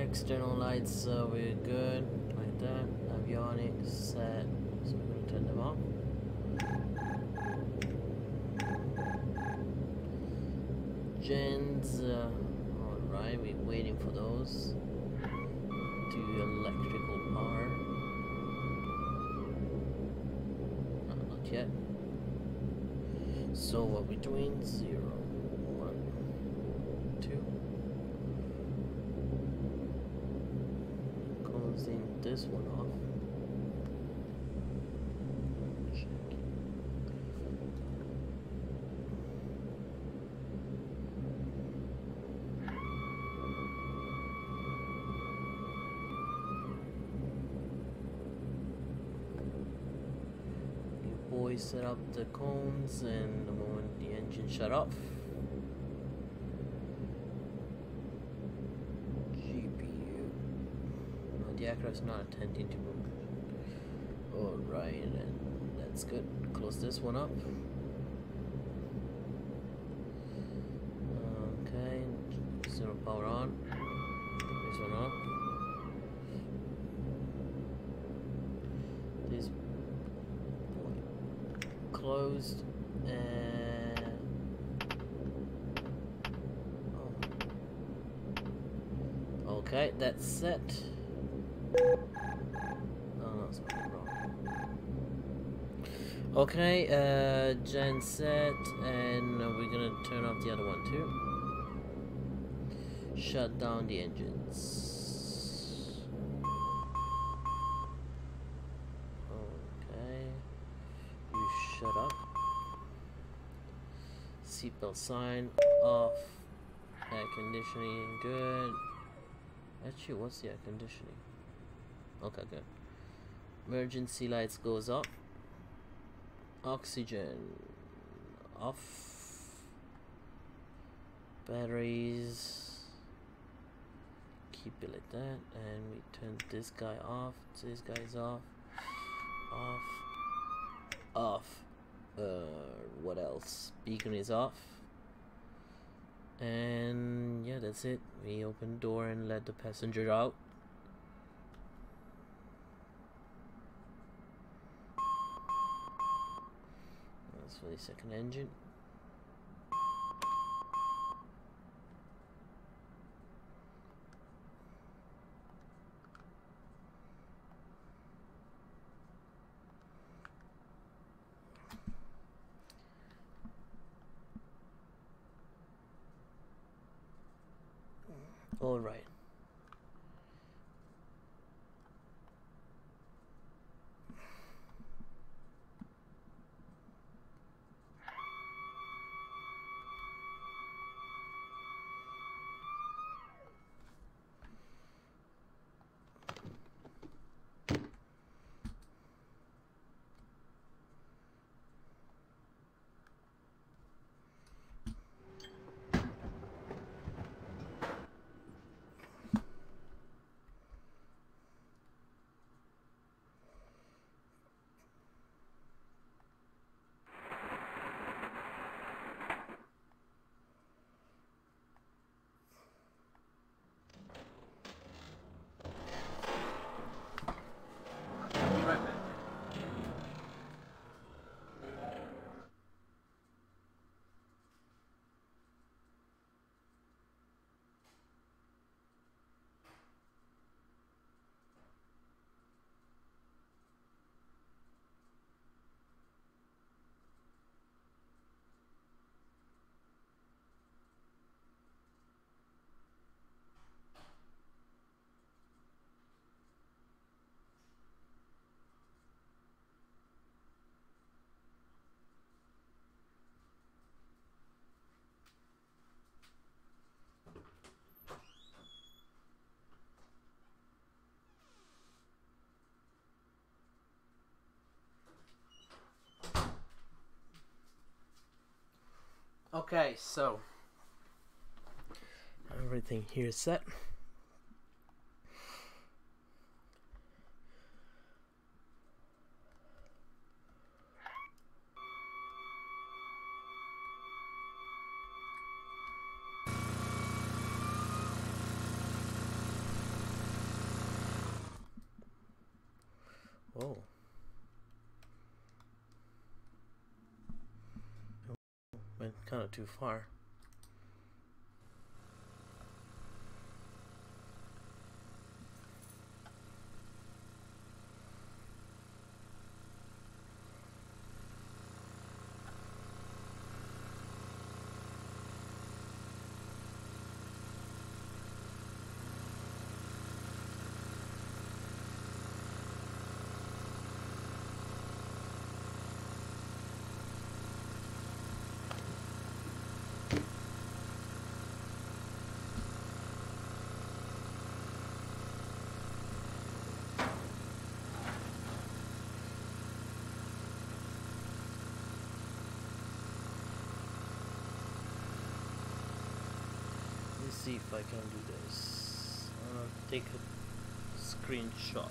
External lights, we're good, like that. Avionics set, so we're going to turn them off. Gens, alright, we're waiting for those. Do electrical power. No, not yet. So what we're doing, 0, 1, 2. This one off. Check. You boys set up the cones, and the moment the engine shut off, the aircraft's not attending to move. Alright, and that's good. Close this one up. Okay, zero power on. This one off. This closed, and okay, that's set. Okay, gen set, and we're gonna turn off the other one too. Shut down the engines. Okay, you shut up. Seatbelt sign off. Air conditioning good. Actually, what's the air conditioning? Okay, good. Emergency lights goes up. Oxygen off. Batteries, keep it like that, and we turn this guy off. This guy's off. Off. What else? Beacon is off. And yeah, that's it. We open the door and let the passenger out. That's for the second engine. All right. Okay, so everything here is set. Whoa. Went kind of too far. Let's see if I can do this. Take a screenshot.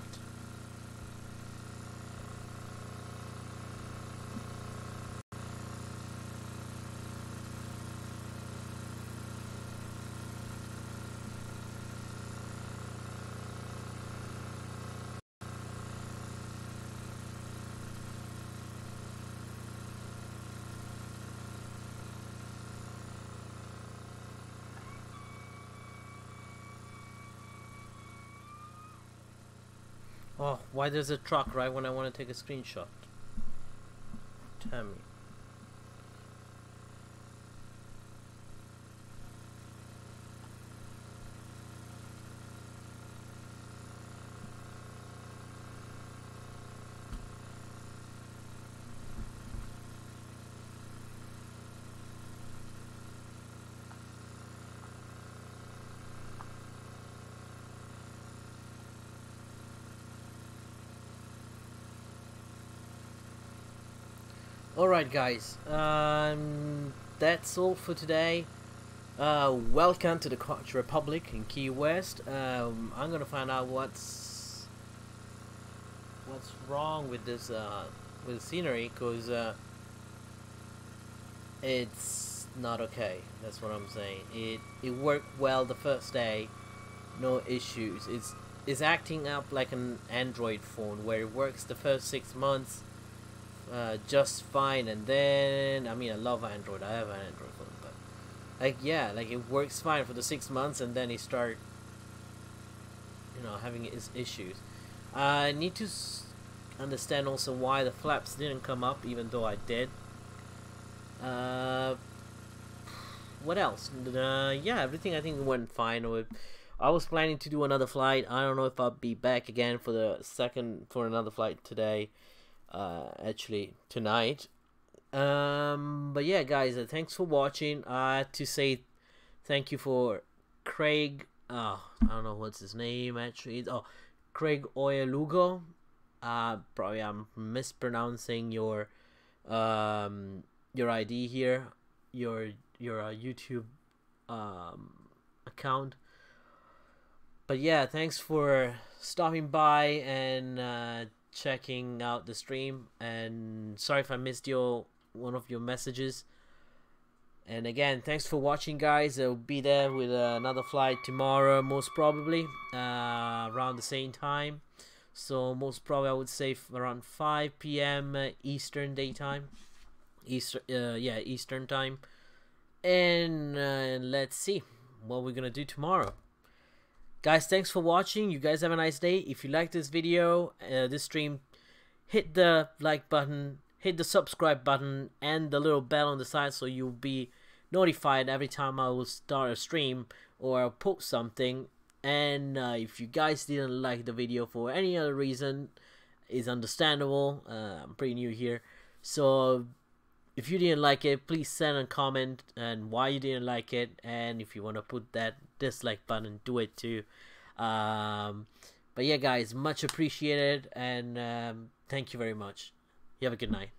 Oh, why there's a truck right when I want to take a screenshot? Tell me. Alright guys, that's all for today. Welcome to the Koch Republic in Key West. I'm gonna find out what's wrong with this with the scenery, because it's not okay. That's what I'm saying. It worked well the first day, no issues. It's acting up like an Android phone where it works the first 6 months just fine, and then I mean, I love Android. I have an Android phone, but like, yeah, like it works fine for the 6 months, and then it start, you know, having its issues. I need to understand also why the flaps didn't come up, even though I did. What else? Yeah, everything I think went fine. I was planning to do another flight. I don't know if I'll be back again for another flight today. Actually tonight. But yeah guys, thanks for watching. I had to say thank you for Craig, I don't know what's his name actually. Craig Oyalugo. Probably I'm mispronouncing your ID here, your YouTube account. But yeah, thanks for stopping by and checking out the stream, and sorry if I missed one of your messages. And again, thanks for watching guys. I'll be there with another flight tomorrow, most probably around the same time. So most probably I would say around 5 p.m. Eastern daytime, Eastern time. And let's see what we're gonna do tomorrow. Guys, thanks for watching. You guys have a nice day. If you like this video, this stream, hit the like button, hit the subscribe button, and the little bell on the side so you'll be notified every time I will start a stream or I'll post something. And if you guys didn't like the video for any other reason, it's understandable. I'm pretty new here. So if you didn't like it, please send a comment and why you didn't like it, and if you want to put that dislike button, do it too. But yeah guys, much appreciated, and thank you very much. You have a good night.